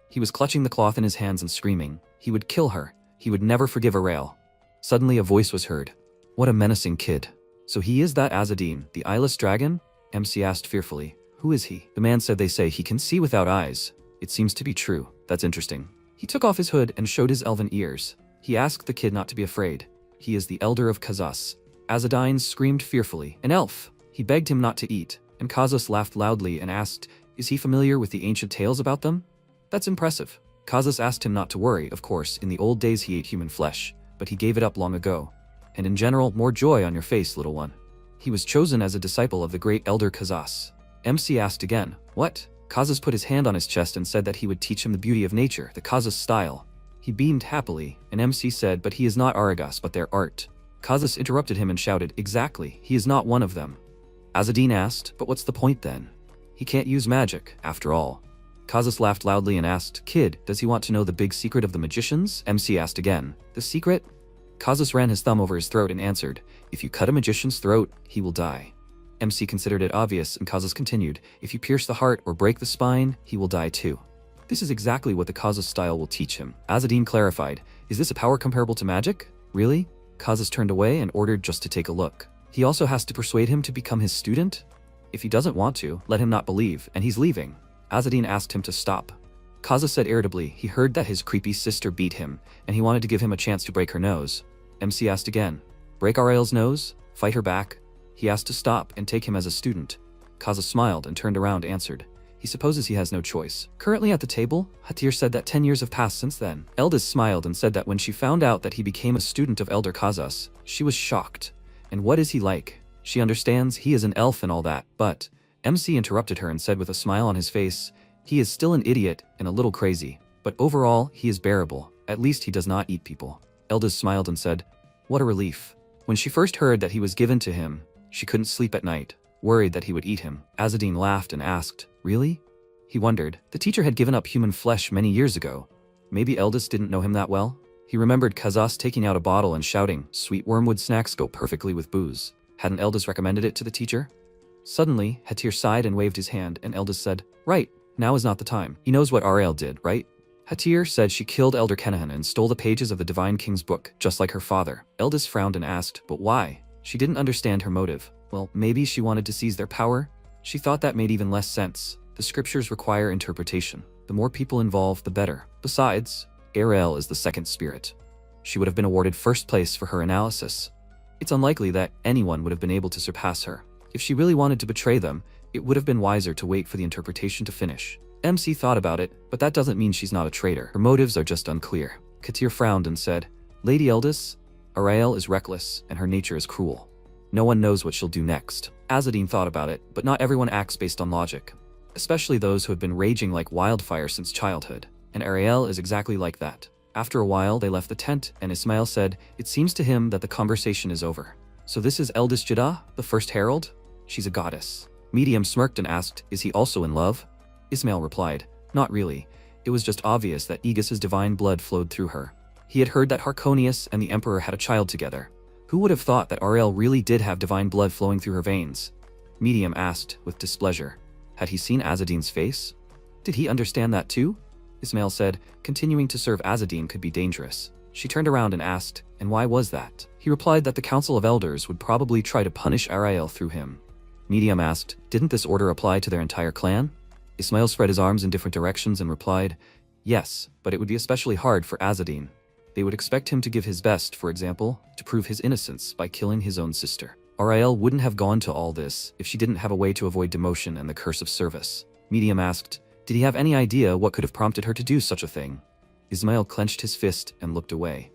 He was clutching the cloth in his hands and screaming. He would kill her. He would never forgive Arael. Suddenly a voice was heard. What a menacing kid. So he is that Azzedine, the eyeless dragon? MC asked fearfully. Who is he? The man said they say he can see without eyes. It seems to be true. That's interesting. He took off his hood and showed his elven ears. He asked the kid not to be afraid. He is the elder of Kazas. Azzedine screamed fearfully. An elf. He begged him not to eat, and Kazas laughed loudly and asked, is he familiar with the ancient tales about them? That's impressive. Kazas asked him not to worry. Of course, in the old days he ate human flesh, but he gave it up long ago. And in general, more joy on your face, little one. He was chosen as a disciple of the great elder Kazas. MC asked again, what? Kazas put his hand on his chest and said that he would teach him the beauty of nature, the Kazas style. He beamed happily, and MC said, but he is not Aragas, but their art. Kazas interrupted him and shouted, exactly, he is not one of them. Azzedine asked, but what's the point then? He can't use magic, after all. Kazas laughed loudly and asked, "Kid, does he want to know the big secret of the magicians?" MC asked again. "The secret?" Kazas ran his thumb over his throat and answered, "If you cut a magician's throat, he will die." MC considered it obvious, and Kazas continued, "If you pierce the heart or break the spine, he will die too." This is exactly what the Kazas style will teach him. Azadine clarified, "Is this a power comparable to magic?" "Really?" Kazas turned away and ordered just to take a look. "He also has to persuade him to become his student? If he doesn't want to, let him not believe, and he's leaving." Azadine asked him to stop. Kazas said irritably he heard that his creepy sister beat him, and he wanted to give him a chance to break her nose. MC asked again, "Break Ariel's nose? Fight her back?" He asked to stop and take him as a student. Kazas smiled and turned around answered, "He supposes he has no choice." Currently at the table, Hatir said that 10 years have passed since then. Eldis smiled and said that when she found out that he became a student of Elder Kazas, she was shocked. And what is he like? She understands he is an elf and all that, but MC interrupted her and said with a smile on his face, "He is still an idiot and a little crazy, but overall he is bearable. At least he does not eat people." Eldis smiled and said, "What a relief." When she first heard that he was given to him, she couldn't sleep at night, worried that he would eat him. Azadine laughed and asked, "Really?" He wondered. The teacher had given up human flesh many years ago. Maybe Eldis didn't know him that well? He remembered Kazas taking out a bottle and shouting, "Sweet wormwood snacks go perfectly with booze." Hadn't Eldis recommended it to the teacher? Suddenly, Hatir sighed and waved his hand, and Eldis said, "Right, now is not the time. He knows what Ariel did, right?" Hatir said she killed Elder Kenahan and stole the pages of the Divine King's book, just like her father. Eldis frowned and asked, "But why?" She didn't understand her motive. Well, maybe she wanted to seize their power? She thought that made even less sense. The scriptures require interpretation. The more people involved, the better. Besides, Ariel is the second spirit. She would have been awarded first place for her analysis. It's unlikely that anyone would have been able to surpass her. If she really wanted to betray them, it would have been wiser to wait for the interpretation to finish. MC thought about it, but that doesn't mean she's not a traitor. Her motives are just unclear. Katir frowned and said, "Lady Eldis, Ariel is reckless, and her nature is cruel. No one knows what she'll do next." Azadine thought about it, but not everyone acts based on logic, especially those who have been raging like wildfire since childhood. And Ariel is exactly like that. After a while, they left the tent, and Ismail said, "It seems to him that the conversation is over. So this is Eldis Jeddah, the first herald? She's a goddess." Medium smirked and asked, "Is he also in love?" Ismail replied, "Not really. It was just obvious that Aegis's divine blood flowed through her. He had heard that Harkonius and the Emperor had a child together. Who would have thought that Ariel really did have divine blood flowing through her veins?" Medium asked, with displeasure. Had he seen Azadine's face? Did he understand that too? Ismail said, continuing to serve Azadine could be dangerous. She turned around and asked, "And why was that?" He replied that the Council of Elders would probably try to punish Ariel through him. Medium asked, "Didn't this order apply to their entire clan?" Ismail spread his arms in different directions and replied, "Yes, but it would be especially hard for Azadine. They would expect him to give his best, for example, to prove his innocence by killing his own sister. Ariel wouldn't have gone to all this if she didn't have a way to avoid demotion and the curse of service." Medium asked, "Did he have any idea what could have prompted her to do such a thing?" Ismail clenched his fist and looked away.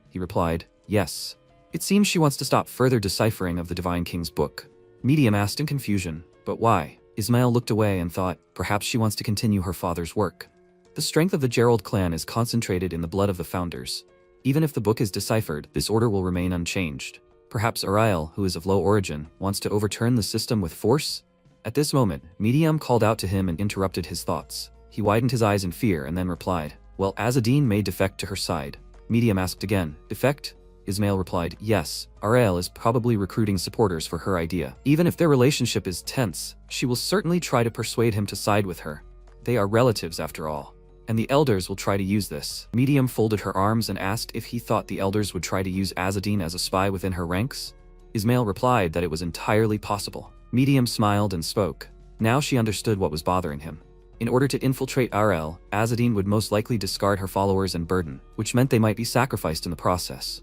He replied, "Yes. It seems she wants to stop further deciphering of the Divine King's book." Medium asked in confusion, "But why?" Ismail looked away and thought, perhaps she wants to continue her father's work. The strength of the Gerald clan is concentrated in the blood of the founders. Even if the book is deciphered, this order will remain unchanged. Perhaps Ariel, who is of low origin, wants to overturn the system with force? At this moment, Medium called out to him and interrupted his thoughts. He widened his eyes in fear and then replied, "Well, Azadine may defect to her side." Medium asked again, "Defect?" Ismail replied, "Yes, Ariel is probably recruiting supporters for her idea. Even if their relationship is tense, she will certainly try to persuade him to side with her. They are relatives after all. And the elders will try to use this." Medium folded her arms and asked if he thought the elders would try to use Azadine as a spy within her ranks. Ismail replied that it was entirely possible. Medium smiled and spoke. Now she understood what was bothering him. In order to infiltrate Ariel, Azadine would most likely discard her followers and burden, which meant they might be sacrificed in the process.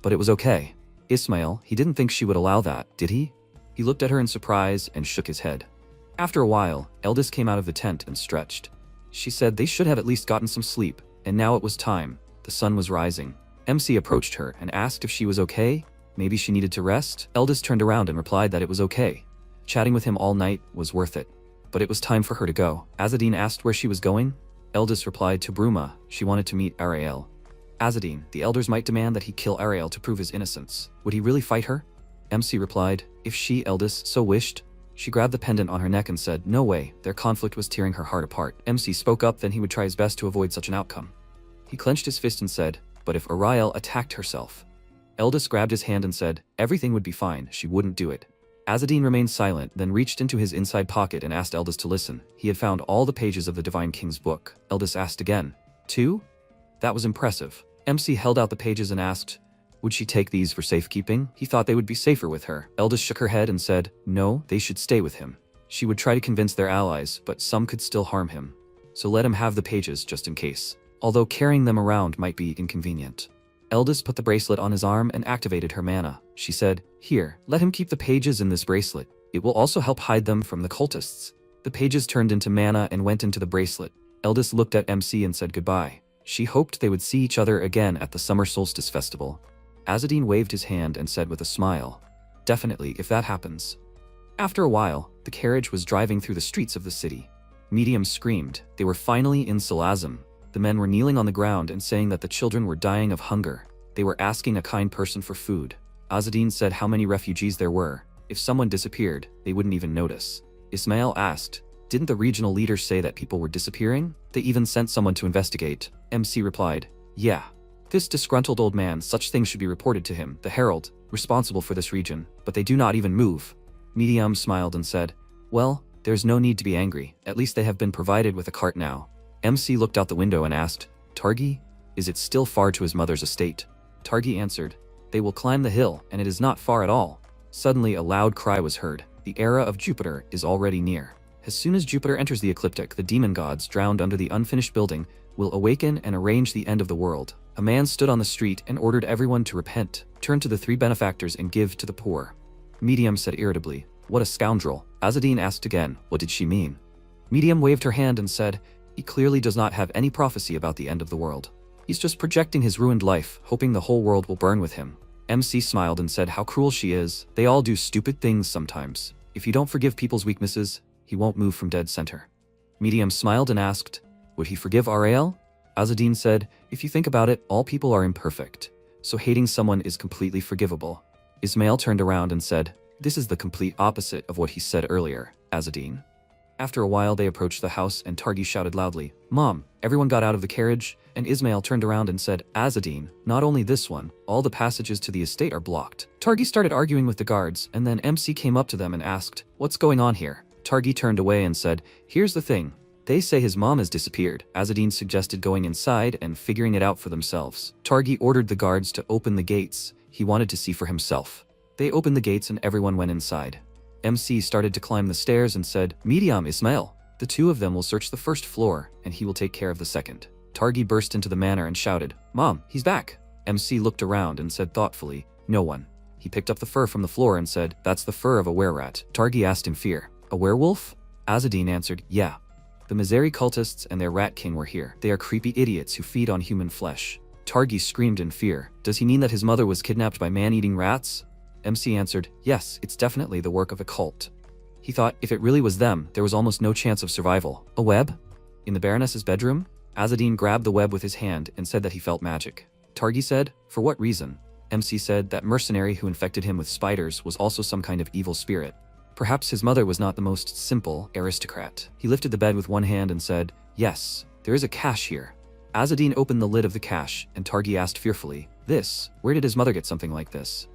But it was okay. Ismail, he didn't think she would allow that, did he? He looked at her in surprise and shook his head. After a while, Eldis came out of the tent and stretched. She said they should have at least gotten some sleep, and now it was time. The sun was rising. MC approached her and asked if she was okay. Maybe she needed to rest? Eldis turned around and replied that it was okay. Chatting with him all night was worth it. But it was time for her to go. Azadine asked where she was going. Eldis replied to Bruma. She wanted to meet Ariel. Azadine, the elders might demand that he kill Ariel to prove his innocence. Would he really fight her? MC replied, if she, Eldis, so wished, She grabbed the pendant on her neck and said, no way, their conflict was tearing her heart apart. MC spoke up, then he would try his best to avoid such an outcome. He clenched his fist and said, but if Ariel attacked herself? Eldest grabbed his hand and said, everything would be fine, she wouldn't do it. Azadine remained silent, then reached into his inside pocket and asked Eldest to listen. He had found all the pages of the Divine King's book. Eldest asked again, 2? That was impressive. MC held out the pages and asked, would she take these for safekeeping? He thought they would be safer with her. Eldest shook her head and said, no, they should stay with him. She would try to convince their allies, but some could still harm him. So let him have the pages just in case. Although carrying them around might be inconvenient. Eldest put the bracelet on his arm and activated her mana. She said, here, let him keep the pages in this bracelet. It will also help hide them from the cultists. The pages turned into mana and went into the bracelet. Eldest looked at MC and said goodbye. She hoped they would see each other again at the Summer Solstice Festival. Azadine waved his hand and said with a smile, definitely if that happens. After a while, the carriage was driving through the streets of the city. Medium screamed. They were finally in Salazam. The men were kneeling on the ground and saying that the children were dying of hunger. They were asking a kind person for food. Azadine said how many refugees there were. If someone disappeared, they wouldn't even notice. Ismail asked, didn't the regional leaders say that people were disappearing? They even sent someone to investigate. MC replied, yeah. This disgruntled old man, such things should be reported to him, the herald, responsible for this region, but they do not even move. Medium smiled and said, well, there's no need to be angry, at least they have been provided with a cart now. MC looked out the window and asked, Targi, is it still far to his mother's estate? Targi answered, they will climb the hill, and it is not far at all. Suddenly a loud cry was heard, the era of Jupiter is already near. As soon as Jupiter enters the ecliptic, the demon gods drowned under the unfinished building will awaken and arrange the end of the world. A man stood on the street and ordered everyone to repent, turn to the 3 benefactors and give to the poor. Medium said irritably, what a scoundrel. Azadine asked again, what did she mean? Medium waved her hand and said, he clearly does not have any prophecy about the end of the world. He's just projecting his ruined life, hoping the whole world will burn with him. MC smiled and said how cruel she is. They all do stupid things sometimes. If you don't forgive people's weaknesses, he won't move from dead center. Medium smiled and asked, would he forgive Ariel? Azadine said, if you think about it, all people are imperfect, so hating someone is completely forgivable. Ismail turned around and said, this is the complete opposite of what he said earlier, Azadine. After a while they approached the house and Targi shouted loudly, Mom! Everyone got out of the carriage, and Ismail turned around and said, Azadine, not only this one, all the passages to the estate are blocked. Targi started arguing with the guards, and then MC came up to them and asked, what's going on here? Targi turned away and said, here's the thing. They say his mom has disappeared. Azadine suggested going inside and figuring it out for themselves. Targi ordered the guards to open the gates. He wanted to see for himself. They opened the gates and everyone went inside. MC started to climb the stairs and said, Medium, Ismail. The 2 of them will search the first floor, and he will take care of the second. Targi burst into the manor and shouted, Mom, he's back. MC looked around and said thoughtfully, no one. He picked up the fur from the floor and said, that's the fur of a were-rat. Targi asked in fear, a werewolf? Azadine answered, yeah. The Mizeri cultists and their rat king were here. They are creepy idiots who feed on human flesh. Targi screamed in fear. Does he mean that his mother was kidnapped by man-eating rats? MC answered, yes, it's definitely the work of a cult. He thought if it really was them, there was almost no chance of survival. A web? In the Baroness's bedroom? Azadine grabbed the web with his hand and said that he felt magic. Targi said, for what reason? MC said that mercenary who infected him with spiders was also some kind of evil spirit. Perhaps his mother was not the most simple aristocrat. He lifted the bed with one hand and said, yes, there is a cache here. Azadine opened the lid of the cache, and Targi asked fearfully, this, where did his mother get something like this?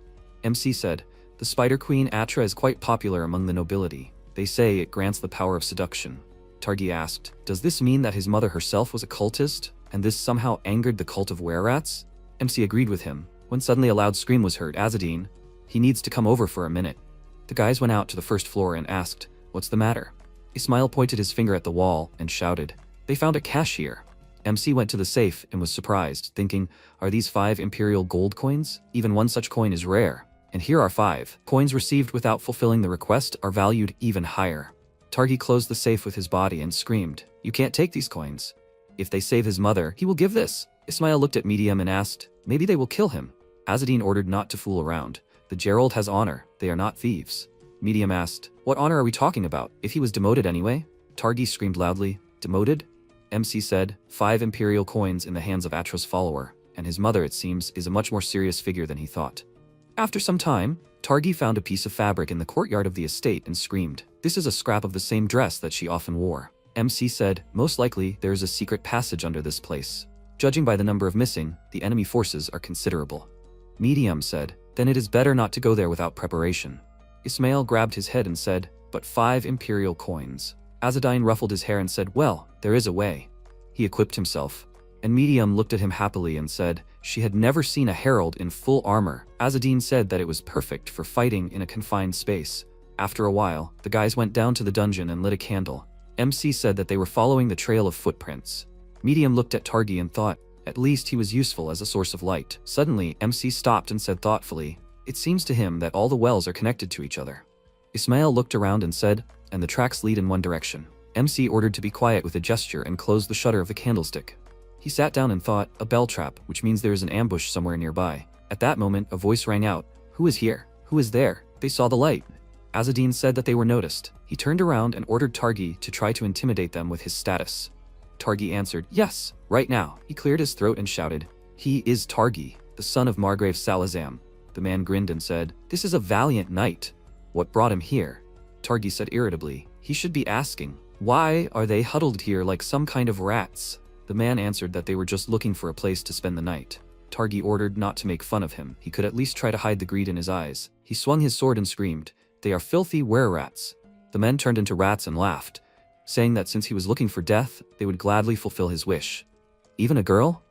MC said, the Spider Queen Atra is quite popular among the nobility. They say it grants the power of seduction. Targi asked, does this mean that his mother herself was a cultist, and this somehow angered the cult of were-rats? MC agreed with him, when suddenly a loud scream was heard. Azadine, he needs to come over for a minute. The guys went out to the first floor and asked, what's the matter? Ismail pointed his finger at the wall and shouted, they found a cache here. MC went to the safe and was surprised, thinking, are these 5 imperial gold coins? Even one such coin is rare. And here are 5. Coins received without fulfilling the request are valued even higher. Targi closed the safe with his body and screamed, you can't take these coins. If they save his mother, he will give this. Ismail looked at Medium and asked, maybe they will kill him. Azadine ordered not to fool around. The Gerald has honor, they are not thieves. Medium asked, what honor are we talking about, if he was demoted anyway? Targi screamed loudly, demoted? MC said, 5 imperial coins in the hands of Atra's follower, and his mother, it seems, is a much more serious figure than he thought. After some time, Targi found a piece of fabric in the courtyard of the estate and screamed, This is a scrap of the same dress that she often wore. MC said, most likely there is a secret passage under this place. Judging by the number of missing, the enemy forces are considerable. Medium said, then it is better not to go there without preparation. Ismail grabbed his head and said, but 5 imperial coins. Azadine ruffled his hair and said, well, there is a way. He equipped himself. And Medium looked at him happily and said, she had never seen a herald in full armor. Azadine said that it was perfect for fighting in a confined space. After a while, the guys went down to the dungeon and lit a candle. MC said that they were following the trail of footprints. Medium looked at Targi and thought, at least he was useful as a source of light. Suddenly, MC stopped and said thoughtfully, it seems to him that all the wells are connected to each other. Ismail looked around and said, and the tracks lead in one direction. MC ordered to be quiet with a gesture and closed the shutter of the candlestick. He sat down and thought, a bell trap, which means there is an ambush somewhere nearby. At that moment, a voice rang out, who is here? Who is there? They saw the light. Azadine said that they were noticed. He turned around and ordered Targi to try to intimidate them with his status. Targi answered, yes, right now. He cleared his throat and shouted, he is Targi, the son of Margrave Salazam. The man grinned and said, this is a valiant knight. What brought him here? Targi said irritably, he should be asking, why are they huddled here like some kind of rats? The man answered that they were just looking for a place to spend the night. Targi ordered not to make fun of him. He could at least try to hide the greed in his eyes. He swung his sword and screamed, they are filthy were-rats. The men turned into rats and laughed, saying that since he was looking for death, they would gladly fulfill his wish. Even a girl?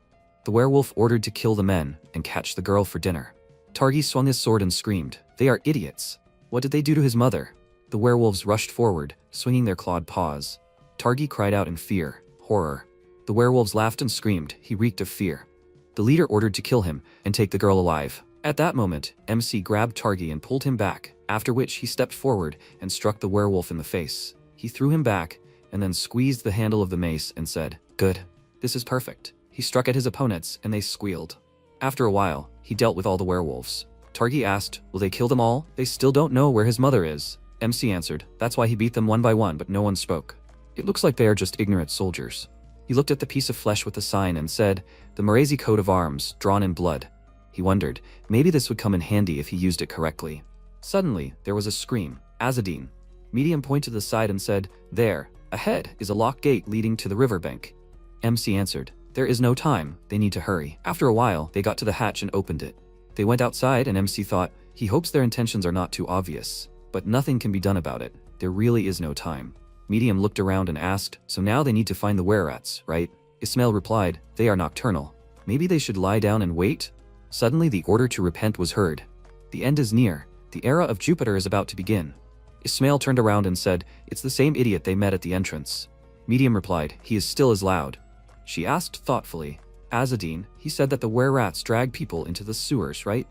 The werewolf ordered to kill the men and catch the girl for dinner. Targi swung his sword and screamed, they are idiots. What did they do to his mother? The werewolves rushed forward, swinging their clawed paws. Targi cried out in fear, horror. The werewolves laughed and screamed, he reeked of fear. The leader ordered to kill him and take the girl alive. At that moment, MC grabbed Targi and pulled him back, after which he stepped forward and struck the werewolf in the face. He threw him back and then squeezed the handle of the mace and said, good. This is perfect. He struck at his opponents and they squealed. After a while, he dealt with all the werewolves. Targi asked, will they kill them all? They still don't know where his mother is. MC answered, that's why he beat them one by one, but no one spoke. It looks like they are just ignorant soldiers. He looked at the piece of flesh with the sign and said, the Maresi coat of arms, drawn in blood. He wondered, maybe this would come in handy if he used it correctly. Suddenly, there was a scream. Azadine. Medium pointed to the side and said, there, ahead, is a locked gate leading to the riverbank. MC answered, there is no time, they need to hurry. After a while, they got to the hatch and opened it. They went outside and MC thought, he hopes their intentions are not too obvious. But nothing can be done about it. There really is no time. Medium looked around and asked, so now they need to find the were-rats, right? Ismail replied, they are nocturnal. Maybe they should lie down and wait? Suddenly the order to repent was heard. The end is near. The era of Jupiter is about to begin. Ismail turned around and said, it's the same idiot they met at the entrance. Medium replied, he is still as loud. She asked thoughtfully, Azadine, he said that the were-rats drag people into the sewers, right?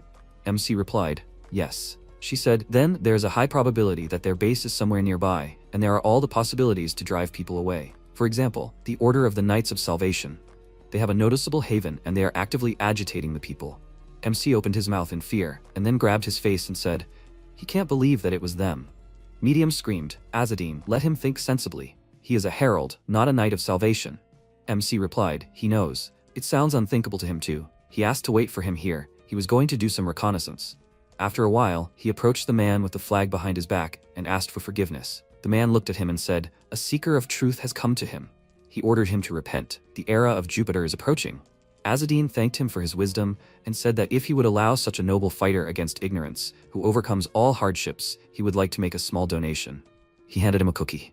MC replied, yes. She said, then there's a high probability that their base is somewhere nearby, and there are all the possibilities to drive people away. For example, the Order of the Knights of Salvation. They have a noticeable haven and they are actively agitating the people. MC opened his mouth in fear, and then grabbed his face and said, he can't believe that it was them. Medium screamed, Azadine, let him think sensibly. He is a herald, not a knight of salvation. MC replied, he knows. It sounds unthinkable to him too. He asked to wait for him here. He was going to do some reconnaissance. After a while, he approached the man with the flag behind his back and asked for forgiveness. The man looked at him and said, a seeker of truth has come to him. He ordered him to repent. The era of Jupiter is approaching. Azadine thanked him for his wisdom and said that if he would allow such a noble fighter against ignorance, who overcomes all hardships, he would like to make a small donation. He handed him a cookie.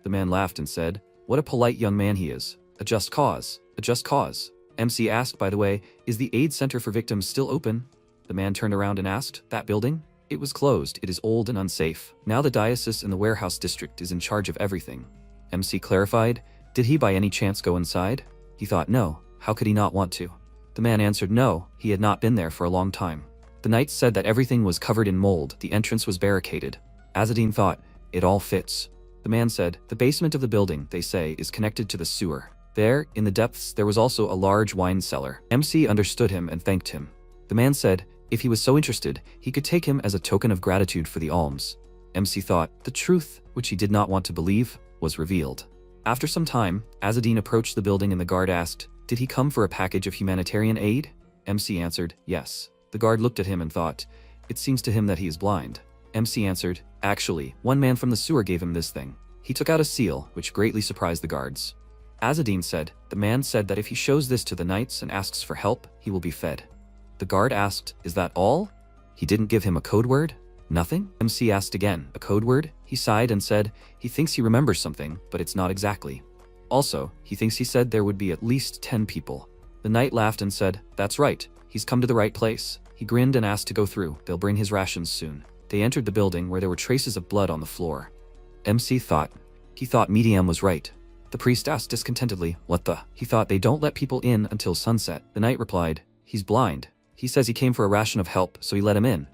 The man laughed and said, what a polite young man he is. A just cause. A just cause. MC asked, by the way, is the aid center for victims still open? The man turned around and asked, that building? It was closed. It is old and unsafe. Now the diocese in the warehouse district is in charge of everything. MC clarified, did he by any chance go inside? He thought, no. How could he not want to? The man answered, no, he had not been there for a long time. The knights said that everything was covered in mold. The entrance was barricaded. Azadine thought, it all fits. The man said, the basement of the building, they say, is connected to the sewer. There, in the depths, there was also a large wine cellar. MC understood him and thanked him. The man said, if he was so interested, he could take him as a token of gratitude for the alms. MC thought, the truth, which he did not want to believe, was revealed. After some time, Azadine approached the building and the guard asked, did he come for a package of humanitarian aid? MC answered, yes. The guard looked at him and thought, it seems to him that he is blind. MC answered, "Actually, one man from the sewer gave him this thing." He took out a seal, which greatly surprised the guards. Azadine said, "The man said that if he shows this to the knights and asks for help, he will be fed." The guard asked, "Is that all? He didn't give him a code word?" "Nothing?" MC asked again, "A code word?" He sighed and said, "He thinks he remembers something, but it's not exactly. Also, he thinks he said there would be at least 10 people. The knight laughed and said, "That's right. He's come to the right place." He grinned and asked to go through. They'll bring his rations soon. They entered the building where there were traces of blood on the floor. MC thought. He thought Medium was right. The priest asked discontentedly, "What the?" He thought they don't let people in until sunset. The knight replied, "He's blind. He says he came for a ration of help, so he let him in."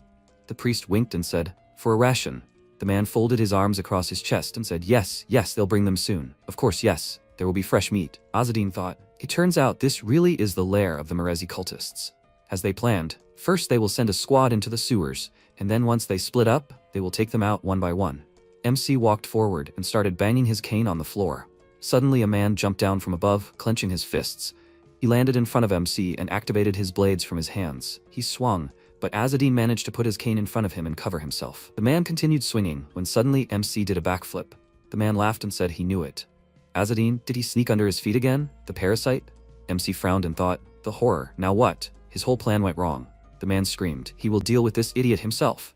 The priest winked and said, "For a ration." The man folded his arms across his chest and said, "Yes, yes, they'll bring them soon. Of course, yes. There will be fresh meat." Azadine thought, "It turns out this really is the lair of the Merezi cultists. As they planned, first they will send a squad into the sewers, and then once they split up, they will take them out one by one." MC walked forward and started banging his cane on the floor. Suddenly a man jumped down from above, clenching his fists. He landed in front of MC and activated his blades from his hands. He swung, but Azadine managed to put his cane in front of him and cover himself. The man continued swinging when suddenly MC did a backflip. The man laughed and said he knew it. Azadine, did he sneak under his feet again? The parasite? MC frowned and thought, the horror, now what? His whole plan went wrong. The man screamed, "He will deal with this idiot himself."